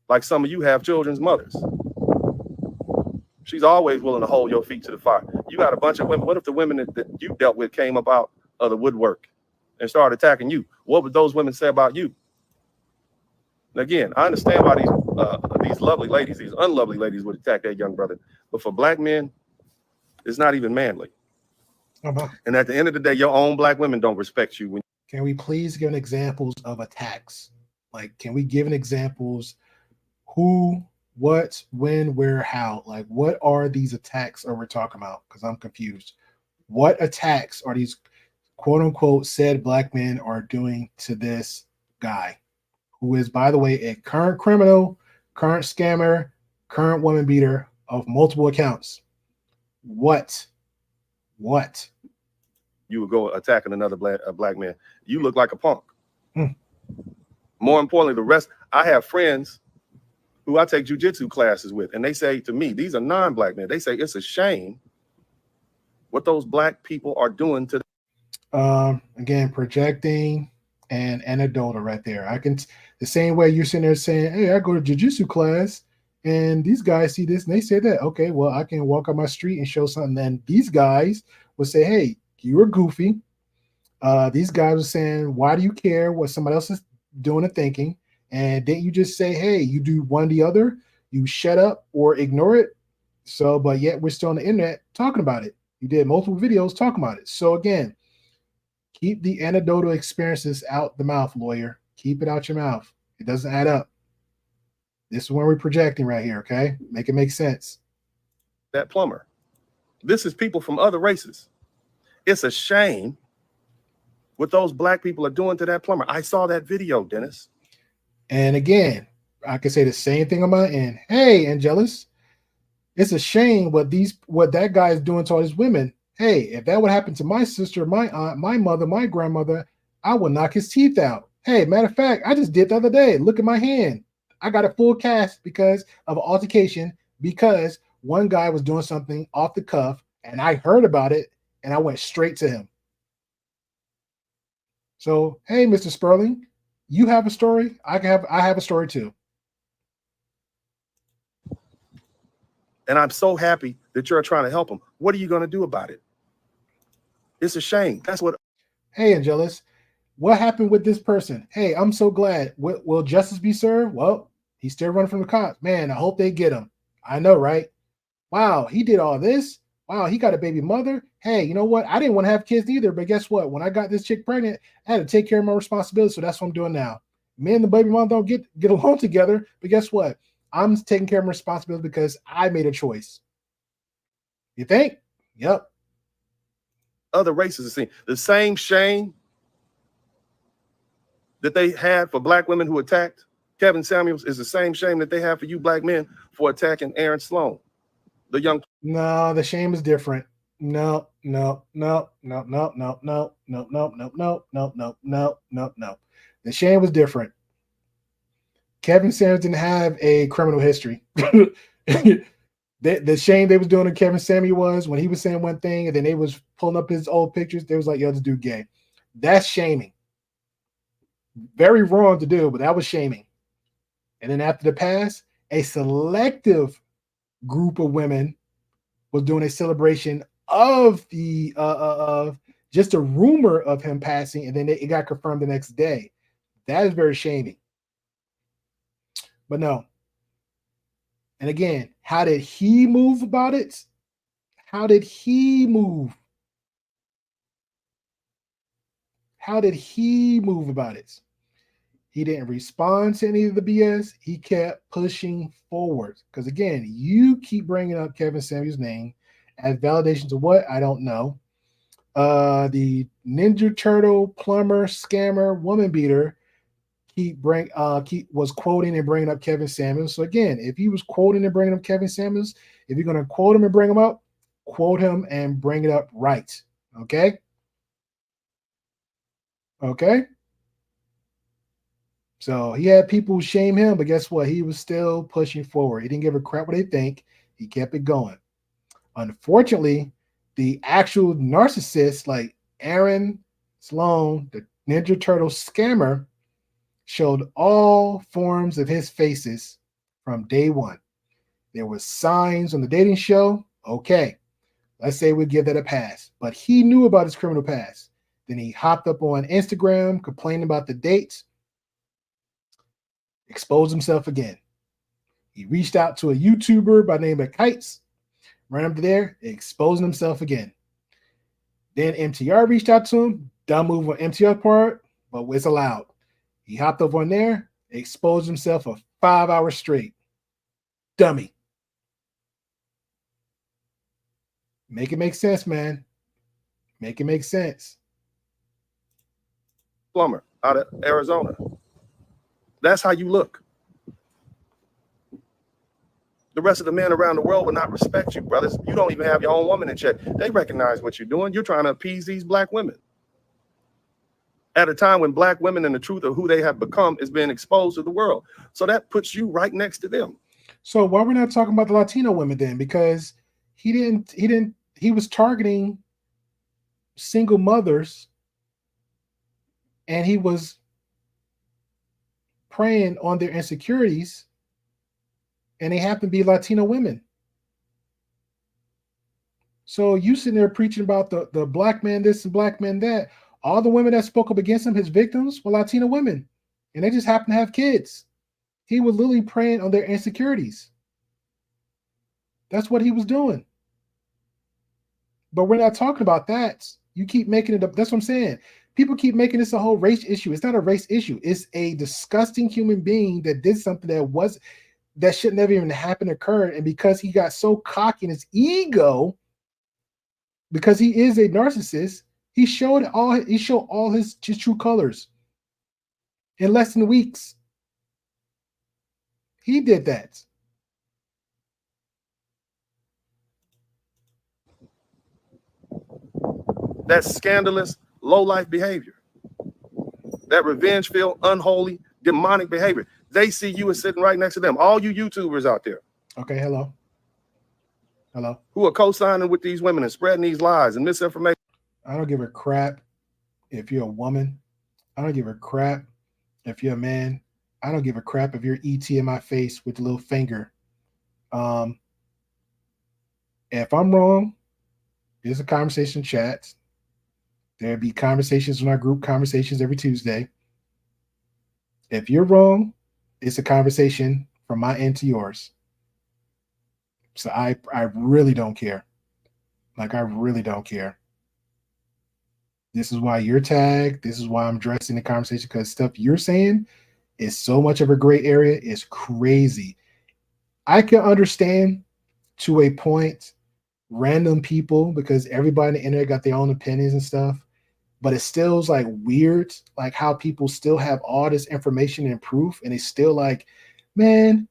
Like some of you have children's mothers. She's always willing to hold your feet to the fire. You got a bunch of women. What if the women that you dealt with came up out of the woodwork and started attacking you? What would those women say about you? And again, I understand why these lovely ladies, these unlovely ladies would attack their young brother. But for black men, it's not even manly. And at the end of the day, your own black women don't respect you. Can we please give examples of attacks? Like, can we give examples? Who, what, when, where, how? Like, what are these attacks are we talking about? Because I'm confused. What attacks are these quote unquote said black men are doing to this guy, who is, by the way, a current criminal, current scammer, current woman beater of multiple accounts? What? You would go attacking another black man. You look like a punk. More importantly, the rest, I have friends who I take jujitsu classes with, and they say to me, these are non-black men. They say it's a shame what those black people are doing to them. Again, projecting and anecdotal right there. I can the same way you're sitting there saying, hey, I go to jiu-jitsu class and these guys see this and they say that. Okay, well, I can walk on my street and show something. Then these guys will say, hey, you were goofy. These guys were saying, why do you care what somebody else is doing and thinking? And didn't you just say, hey, you do one or the other, you shut up or ignore it? So, but yet we're still on the internet talking about it. You did multiple videos talking about it. So again, keep the anecdotal experiences out the mouth, lawyer. Keep it out your mouth. It doesn't add up. This is when we're projecting right here, okay? Make it make sense. That plumber. This is people from other races. It's a shame what those black people are doing to that plumber. I saw that video, Dennis. And again, I can say the same thing on my end. Hey, Angelus, it's a shame what that guy is doing to all these women. Hey, if that would happen to my sister, my aunt, my mother, my grandmother, I would knock his teeth out. Hey, matter of fact, I just did the other day. Look at my hand. I got a full cast because of an altercation because one guy was doing something off the cuff and I heard about it and I went straight to him. So, hey, Mr. Spurling, you have a story. I have a story too. And I'm so happy that you're trying to help them. What are you going to do about it? It's a shame. That's what. Hey, Angelus, what happened with this person? Hey, I'm so glad. Will justice be served? Well, he's still running from the cops. Man, I hope they get him. I know, right? Wow, he did all this. Wow, he got a baby mother. Hey, you know what? I didn't want to have kids either, but guess what? When I got this chick pregnant, I had to take care of my responsibility. So that's what I'm doing now. Me and the baby mom don't get along together, but guess what? I'm taking care of my responsibility because I made a choice. You think? Yep. Other races are seeing the same shame that they had for black women who attacked Kevin Samuels is the same shame that they have for you black men for attacking Aaron Salone, the young. No, the shame is different. No. The shame was different. Kevin Samuels didn't have a criminal history. The shame they was doing to Kevin Samuels was when he was saying one thing and then they was pulling up his old pictures. They was like, yo, this dude gay. That's shaming. Very wrong to do, but that was shaming. And then after the pass, a selective group of women was doing a celebration of the of just a rumor of him passing, and then it got confirmed the next day. That is very shaming. But no. And again, how did he move about it? How did he move? How did he move about it? He didn't respond to any of the BS. He kept pushing forward. Because again, you keep bringing up Kevin Samuels' name as validation to what? I don't know. The Ninja Turtle, plumber, scammer, woman beater was quoting and bringing up Kevin Samuels. So again, if he was quoting and bringing up Kevin Samuels, if you're going to quote him and bring him up, quote him and bring it up right. Okay? Okay? So he had people shame him, but guess what? He was still pushing forward. He didn't give a crap what they think. He kept it going. Unfortunately, the actual narcissist like Aaron Salone, the Ninja Turtle scammer, showed all forms of his faces from day one. There were signs on the dating show. Okay, let's say we give that a pass. But he knew about his criminal past. Then he hopped up on Instagram, complaining about the dates, exposed himself again. He reached out to a YouTuber by the name of Kites, ran up there, exposing himself again. Then MTR reached out to him. Dumb move on MTR part, but it's allowed. He hopped up on there, exposed himself for 5 hours straight. Dummy. Make it make sense, man. Make it make sense. Plumber out of Arizona. That's how you look. The rest of the men around the world will not respect you, brothers. You don't even have your own woman in check. They recognize what you're doing. You're trying to appease these black women at a time when black women and the truth of who they have become is being exposed to the world. So that puts you right next to them. So why we're not talking about the Latino women then? Because he was targeting single mothers and he was preying on their insecurities, and they happen to be Latino women. So you sitting there preaching about the black man this and black man that. All the women that spoke up against him, his victims, were Latina women. And they just happen to have kids. He was literally preying on their insecurities. That's what he was doing. But we're not talking about that. You keep making it up. That's what I'm saying. People keep making this a whole race issue. It's not a race issue. It's a disgusting human being that did something that should never even happen, occurred. And because he got so cocky in his ego, because he is a narcissist, he showed all his true colors in less than weeks. He did that. That's scandalous, low-life behavior. That revenge-filled, unholy, demonic behavior. They see you as sitting right next to them. All you YouTubers out there. Okay, hello. Who are co-signing with these women and spreading these lies and misinformation. I don't give a crap if you're a woman. I don't give a crap if you're a man. I don't give a crap if you're ET in my face with the little finger. If I'm wrong, there's a conversation chat. There'll be conversations in our group conversations every Tuesday. If you're wrong, it's a conversation from my end to yours. So I really don't care. Like, I really don't care. This is why you're tagged. This is why I'm addressing the conversation, because stuff you're saying is so much of a gray area. It's crazy. I can understand to a point random people, because everybody on the internet got their own opinions and stuff. But it still is like weird, like how people still have all this information and proof, and it's still like, man,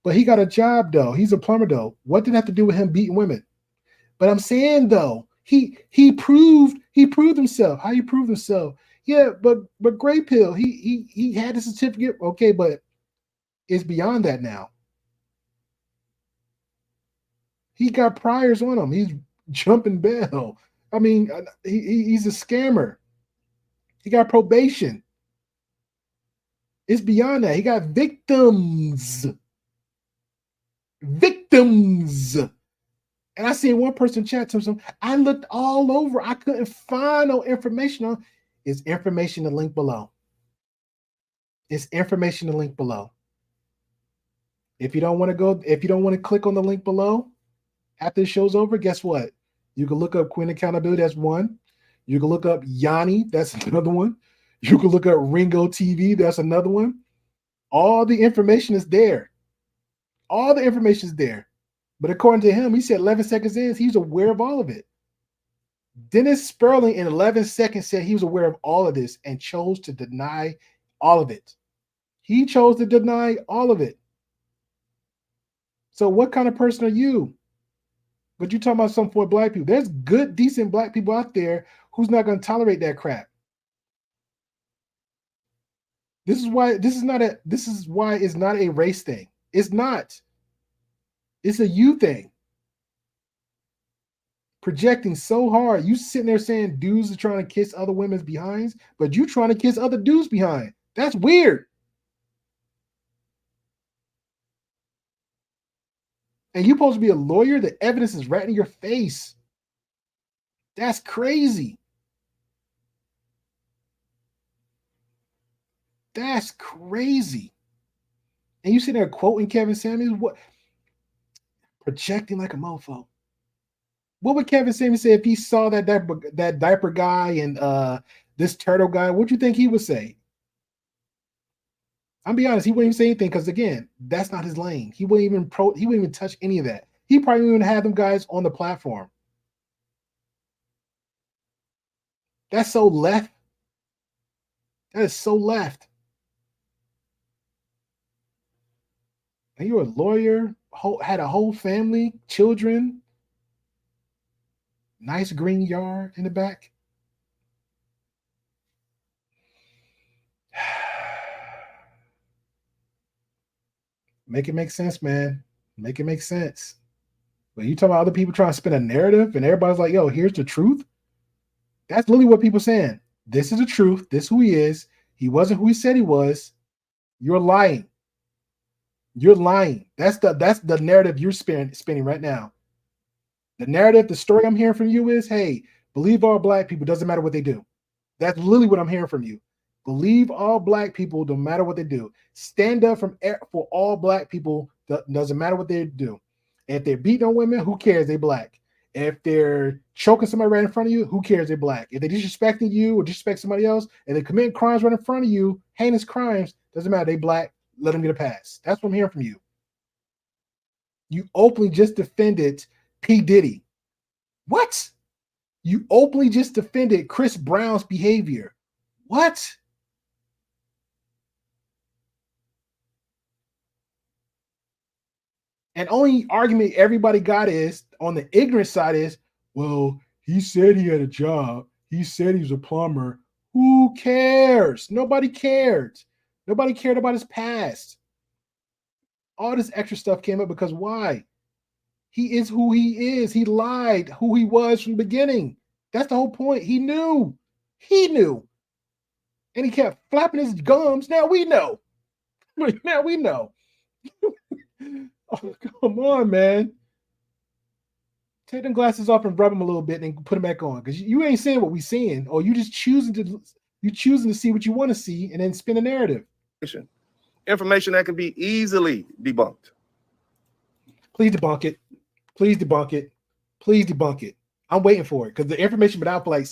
but he got a job though. He's a plumber though. What did that have to do with him beating women? But I'm saying though, he proved himself. How you prove himself? Yeah, but Grey Pill, he had a certificate. Okay, but it's beyond that now. He got priors on him. He's jumping bail. I mean, he's a scammer. He got probation. It's beyond that. He got victims. Victims. And I seen one person chat to him. I looked all over. I couldn't find no information on. It's information to link below. It's information to link below. If you don't want to click on the link below after the show's over, guess what? You can look up Queen Accountability, that's one. You can look up Yanni, that's another one. You can look up Ringo TV, that's another one. All the information is there. All the information is there. But according to him, he said 11 seconds in, he's aware of all of it. Dennis Spurling in 11 seconds said he was aware of all of this and chose to deny all of it. He chose to deny all of it. So what kind of person are you? But you're talking about something for black people. There's good, decent black people out there who's not going to tolerate that crap. This is why it's not a race thing. It's not. It's a you thing. Projecting so hard. You sitting there saying dudes are trying to kiss other women's behinds, but you trying to kiss other dudes behind. That's weird. And you're supposed to be a lawyer? The evidence is right in your face. That's crazy. That's crazy. And you sitting there quoting Kevin Samuels? What? Projecting like a mofo. What would Kevin Samuels say if he saw that diaper guy and this turtle guy? What do you think he would say? I'll be honest, he wouldn't even say anything because, again, that's not his lane. He wouldn't even touch any of that. He probably wouldn't have them guys on the platform. That's so left. That is so left. And you're a lawyer, had a whole family, children, nice green yard in the back. Make it make sense, man. Make it make sense. But you talk about other people trying to spin a narrative and everybody's like, yo, here's the truth. That's literally what people are saying. This is the truth. This is who he is. He wasn't who he said he was. You're lying. You're lying. That's the narrative you're spinning right now. The narrative, the story I'm hearing from you is, hey, believe all black people, doesn't matter what they do. That's literally what I'm hearing from you. Believe all black people, no matter what they do. Stand up for all black people, doesn't matter what they do. If they're beating on women, who cares? They black. If they're choking somebody right in front of you, who cares? They're black. If they're disrespecting you or disrespect somebody else, and they commit crimes right in front of you, heinous crimes, doesn't matter. They black. Let them get a pass. That's what I'm hearing from you. You openly just defended P. Diddy. What? You openly just defended Chris Brown's behavior. What? And only argument everybody got is on the ignorant side is, well, he said he had a job. He said he was a plumber. Who cares? Nobody cared. Nobody cared about his past. All this extra stuff came up because why? He is who he is. He lied who he was from the beginning. That's the whole point. He knew. He knew. And he kept flapping his gums. Now we know. Now we know. Oh, come on, man. Take them glasses off and rub them a little bit and put them back on. Because you ain't saying what we seeing. Or you just choosing to see what you want to see and then spin a narrative. Information that can be easily debunked. Please debunk it. Please debunk it. Please debunk it. I'm waiting for it because the information been out for like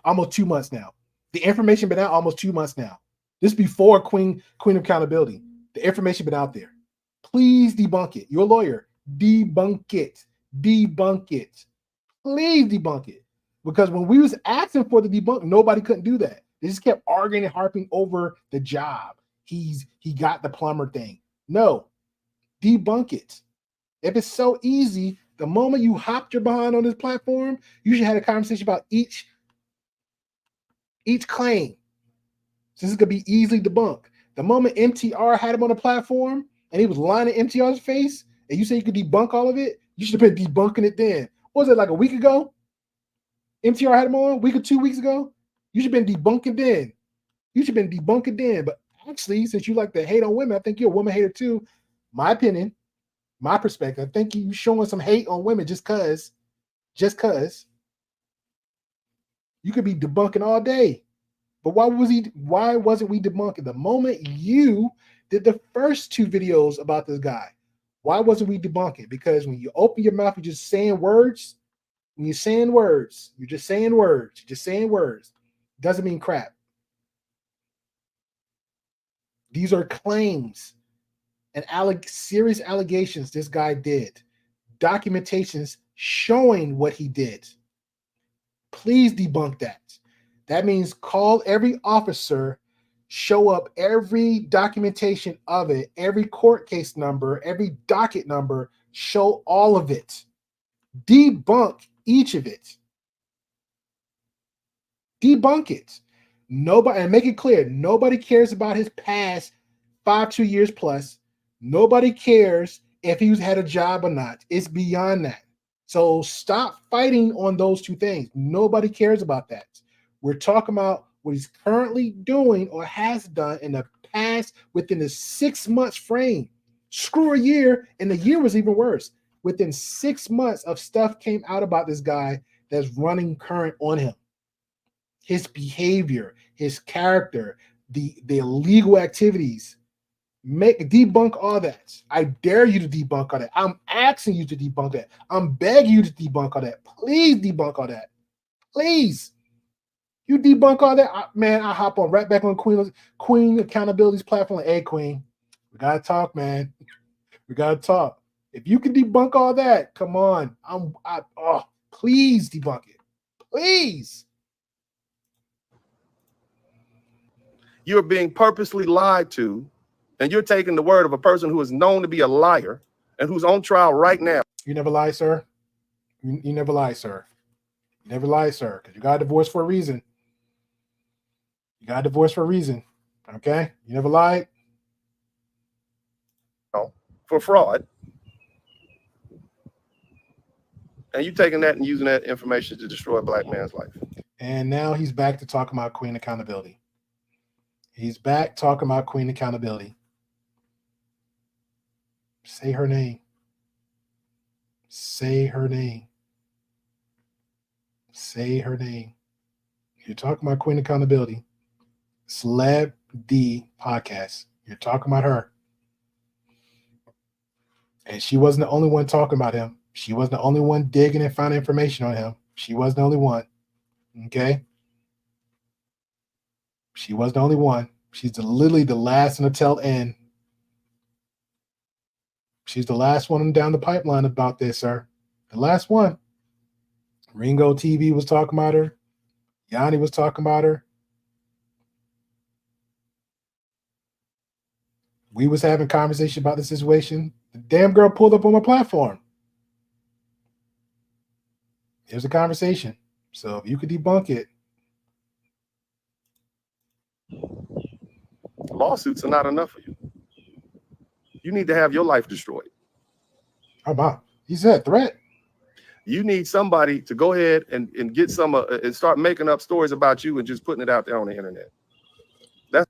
almost 2 months now. The information been out almost 2 months now. This before Queen Accountability. The information been out there. Please debunk it. You're a lawyer. Debunk it. Debunk it. Please debunk it. Because when we was asking for the debunk, nobody couldn't do that. They just kept arguing and harping over the job. He got the plumber thing. No. Debunk it. If it's so easy, the moment you hopped your behind on this platform, you should have a conversation about each claim. So this is going to be easily debunked. The moment MTR had him on the platform and he was lying in MTR's face, and you say you could debunk all of it, you should have been debunking it then. What was it, like a week ago? MTR had him on a week or 2 weeks ago? You should have been debunking then. You should have been debunking then. But actually, since you like to hate on women, I think you're a woman hater too. My opinion, my perspective, I think you showing some hate on women just cause you could be debunking all day. But why wasn't we debunking? The moment you did the first 2 videos about this guy, why wasn't we debunking? Because when you open your mouth, you're just saying words. When you're saying words, you're just saying words. You're just saying words. Doesn't mean crap. These are claims and serious allegations this guy did. Documentations showing what he did. Please debunk that. That means call every officer, show up every documentation of it, every court case number, every docket number, show all of it. Debunk each of it. Debunk it. Nobody, and make it clear, nobody cares about his past 2 years plus. Nobody cares if he's had a job or not. It's beyond that. So stop fighting on those 2 things. Nobody cares about that. We're talking about what he's currently doing or has done in the past within the 6 months frame. Screw a year, and the year was even worse. Within 6 months of stuff came out about this guy that's running current on him. His behavior, his character, the illegal activities. Debunk all that. I dare you to debunk all that. I'm asking you to debunk that. I'm begging you to debunk all that. Please debunk all that. Please. You debunk all that, I hop on right back on Queen Accountability's platform. Like, hey, Queen, we gotta talk, man. We gotta talk. If you can debunk all that, come on. Please debunk it. Please. You're being purposely lied to, and you're taking the word of a person who is known to be a liar and who's on trial right now. You never lie, sir. You never lie, sir. You never lie, sir, because you got a divorce for a reason. You got a divorce for a reason. Okay? You never lied. For fraud. And you taking that and using that information to destroy a black man's life. And now he's back to talking about Queen Accountability. He's back talking about Queen Accountability. Say her name. Say her name. Say her name. You're talking about Queen Accountability. Celeb D podcast. You're talking about her. And she wasn't the only one talking about him. She wasn't the only one digging and finding information on him. She wasn't the only one. Okay? She wasn't the only one. She's literally the last in the tail end. She's the last one down the pipeline about this, sir. The last one. Ringo TV was talking about her. Yanni was talking about her. We was having conversation about the situation. The damn girl pulled up on my platform. Here's a conversation. So if you could debunk it. Lawsuits are not enough for you. You need to have your life destroyed. Oh, my. He said threat. You need somebody to go ahead and get some and start making up stories about you and just putting it out there on the internet. That's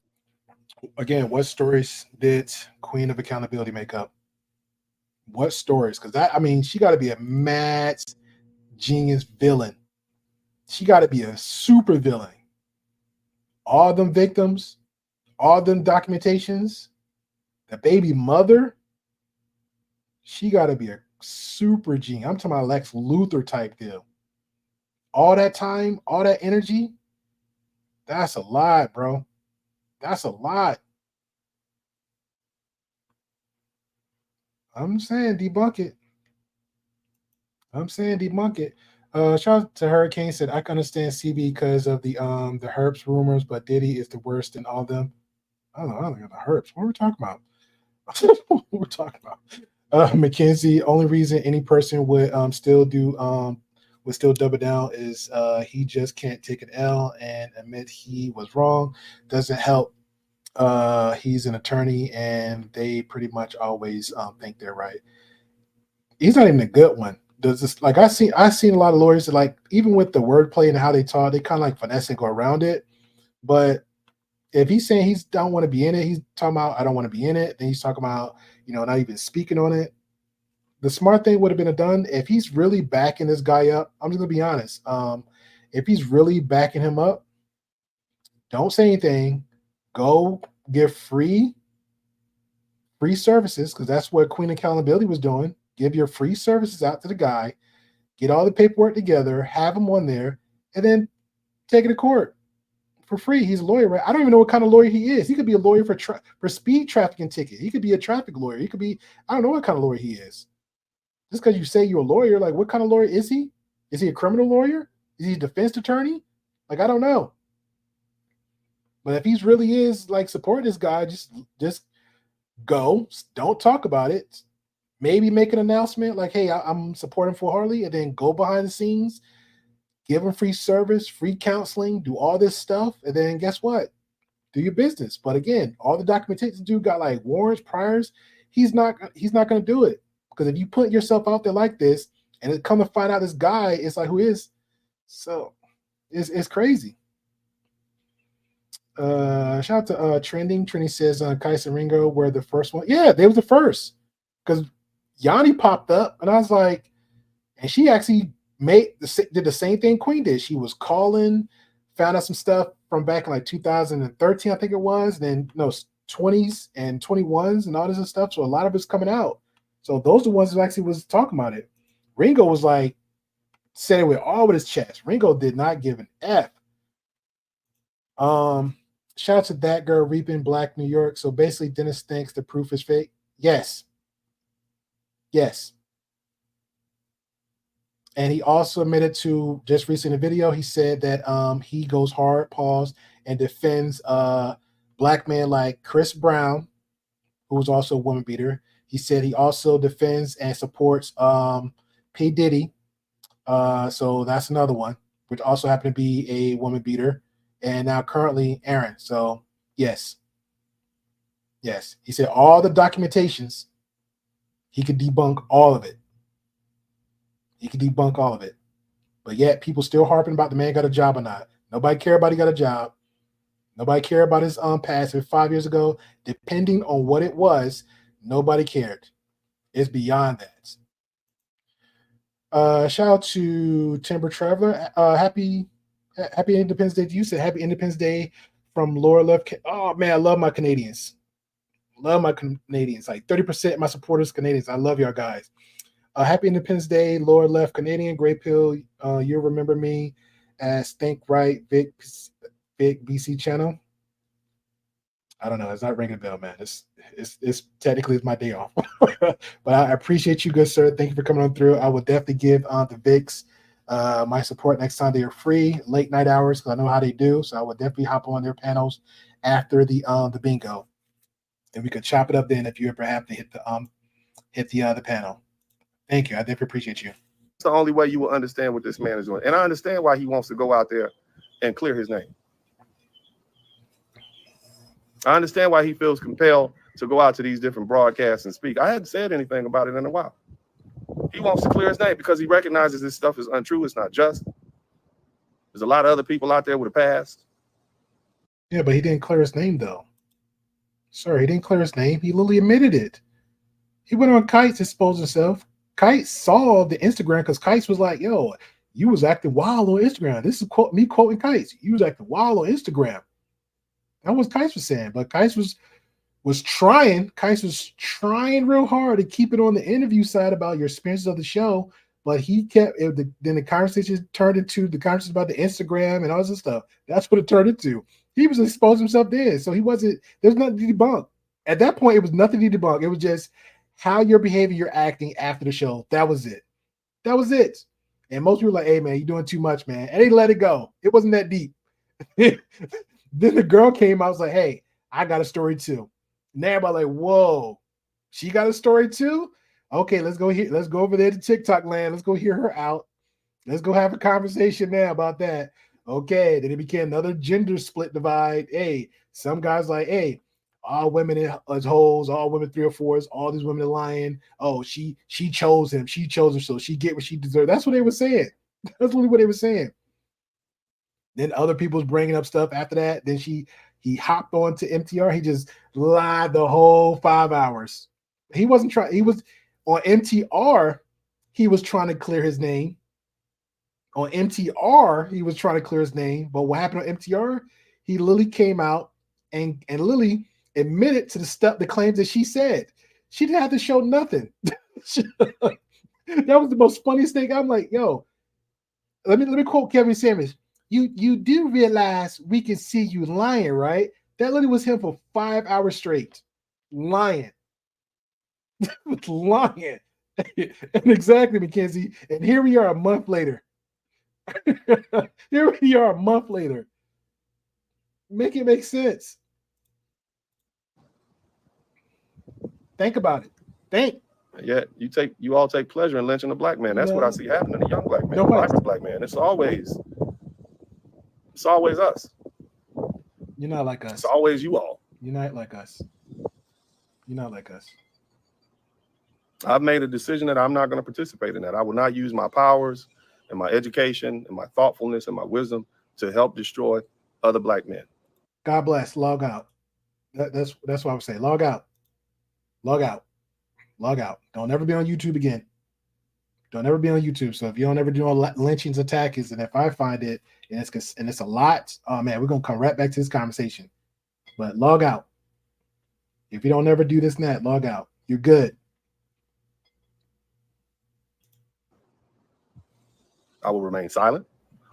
again, what stories did Queen of Accountability make up? What stories? Because that, I mean, she got to be a mad genius villain. She got to be a super villain. All them victims, all them documentations, the baby mother, she got to be a super genius. I'm talking about Lex Luthor type deal. All that time, all that energy, that's a lot, bro. That's a lot. I'm saying debunk it. I'm saying debunk it. Shout out to Hurricane said I can understand CB because of the herps rumors, but Diddy is the worst in all of them. I don't know the herps. What are we talking about? What we're talking about. McKenzie, only reason any person would still double down is he just can't take an L and admit he was wrong. Doesn't help. He's an attorney and they pretty much always think they're right. He's not even a good one. Does this like I've seen a lot of lawyers that, like, even with the wordplay and how they talk, they kind of like finesse and go around it. But if he's saying he don't want to be in it, he's talking about I don't want to be in it. Then he's talking about, not even speaking on it. The smart thing would have been done if he's really backing this guy up. I'm just gonna be honest. If he's really backing him up, don't say anything. Go give free services, because that's what Queen Accountability was doing. Give your free services out to the guy, get all the paperwork together, have him on there, and then take it to court for free. He's a lawyer, right? I don't even know what kind of lawyer he is. He could be a lawyer for speed trafficking ticket. He could be a traffic lawyer. He could be, I don't know what kind of lawyer he is. Just because you say you're a lawyer, like, what kind of lawyer is he? Is he a criminal lawyer? Is he a defense attorney? Like, I don't know. But if he's really is like supporting this guy, just go. Don't talk about it. Maybe make an announcement like, hey, I'm supporting full Harley, and then go behind the scenes, give him free service, free counseling, do all this stuff, and then guess what? Do your business. But again, all the documentation dude got like warrants, priors. He's not going to do it, because if you put yourself out there like this, and it come to find out this guy is like who is, so it's crazy. Shout out to Trending. Trending says Kais and Ringo were the first one. Yeah, they were the first, because Yanni popped up, and I was like, and she actually did the same thing Queen did. She was calling, found out some stuff from back in like 2013, I think it was. Then 20s and 21s and all this stuff. So a lot of it's coming out. So those are the ones who actually was talking about it. Ringo was like, said it with all of his chest. Ringo did not give an F. Shout out to that girl reaping Black New York. So basically, Dennis thinks the proof is fake. Yes. And he also admitted to, just recently in a video, he said that he goes hard, pause, and defends black men like Chris Brown, who was also a woman beater. He said he also defends and supports P. Diddy. So that's another one, which also happened to be a woman beater. And now currently Aaron. So yes. He said all the documentations, he could debunk all of it. But yet people still harping about the man got a job or not. Nobody care about he got a job. Nobody care about his past. 5 years ago, depending on what it was, nobody cared. It's beyond that. Shout out to Timber Traveler. Happy Independence Day to you. Said happy Independence Day from Laura Love. Oh man, I love my Canadians. Love my Canadians. Like 30% of my supporters Canadians. I love y'all guys. Happy Independence Day, Laura Left Canadian, Great Pill. You'll remember me as Think Right, Vic BC channel. I don't know. It's not ringing a bell, man. It's technically it's my day off, but I appreciate you, good sir. Thank you for coming on through. I will definitely give the Vics my support next time they are free, late night hours, because I know how they do. So I will definitely hop on their panels after the bingo, and we could chop it up then if you ever have to hit the panel. Thank you. I definitely appreciate you. It's the only way you will understand what this man is doing, and I understand why he wants to go out there and clear his name. I understand why he feels compelled to go out to these different broadcasts and speak. I hadn't said anything about it in a while. He wants to clear his name because he recognizes this stuff is untrue. It's not just. There's a lot of other people out there with a past. Yeah, but he didn't clear his name, though. Sir, he didn't clear his name. He literally admitted it. He went on Kites to expose himself. Kites saw the Instagram because Kites was like, yo, you was acting wild on Instagram. This is me quoting Kites. You was acting wild on Instagram. That was Kites was saying, but Kites was trying. Kites was trying real hard to keep it on the interview side about your experiences of the show, but he kept it. Then the conversation turned into the conversation about the Instagram and all this stuff. That's what it turned into. He was exposing himself there, so he wasn't. There's nothing to debunk. At that point, it was nothing to debunk. It was just how you're behaving, you're acting after the show. That was it. That was it. And most people were like, hey, man, you're doing too much, man. And they let it go. It wasn't that deep. Then the girl came out, was like, hey, I got a story too. And everybody like, whoa, she got a story too? Okay, let's go here. Let's go over there to TikTok land. Let's go hear her out. Let's go have a conversation now about that. Okay, then it became another gender split divide. Hey, some guys like, hey, all women as hoes, all women 3 or 4s, all these women are lying. Oh, she chose him. She chose him, so she get what she deserved. That's what they were saying. That's really what they were saying. Then other people's bringing up stuff after that. Then he hopped on to MTR. He just lied the whole 5 hours. He wasn't trying. He was on MTR. He was trying to clear his name. On MTR, he was trying to clear his name. But what happened on MTR? He literally came out and literally admitted to the claims that she said. She didn't have to show nothing. That was the most funniest thing. I'm like, yo, let me quote Kevin Samuels. You do realize we can see you lying, right? That literally was him for 5 hours straight. Lying. Lying. And exactly, Mackenzie. And here we are a month later. Here we are a month later. Make it make sense. Think about it. Think. Yeah, you all take pleasure in lynching a black man. That's what I see happening to young black men. No, Black man. It's always us. You're not like us. It's always you all. You're not like us. You're not like us. I've made a decision that I'm not going to participate in that. I will not use my powers and my education and my thoughtfulness and my wisdom to help destroy other black men. God bless. Log out. That's what I would say. Log out. Log out. Log out. Don't ever be on YouTube again. Don't ever be on YouTube. So if you don't ever do lynchings, attackers, and if I find it and it's a lot, oh man, we're gonna come right back to this conversation. But log out. If you don't ever do this and that, log out. You're good. I will remain silent,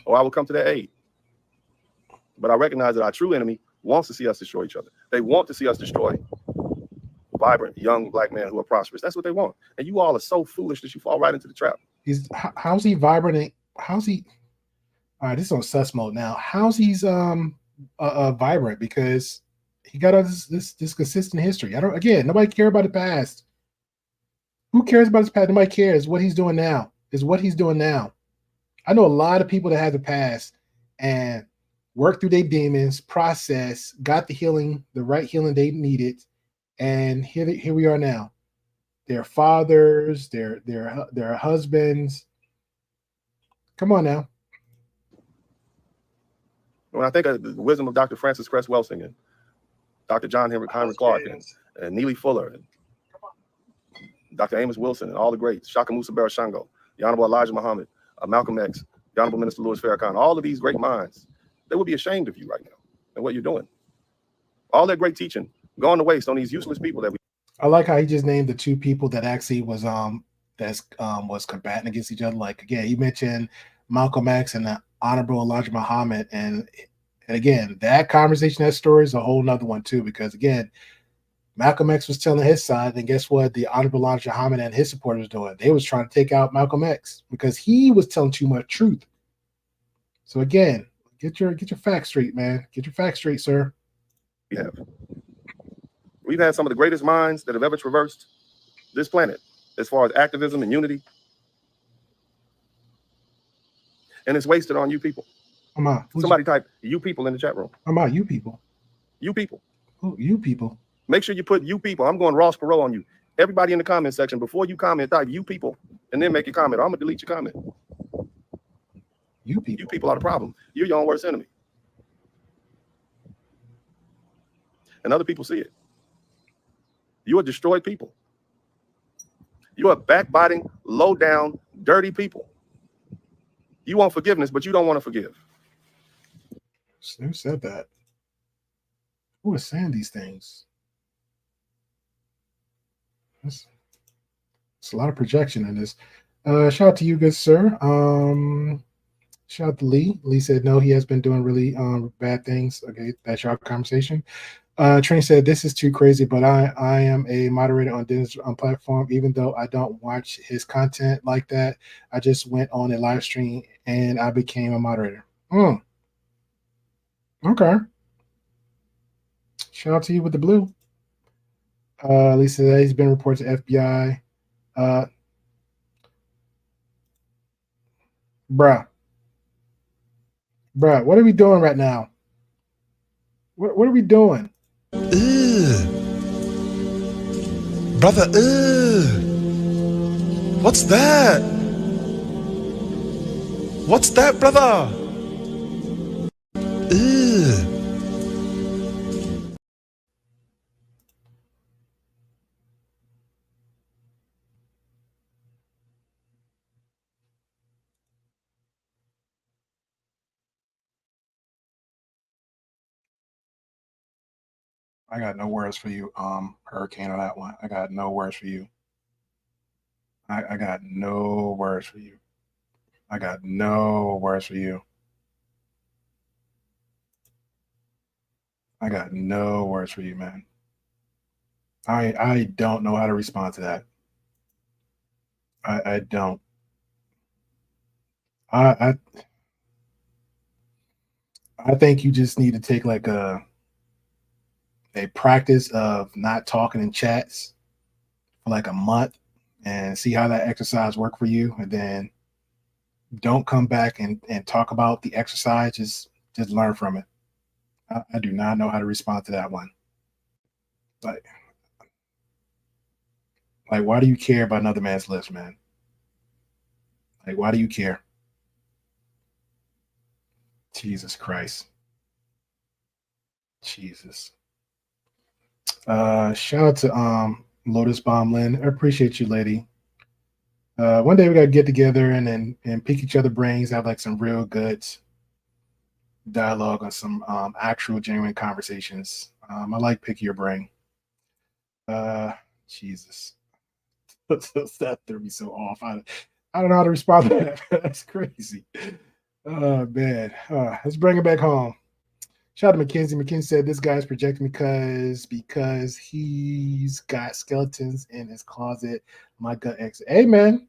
or I will come to their aid. But I recognize that our true enemy wants to see us destroy each other. They want to see us destroy vibrant young black men who are prosperous. That's what they want. And you all are so foolish that you fall right into the trap. How's he vibrant? How's he? All right, this is on sus mode now. How's he's vibrant? Because he got this consistent history. Nobody cares about the past. Who cares about his past? Nobody cares. What he's doing now is what he's doing now. I know a lot of people that have the past and worked through their demons, process, got the healing, the right healing they needed, and here we are now. Their fathers, their husbands. Come on now. When I think of the wisdom of Dr. Francis Cress Welsing and Dr. John Henry Clark and Neely Fuller and Dr. Amos Wilson and all the greats, Shaka Musa Barashango, the Honorable Elijah Muhammad, Malcolm X, the Honorable Minister Louis Farrakhan, all of these great minds, they would be ashamed of you right now and what you're doing. All that great teaching gone to waste on these useless people that we. I like how he just named the two people that actually was was combating against each other. Like again, he mentioned Malcolm X and the Honorable Elijah Muhammad, and again, that conversation, that story is a whole nother one too, because again, Malcolm X was telling his side, and guess what? The Honorable Elijah Muhammad and his supporters doing? They was trying to take out Malcolm X because he was telling too much truth. So again, get your facts straight, man. Get your facts straight, sir. We've had some of the greatest minds that have ever traversed this planet as far as activism and unity. And it's wasted on you people. Somebody type you people in the chat room. You people. You people. Who, you people? Make sure you put you people. I'm going Ross Perot on you. Everybody in the comment section, before you comment, type you people and then make your comment. I'm going to delete your comment. You people. You people are the problem. You're your own worst enemy. And other people see it. You are destroyed people. You are backbiting, low down, dirty people. You want forgiveness, but you don't want to forgive. Who said that? Who is saying these things? It's a lot of projection in this. Shout out to you, good sir. Shout out to Lee. Lee said no, he has been doing really bad things. Okay, that's your conversation. Train said this is too crazy, but I am a moderator on this platform. Even though I don't watch his content like that, I just went on a live stream and I became a moderator. Okay. Shout out to you with the blue. Lisa said he's been reported to FBI. Bruh, what are we doing right now? What are we doing? Brother, what's that? What's that, brother? I got no words for you, Hurricane, on that one. I got no words for you. I got no words for you. I got no words for you. I got no words for you, man. I don't know how to respond to that. I don't. I think you just need to take like a practice of not talking in chats for like a month and see how that exercise worked for you, and then don't come back and talk about the exercise. Just learn from it. I do not know how to respond to that one. Like why do you care about another man's lips, man? Like, why do you care? Jesus Christ. Jesus. Shout out to Lotus Bomb Lynn. I appreciate you, lady. One day we gotta get together and pick each other brains, have like some real good dialogue on some actual genuine conversations. I like picking your brain. Jesus. That threw me so off. I don't know how to respond to that. That's crazy. Oh man. Let's bring it back home. Shout out to McKenzie. McKenzie said this guy's projecting because he's got skeletons in his closet. My gut ex. Hey man.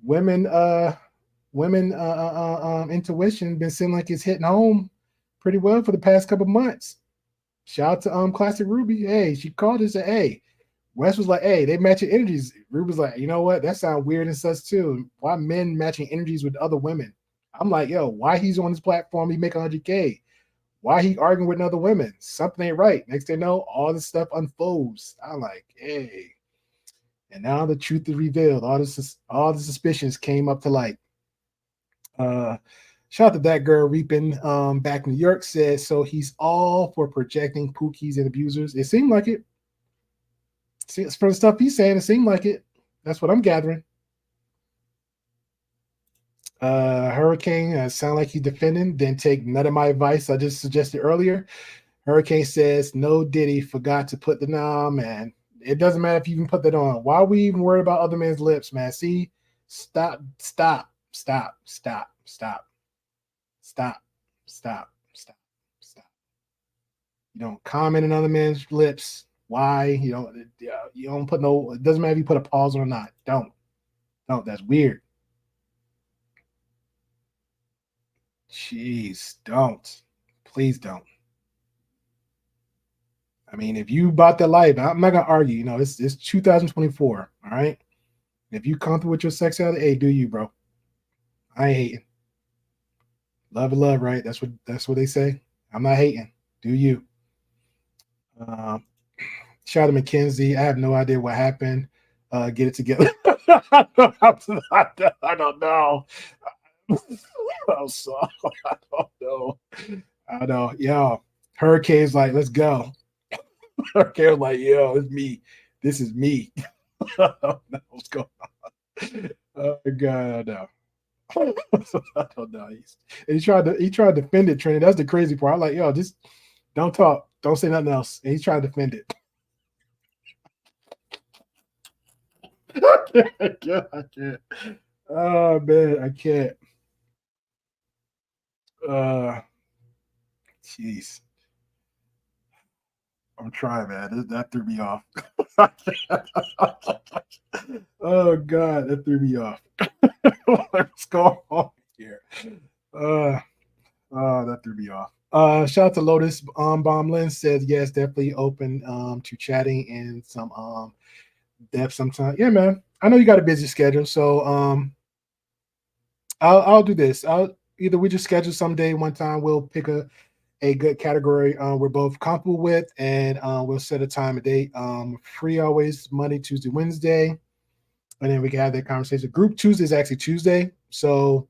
Women intuition been seeming like it's hitting home pretty well for the past couple months. Shout out to Classic Ruby. Hey, she called us a hey. Wes was like, hey, they matching energies. Ruby was like, you know what? That sounds weird and such too. Why men matching energies with other women? I'm like, yo, why he's on this platform? He make 100K. Why he arguing with other women? Something ain't right. Next thing you know, all this stuff unfolds. I'm like, hey. And now the truth is revealed. All the suspicions came up to light. Shout out to that girl Reaping back in New York said, so he's all for projecting pookies and abusers. It seemed like it. See, for the stuff he's saying, it seemed like it. That's what I'm gathering. Hurricane sound like he's defending. Then take none of my advice I just suggested earlier. Hurricane says no Diddy forgot to put the man. It doesn't matter if you even put that on. Why are we even worried about other men's lips, man? See, stop. You don't comment on other men's lips. Why? You don't put no. It doesn't matter if you put a pause on or not. Don't. That's weird. Jeez, don't. Please don't. I mean, if you bought that life, I'm not gonna argue. You know, it's 2024. All right. If you comfortable with your sexuality, hey, do you, bro? I ain't hating. Love and love, right? That's what they say. I'm not hating. Do you? Shout out to McKenzie. I have no idea what happened. Get it together. I don't know. I'm sorry. I don't know. I know. Yo, Hurricane's like, let's go. Hurricane's like, yo, it's me. This is me. I don't know what's going on. Oh God, I know. I don't know. He tried to defend it, Trinity. That's the crazy part. I'm like, yo, just don't talk. Don't say nothing else. And he's trying to defend it. I can't. Oh man, I can't. Jeez. I'm trying, man. That threw me off. Oh God, that threw me off. What's going on here? That threw me off. Shout out to Lotus Bomblin says yes, definitely open to chatting in some depth sometime. Yeah, man. I know you got a busy schedule, so I'll do this. Either we just schedule someday one time. We'll pick a good category we're both comfortable with, and we'll set a time and date. Free always Monday, Tuesday, Wednesday, and then we can have that conversation. Group Tuesday is actually Tuesday, so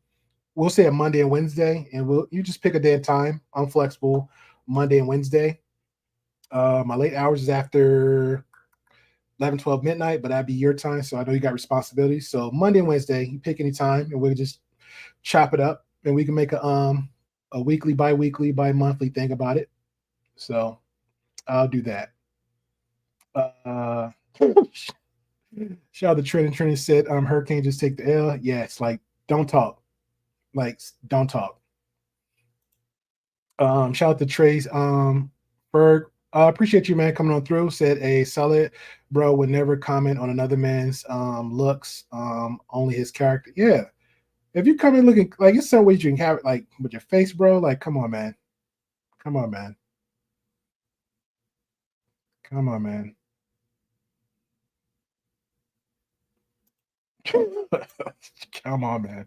we'll say a Monday and Wednesday, and you just pick a day and time. I'm flexible Monday and Wednesday. My late hours is after 11, 12 midnight, but that'd be your time, so I know you got responsibilities. So Monday and Wednesday, you pick any time, and we'll just chop it up, and we can make a weekly, bi-weekly, bi-monthly thing about it. So I'll do that. Shout out to Trent. And Trent said, Hurricane just take the L. Yeah, it's like, don't talk. Like, don't talk. Shout out to Trace Berg. Appreciate you, man, coming on through. Said a solid bro would never comment on another man's looks, only his character. Yeah. If you come in looking like it's some way you can have it like with your face, bro. Like, come on, man. Come on, man. Come on, man. Come on, man.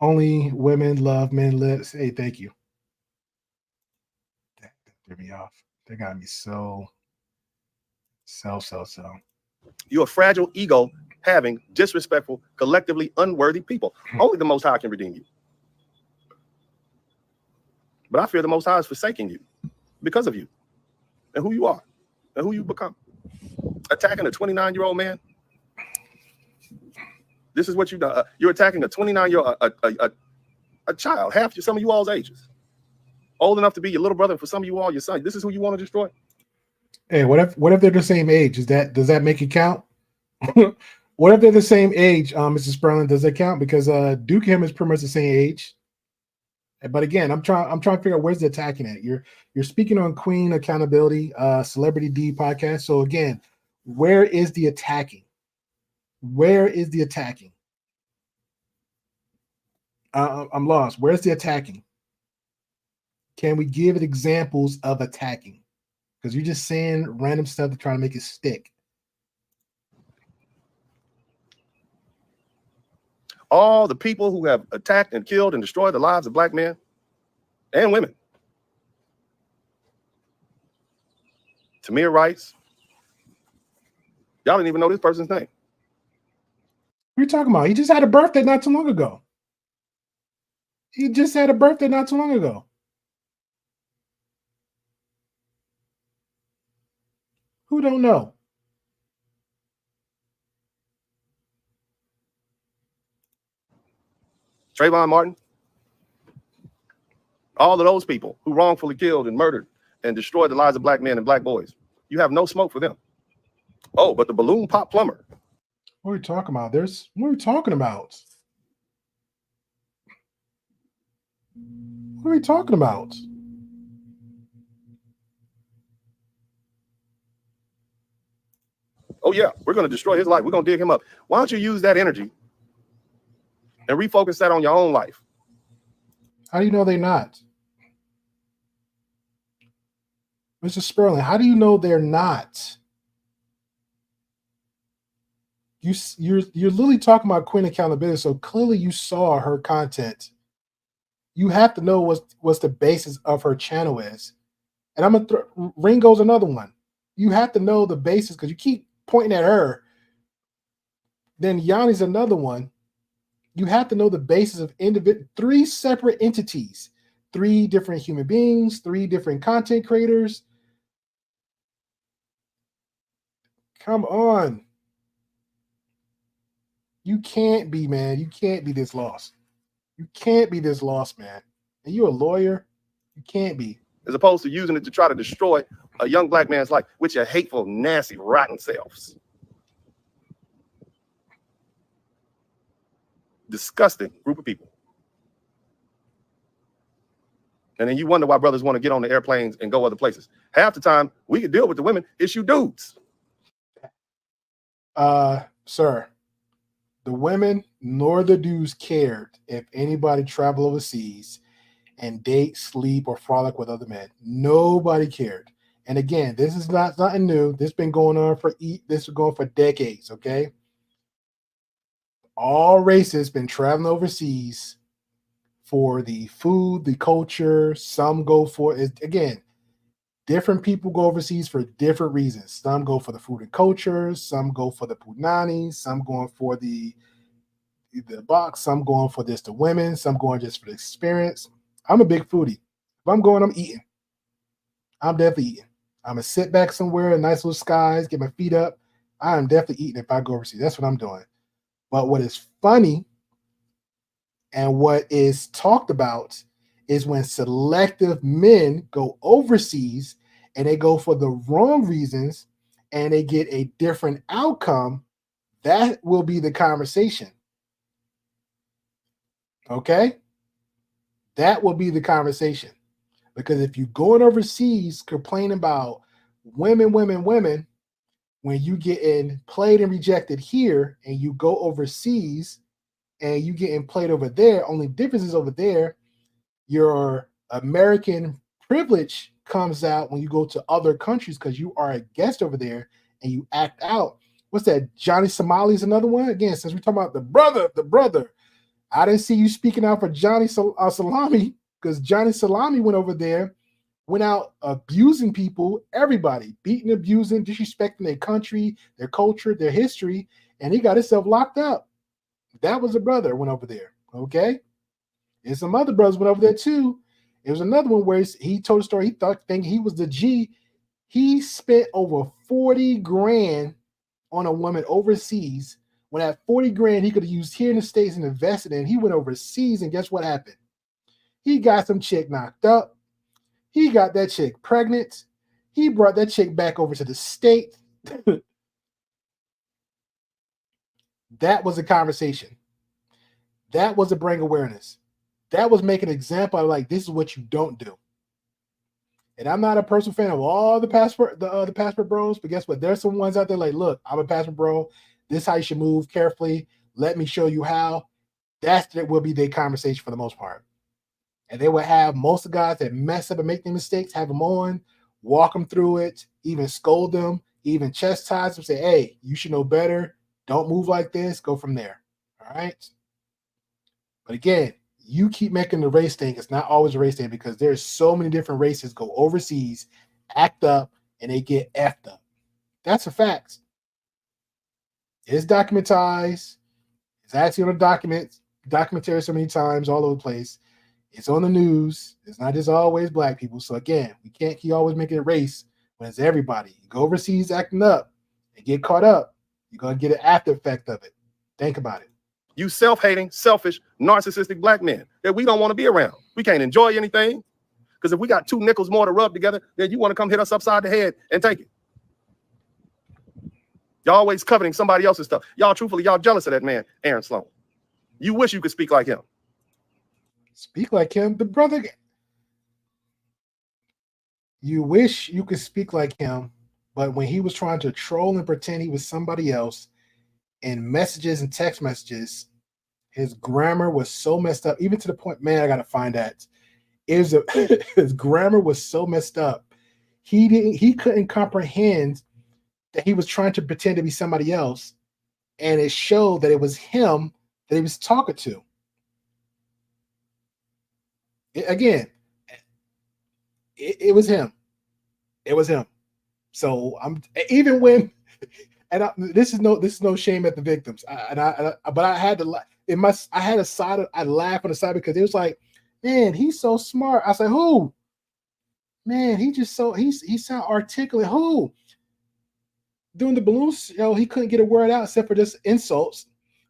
Only women love men lips. Hey, thank you. That threw me off. They got me so. You're a fragile ego having disrespectful, collectively unworthy people. Only the Most High can redeem you. But I fear the Most High is forsaking you because of you and who you are and who you become. Attacking a 29-year-old man. This is what you've done. You're attacking a 29-year-old, a child, half some of you all's ages. Old enough to be your little brother, and for some of you all, your son. This is who you want to destroy? Hey, what if they're the same age? Does that make it count? What if they're the same age, Mrs. Sperling? Does that count? Because Duke and him is pretty much the same age. But again, I'm trying to figure out where's the attacking at. You're speaking on Queen Accountability, Celebrity D podcast. So again, where is the attacking? Where is the attacking? I'm lost. Where's the attacking? Can we give it examples of attacking? Because you're just saying random stuff to try to make it stick. All the people who have attacked and killed and destroyed the lives of black men and women. Tamir Rice. Y'all didn't even know this person's name. What are you talking about? He just had a birthday not too long ago. He just had a birthday not too long ago. Who don't know? Trayvon Martin, all of those people who wrongfully killed and murdered and destroyed the lives of black men and black boys. You have no smoke for them. Oh, but the balloon pop plumber. What are we talking about? What are we talking about? What are we talking about? Oh, yeah, we're going to destroy his life. We're going to dig him up. Why don't you use that energy and refocus that on your own life? How do you know they're not? Mr. Spurling, how do you know they're not? You're literally talking about Queen accountability, so clearly you saw her content. You have to know what's the basis of her channel is. And I'm gonna Ringo's another one. You have to know the basis because you keep pointing at her. Then Yanni's another one. You have to know the basis of three separate entities, 3 different human beings, 3 different content creators. Come on. You can't be, man. You can't be this lost. You can't be this lost, man. And you're a lawyer. You can't be. As opposed to using it to try to destroy a young black man's life with your hateful, nasty, rotten selves. Disgusting group of people. And then you wonder why brothers want to get on the airplanes and go other places. Half the time, we can deal with the women. It's you dudes. Sir, the women nor the dudes cared if anybody traveled overseas and date, sleep, or frolic with other men. Nobody cared. And again, this is nothing new. This has been going on for decades, okay? All races been traveling overseas for the food, the culture. Some go for it. Again, different people go overseas for different reasons. Some go for the food and culture. Some go for the punani. Some going for the box. Some going for the women. Some going just for the experience. I'm a big foodie. If I'm going, I'm eating. I'm definitely eating. I'm going to sit back somewhere in nice little skies, get my feet up. I am definitely eating if I go overseas. That's what I'm doing. But what is funny and what is talked about is when selective men go overseas and they go for the wrong reasons and they get a different outcome. That will be the conversation. Okay? That will be the conversation. Because if you're going overseas complaining about women, when you getting played and rejected here and you go overseas and you getting played over there, only difference is over there, your American privilege comes out when you go to other countries because you are a guest over there and you act out. What's that? Johnny Somali's another one? Again, since we're talking about the brother, I didn't see you speaking out for Johnny Salami because Johnny Salami went over there, went out abusing people, everybody, beating, abusing, disrespecting their country, their culture, their history, and he got himself locked up. That was a brother went over there, okay? And some other brothers went over there too. It was another one where he told a story. He thinking he was the G. He spent over 40 grand on a woman overseas. When that 40 grand he could have used here in the States and invested in, he went overseas, and guess what happened? He got some chick knocked up. He got that chick pregnant. He brought that chick back over to the state. That was a conversation. That was to bring awareness. That was making an example of like, this is what you don't do. And I'm not a personal fan of all the passport bros, but guess what? There's some ones out there like, look, I'm a passport bro. This is how you should move carefully. Let me show you how. That will be their conversation for the most part. And they will have most of the guys that mess up and make their mistakes, have them on, walk them through it, even scold them, even chastise them, say, hey, you should know better. Don't move like this. Go from there. All right. But again, you keep making the race thing. It's not always a race thing because there's so many different races go overseas, act up, and they get effed up. That's a fact. It's documentized. It's actually on a documentary so many times all over the place. It's on the news. It's not just always black people. So again, we can't keep always making a race when it's everybody. You go overseas acting up and get caught up, you're going to get an after effect of it. Think about it. You self-hating, selfish, narcissistic black men that we don't want to be around. We can't enjoy anything because if we got 2 nickels more to rub together, then you want to come hit us upside the head and take it. Y'all always coveting somebody else's stuff. Y'all, truthfully, y'all jealous of that man, Aaron Salone. You wish you could speak like him. Speak like him, the brother. You wish you could speak like him, but when he was trying to troll and pretend he was somebody else in messages and text messages, his grammar was so messed up, even to the point, man, I gotta find that. His grammar was so messed up. He couldn't comprehend that he was trying to pretend to be somebody else, and it showed that it was him that he was talking to. Again, it was him. It was him. So I'm even when, and this is no shame at the victims. But I had to I had a side of, I laugh on the side because it was like, man, he's so smart. I said, who? Man, he sound articulate. Who? Doing the balloon show, he couldn't get a word out except for just insults.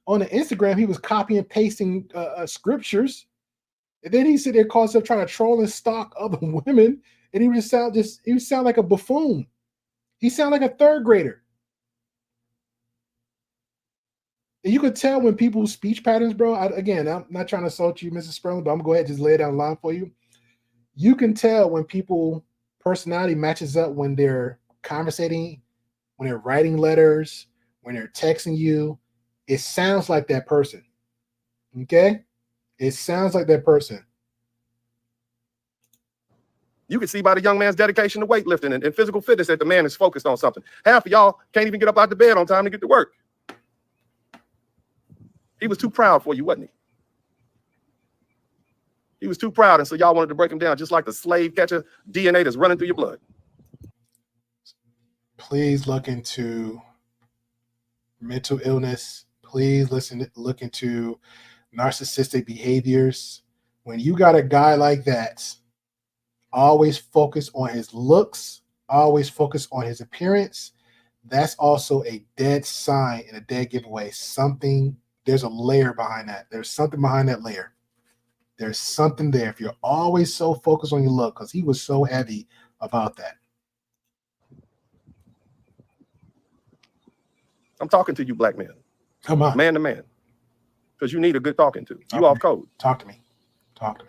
On the Instagram, he was copying and pasting scriptures. And then he sit there calling himself trying to troll and stalk other women, and he would sound like a buffoon. He sounded like a third grader. And you could tell when people's speech patterns, bro. Again, I'm not trying to assault you, Mrs. Spurling, but I'm gonna go ahead and just lay it down the line for you. You can tell when people personality matches up when they're conversating, when they're writing letters, when they're texting you. It sounds like that person. Okay? It sounds like that person. You can see by the young man's dedication to weightlifting and physical fitness that the man is focused on something. Half of y'all can't even get up out the bed on time to get to work. He was too proud for you, wasn't he? He was too proud, and so y'all wanted to break him down just like the slave catcher DNA that's running through your blood. Please look into mental illness. Please look into narcissistic behaviors. When you got a guy like that, always focus on his looks, always focus on his appearance. That's also a dead sign and a dead giveaway. There's a layer behind that. There's something behind that layer. There's something there. If you're always so focused on your look, because he was so heavy about that. I'm talking to you, black men. Come on. Man to man. Because you need a good talking to. You off code. Talk to me.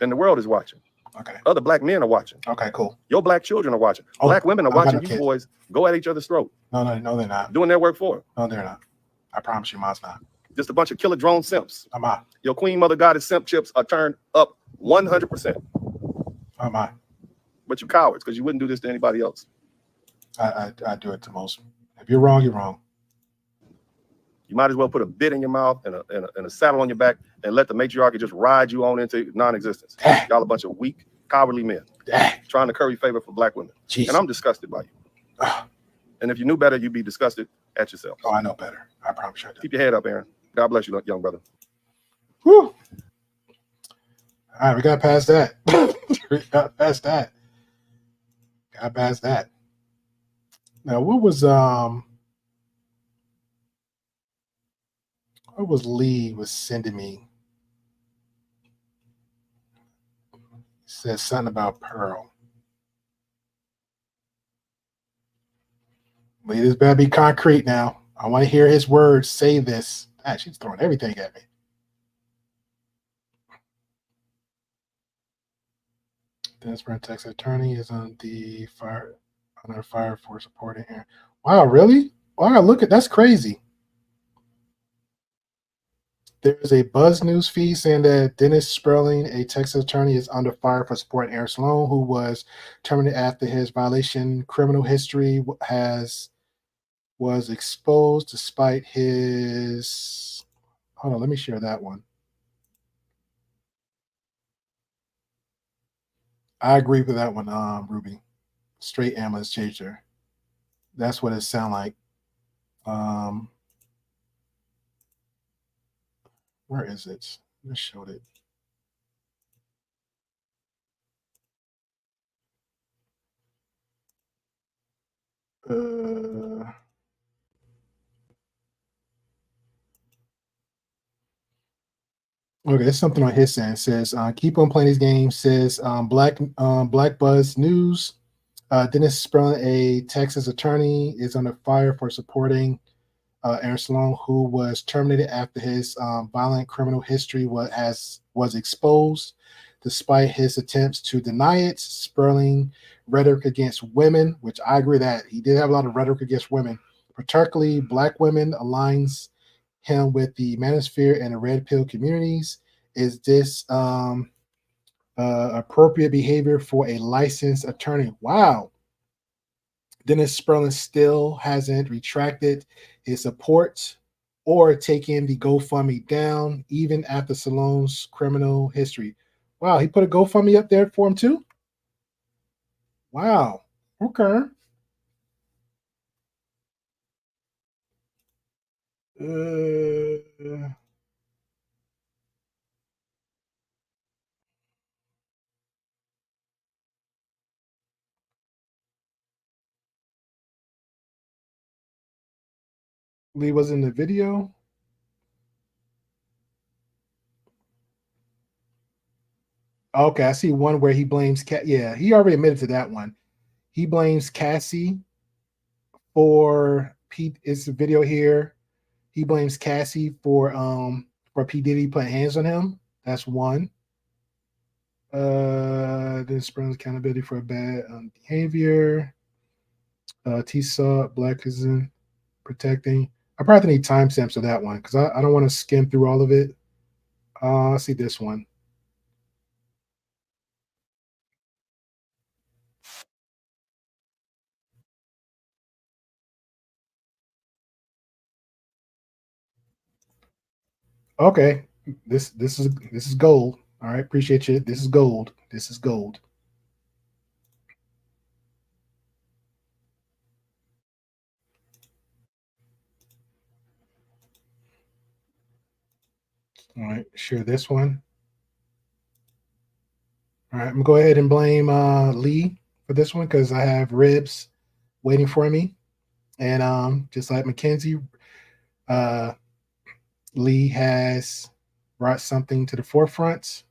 And the world is watching. Okay. Other black men are watching. Okay, cool. Your black children are watching. Black women are watching you boys go at each other's throat. No, they're not. Doing their work for. No, they're not. I promise you, mom's not. Just a bunch of killer drone simps. I'm not. Your queen mother goddess simp chips are turned up 100%. I'm not. But you cowards, because you wouldn't do this to anybody else. I do it to most. If you're wrong, you're wrong. You might as well put a bit in your mouth and a saddle on your back and let the matriarchy just ride you on into non-existence. Y'all a bunch of weak, cowardly men trying to curry favor for black women. Jeez. And I'm disgusted by you. And if you knew better, you'd be disgusted at yourself. Oh, I know better. I promise you I do. Keep your head up, Aaron. God bless you, young brother. Whew. All right, we got past that. Got past that. Now, what was Lee was sending me? He said something about Pearl. Lee, this better be concrete now. I want to hear his words say this. Ah, she's throwing everything at me. Dennisburg, Texas attorney is under fire for supporting Aaron. Wow, really? Wow, look at that's crazy. There's a Buzz News feed saying that Dennis Spurling, a Texas attorney, is under fire for supporting Aaron Salone, who was terminated after his violation criminal history was exposed despite his. Hold on, let me share that one. I agree with that one, Ruby. Straight ambulance chaser. That's what it sounds like. Where is it? Let's show it. Okay, there's something on his end. It says, keep on playing these games. Says, Black Buzz News. Dennis Spurling, a Texas attorney, is under fire for supporting Aaron Salone, who was terminated after his violent criminal history was exposed. Despite his attempts to deny it, Spurling rhetoric against women, which I agree that he did have a lot of rhetoric against women, particularly Black women, aligns him with the manosphere and the red pill communities. Is this appropriate behavior for a licensed attorney? Wow. Dennis Sperling still hasn't retracted his support or taken the GoFundMe down, even after Salone's criminal history. Wow, he put a GoFundMe up there for him too? Wow. Okay. Uh, Lee was in the video. Okay, I see one where he blames Cat. Yeah, he already admitted to that one. He blames Cassie for Pete. It's a video here. He blames Cassie for P Diddy putting hands on him. That's one. This brings accountability for bad behavior. T-Saw, Black isn't protecting. I probably need timestamps of that one because I don't want to skim through all of it. I see this one. Okay, this is gold. All right, appreciate you. This is gold. This is gold. All right, share this one. All right, I'm gonna go ahead and blame Lee for this one because I have ribs waiting for me, and just like Mackenzie, uh, Lee has brought something to the forefront.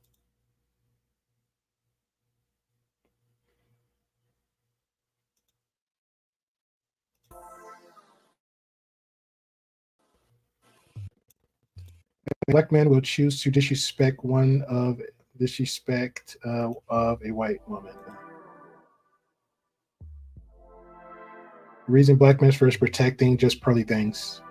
A black man will choose to disrespect of a white woman. The reason black men is protecting just pearly things.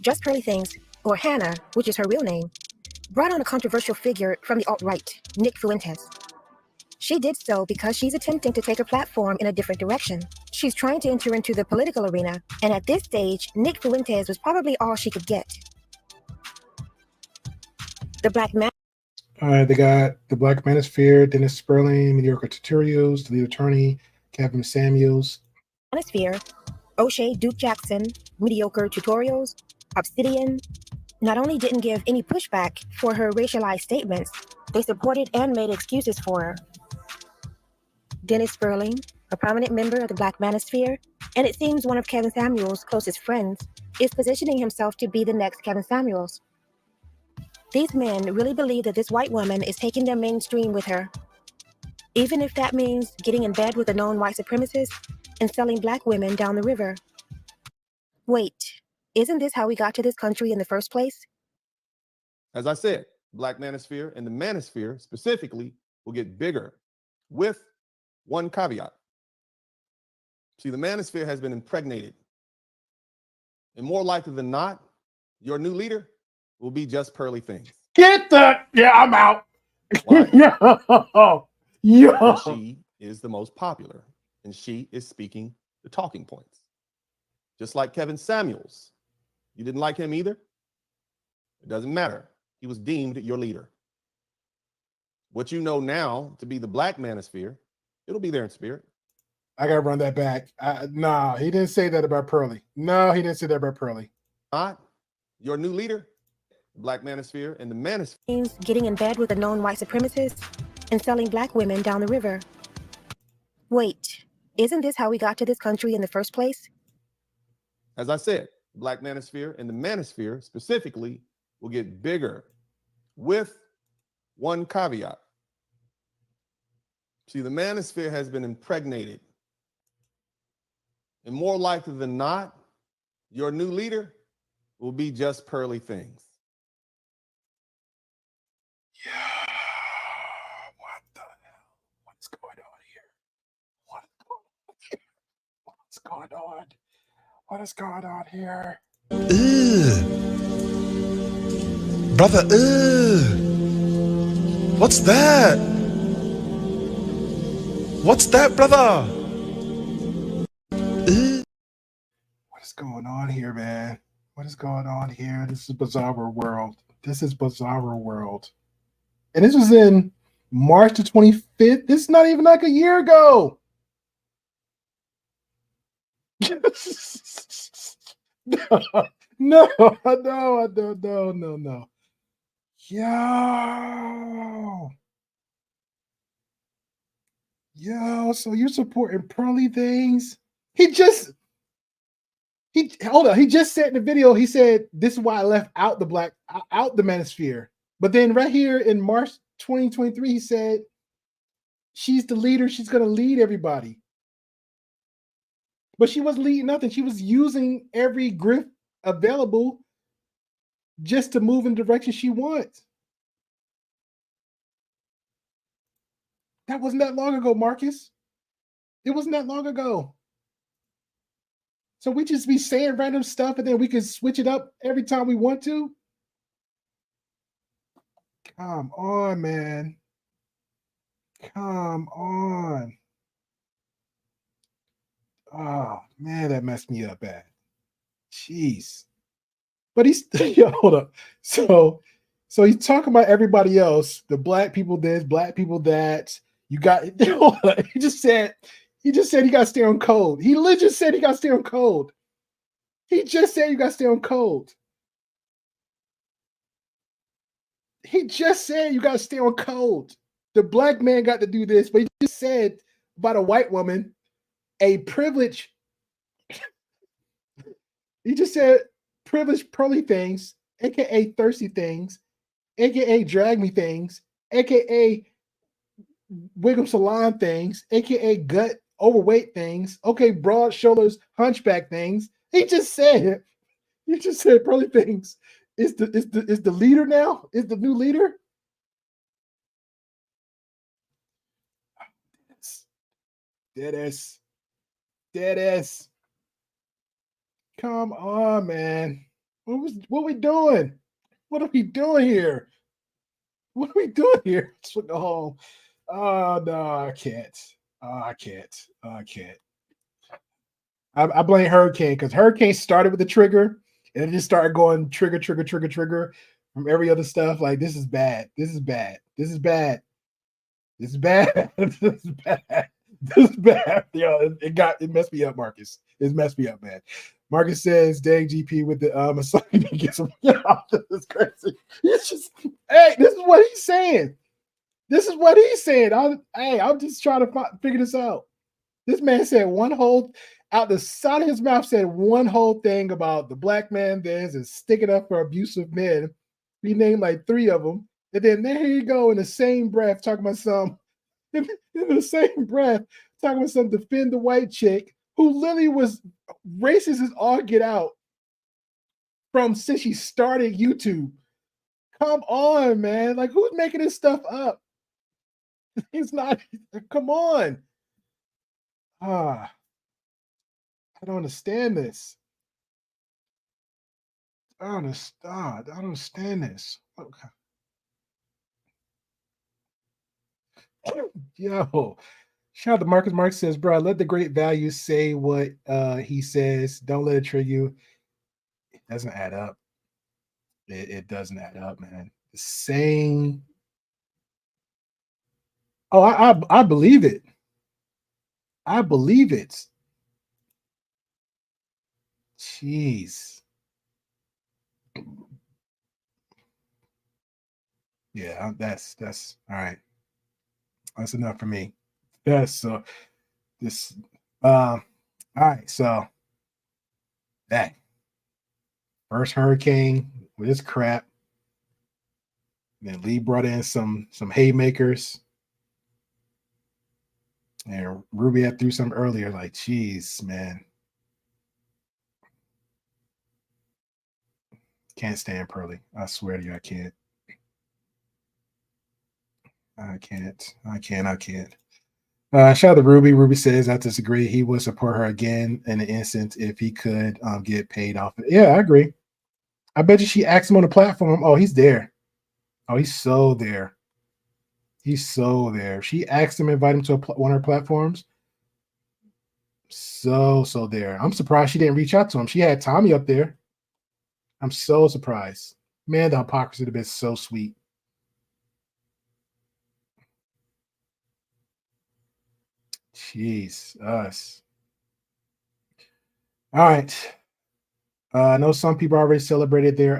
Just Pearly Things, or Hannah, which is her real name, brought on a controversial figure from the alt-right, Nick Fuentes. She did so because she's attempting to take her platform in a different direction. She's trying to enter into the political arena, and at this stage, Nick Fuentes was probably all she could get. The Black Man. They got the Black Manosphere, Dennis Sperling, Mediocre Tutorials, the lead attorney, Kevin Samuels. Manosphere, O'Shea Duke Jackson, Mediocre Tutorials, Obsidian, not only didn't give any pushback for her racialized statements, they supported and made excuses for her. Dennis Spurling, a prominent member of the Black Manosphere, and it seems one of Kevin Samuels' closest friends, is positioning himself to be the next Kevin Samuels. These men really believe that this white woman is taking them mainstream with her, even if that means getting in bed with a known white supremacist and selling black women down the river. Wait, isn't this how we got to this country in the first place? As I said, Black Manosphere and the Manosphere specifically will get bigger with one caveat. See, the Manosphere has been impregnated. And more likely than not, your new leader will be just pearly things. Get that! Yeah, I'm out. Why? Yeah. And she is the most popular, and she is speaking the talking points. Just like Kevin Samuels. You didn't like him either? It doesn't matter. He was deemed your leader. What you know now to be the Black Manosphere, it'll be there in spirit. I gotta run that back. Nah, he didn't say that about Pearly. No, he didn't say that about Pearly. Not your new leader, Black Manosphere, and the Manosphere. Getting in bed with a known white supremacist and selling black women down the river. Wait, isn't this how we got to this country in the first place? As I said, Black Manosphere and the Manosphere specifically will get bigger with one caveat. See, the Manosphere has been impregnated. And more likely than not, your new leader will be just pearly things. Yeah. What the hell? What's going on here? What's going on? What is going on here? Brother, what's that? What's that, brother? What is going on here, man? What is going on here? This is Bizarro World. This is Bizarro World. And this was in March the 25th. This is not even like a year ago. No. Yo, so you're supporting pearly things? He just said in the video, he said, this is why I left out the manosphere. But then right here in March 2023, he said, she's the leader. She's going to lead everybody. But she wasn't leading nothing. She was using every grift available just to move in the direction she wants. That wasn't that long ago, Marcus. It wasn't that long ago. So we just be saying random stuff and then we can switch it up every time we want to? Come on, man. Come on. Oh, man, that messed me up bad. Jeez. But he's, hold up. So he's talking about everybody else, the black people this, black people that. You got, he just said he got to stay on code. He literally just said he got to stay on code. He just said you got to stay on code. He just said you got to stay on code. The black man got to do this, but he just said about a white woman, a privilege. He just said privileged pearly things, aka thirsty things, aka drag me things, aka wiggle salon things, aka gut overweight things, okay, broad shoulders, hunchback things. He just said pearly things. Is the leader now? Is the new leader? Dead ass. Come on, man. What we doing? What are we doing here? What are we doing here? Let's go home. Oh no, I can't. I can't. I blame Hurricane because Hurricane started with the trigger and it just started going trigger from every other stuff. Like this is bad. This is bad. Yo, it messed me up, Marcus. It messed me up, man. Marcus says, dang GP with the assignment gets him. This is crazy. It's just, hey, this is what he's saying. I'm just trying to figure this out. This man said one whole, out the side of his mouth, said one whole thing about the black man there's and sticking up for abusive men. He named like 3 of them. And then there you go in the same breath talking about some defend the white chick who literally was racist as all get out from since she started YouTube. Come on, man. Like, who's making this stuff up? It's not, come on. I don't understand this. I don't understand this. Okay. Yo, shout out to Marcus. Marcus says, bro, let the great value say what he says. Don't let it trigger you. It doesn't add up. It doesn't add up, man. The same. Oh, I believe it. I believe it. Jeez. Yeah, that's all right. That's enough for me. Yes, so this all right, so that first hurricane with this crap. Then Lee brought in some haymakers. And Ruby had threw some earlier, like, geez, man. Can't stand Pearly. I swear to you, I can't. I can't. Shout out to Ruby. Ruby says, I disagree. He would support her again in an instance if he could get paid off. Yeah, I agree. I bet you she asked him on the platform. Oh, he's there. Oh, he's so there. He's so there. She asked him to invite him to one of her platforms. So there. I'm surprised she didn't reach out to him. She had Tommy up there. I'm so surprised. Man, the hypocrisy would have been so sweet. Jeez, us. All right. I know some people already celebrated their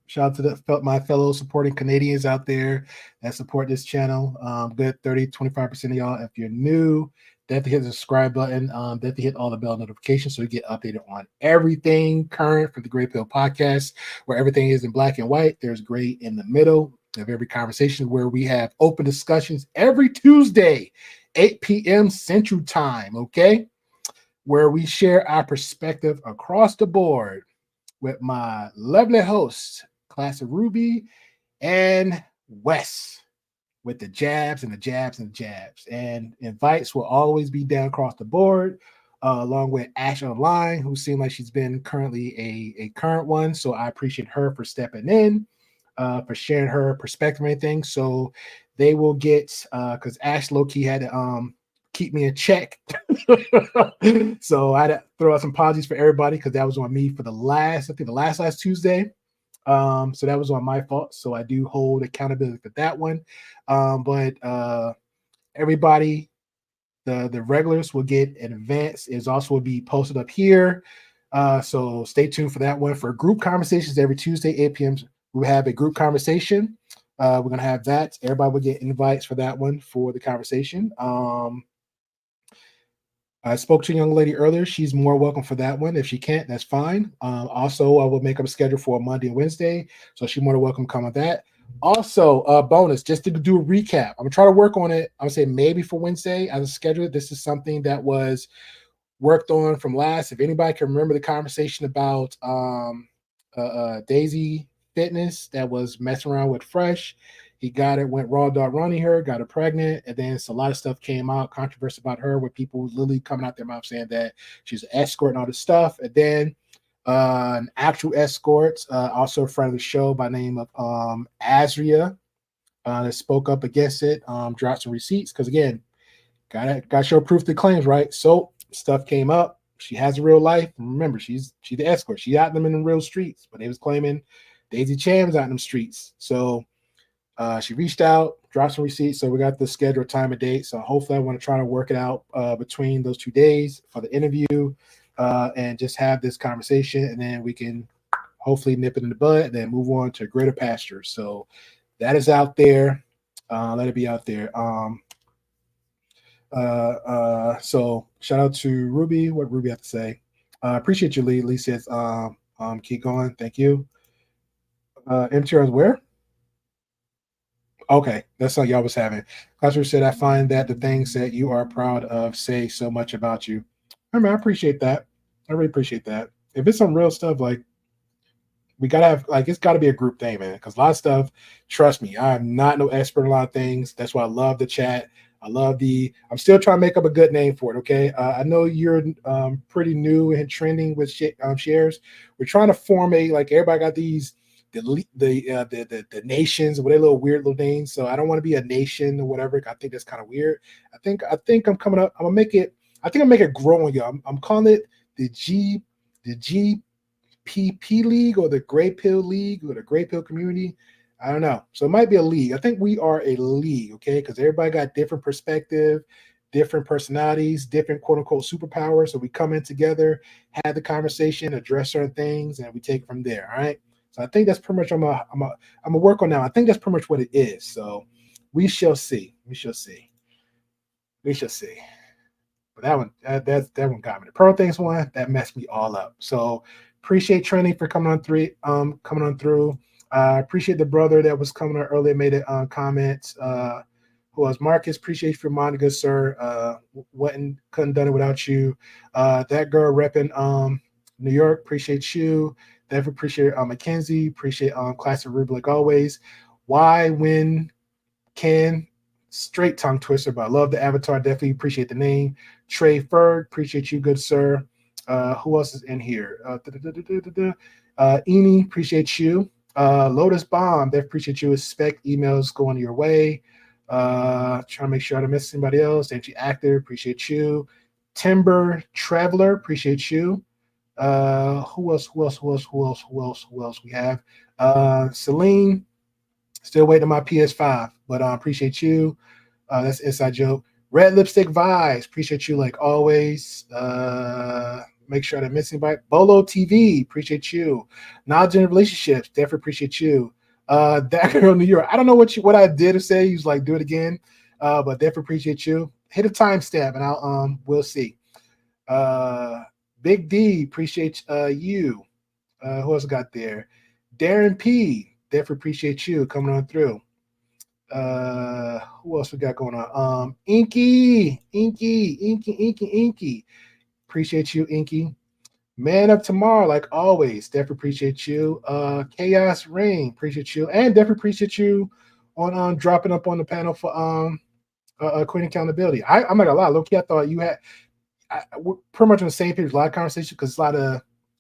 shout out to my fellow supporting Canadians out there that support this channel. Good 25% of y'all. If you're new, definitely hit the subscribe button. Definitely hit all the bell notifications so you get updated on everything current for the Grey Pill Podcast, where everything is in black and white. There's gray in the middle of every conversation, where we have open discussions every Tuesday, 8 p.m. Central Time. Okay. Where we share our perspective across the board with my lovely hosts, Classic Ruby and Wes, with the jabs and the jabs and the jabs. And invites will always be down across the board, along with Ash Online, who seems like she's been currently a current one. So I appreciate her for stepping in, for sharing her perspective and everything. So they will get, because Ash low-key had to keep me in check. So I had to throw out some apologies for everybody, because that was on me for the last Tuesday. So that was on my fault. So I do hold accountability for that one. But everybody, the regulars will get an advance. Is also will be posted up here. So stay tuned for that one. For group conversations every Tuesday, 8 p.m. we have a group conversation. We're gonna have that. Everybody will get invites for that one for the conversation. I spoke to a young lady earlier. She's more welcome for that one. If she can't, that's fine. Also, I will make up a schedule for Monday and Wednesday, so she's more than welcome to come on that. Also, bonus, just to do a recap. I'm gonna try to work on it. I would say maybe for Wednesday as a schedule. This is something that was worked on from last. If anybody can remember the conversation about Daisy Fitness that was messing around with Fresh. He got it, went raw dog running her, got her pregnant, and then a lot of stuff came out, controversy about her, with people literally coming out their mouth saying that she's an escort and all this stuff. And then an actual escort, also a friend of the show by the name of Azria, that spoke up against it, dropped some receipts, because again, got show proof to claims, right? So stuff came up. She has a real life. Remember, she's the escort. She out them in the real streets, but they was claiming Daisy Cham's out in them streets. So she reached out, dropped some receipts. So we got the schedule, time, and date. So hopefully I want to try to work it out between those 2 days for the interview, and just have this conversation, and then we can hopefully nip it in the bud and then move on to greater pastures. So that is out there. Let it be out there. So shout out to Ruby. What Ruby have to say? Appreciate you, Lee. Lee says, keep going. Thank you. MTR is where? Okay, that's what y'all was having. Classroom said, I find that the things that you are proud of say so much about you. I mean, I appreciate that. I really appreciate that. If it's some real stuff, like, we gotta have, like, it's gotta be a group thing, man. Because a lot of stuff, trust me, I am not no expert in a lot of things. That's why I love the chat. I'm still trying to make up a good name for it. Okay. I know you're pretty new and trending with shares. We're trying to form like, everybody got these, the nations with their little weird little names. So I don't want to be a nation or whatever. I think that's kind of weird. I think I'm coming up. I'm gonna make it. I think I'm make it growing. I'm calling it the GPP League, or the Grey Pill League, or the Grey Pill Community. I don't know. So it might be a league. I think we are a league, okay? Because everybody got different perspective, different personalities, different quote unquote superpowers. So we come in together, have the conversation, address certain things, and we take it from there. All right. So I think that's pretty much I'm gonna work on now. I think that's pretty much what it is. So we shall see. We shall see. We shall see. But that one got me. The Pearl Things one, that messed me all up. So appreciate Trini for coming on through. Appreciate the brother that was coming on earlier, made a comment. Who was Marcus? Appreciate you for reminding, good sir. Couldn't done it without you. That girl repping New York. Appreciate you. Definitely appreciate Mackenzie. Appreciate Classic Ruby like always. Why when can straight tongue twister, but I love the avatar. Definitely appreciate the name. Trey Ferg, appreciate you, good sir. Who else is in here? Eni, appreciate you. Lotus Bomb, they appreciate you. Spec emails going your way. Trying to make sure I don't miss anybody else. Angie Actor, appreciate you. Timber Traveler, appreciate you. Who else we have? Celine, still waiting on my PS5, but appreciate you. That's inside joke. Red Lipstick Vibes, appreciate you like always. Make sure I didn't miss anybody. Bolo TV, appreciate you. Knowledge and Relationships, definitely appreciate you. That girl New York, I don't know what I did or say. He was like, do it again. But definitely appreciate you. Hit a timestamp and I'll we'll see. Big D, appreciate you. Who else got there? Darren P, definitely appreciate you coming on through. Who else we got going on? Inky. Appreciate you, Inky. Man Up Tomorrow, like always, definitely appreciate you. Chaos Rain, appreciate you, and definitely appreciate you on dropping up on the panel for Queen Accountability. I'm not gonna lie, low key, I thought you had. We're pretty much on the same page. A lot of conversation because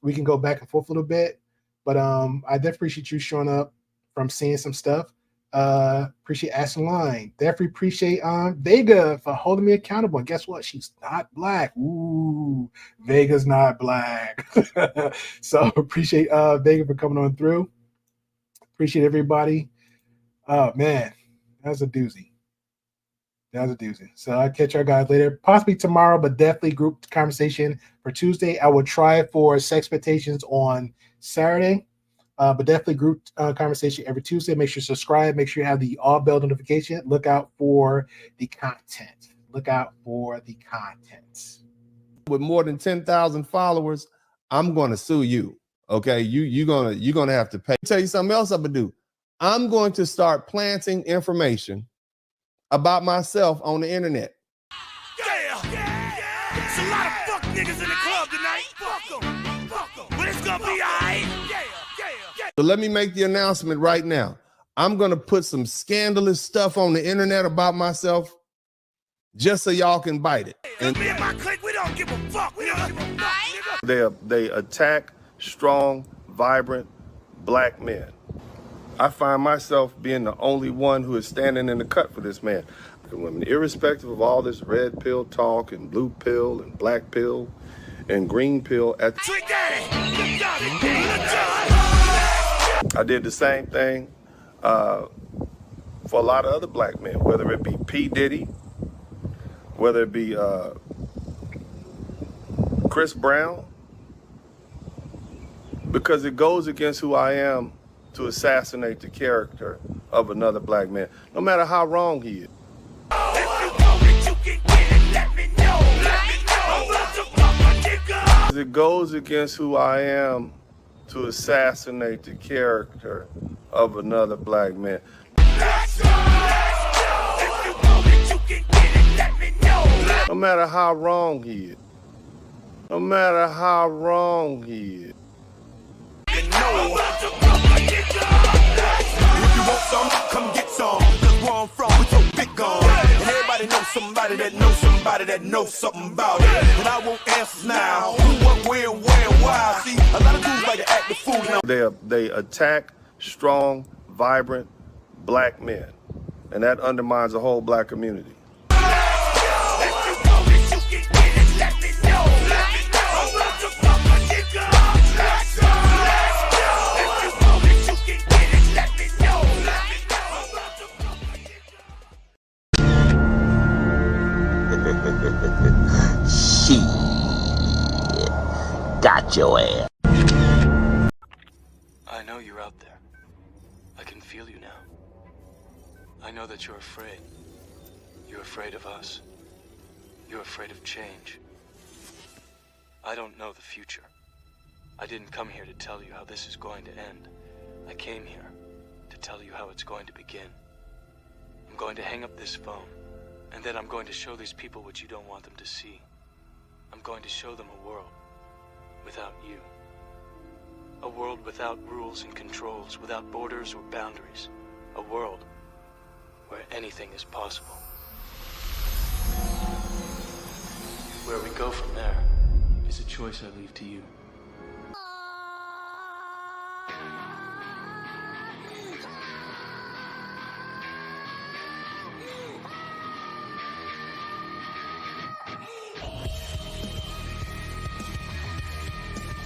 we can go back and forth a little bit. But I definitely appreciate you showing up from seeing some stuff. Appreciate Aston Line. Definitely appreciate Vega for holding me accountable. And guess what? She's not black. Ooh, Vega's not black. So appreciate Vega for coming on through. Appreciate everybody. Oh man, that was a doozy. So I'll catch our guys later, possibly tomorrow, but definitely group conversation for Tuesday. I will try for Sexpectations on Saturday, but definitely group conversation every Tuesday. Make sure you subscribe. Make sure you have the all bell notification. Look out for the content. With more than 10,000 followers, I'm going to sue you. Okay, you're gonna have to pay. Tell you something else I'm gonna do. I'm going to start planting information about myself on the internet. Yeah. It's a lot of fuck niggas in the club tonight. Fuck them. But it's gonna be alright. Yeah. So let me make the announcement right now. I'm going to put some scandalous stuff on the internet about myself just so y'all can bite it. And me and my clique, we don't give a fuck. Nigga. they attack strong, vibrant black men. I find myself being the only one who is standing in the cut for this man. Women, irrespective of all this red pill talk and blue pill and black pill and green pill. I did the same thing for a lot of other black men, whether it be P. Diddy, whether it be Chris Brown, because it goes against who I am to assassinate the character of another black man, no matter how wrong he is. It goes against who I am to assassinate the character of another black man. No matter how wrong he is. No matter how wrong he is. If you want some, come get some. Cause where I'm from, we so big on. And everybody knows somebody that knows somebody that knows something about it. And I want answers now. Who, what, where, why? See, a lot of dudes like to act the fool now. They attack strong, vibrant black men. And that undermines the whole black community. beat your ass. I know you're out there. I can feel you now. I know that you're afraid. You're afraid of us. You're afraid of change. I don't know the future. I didn't come here to tell you how this is going to end. I came here to tell you how it's going to begin. I'm going to hang up this phone, and then I'm going to show these people what you don't want them to see. I'm going to show them a world without you. A world without rules and controls, without borders or boundaries. A world where anything is possible. Where we go from there is a choice I leave to you.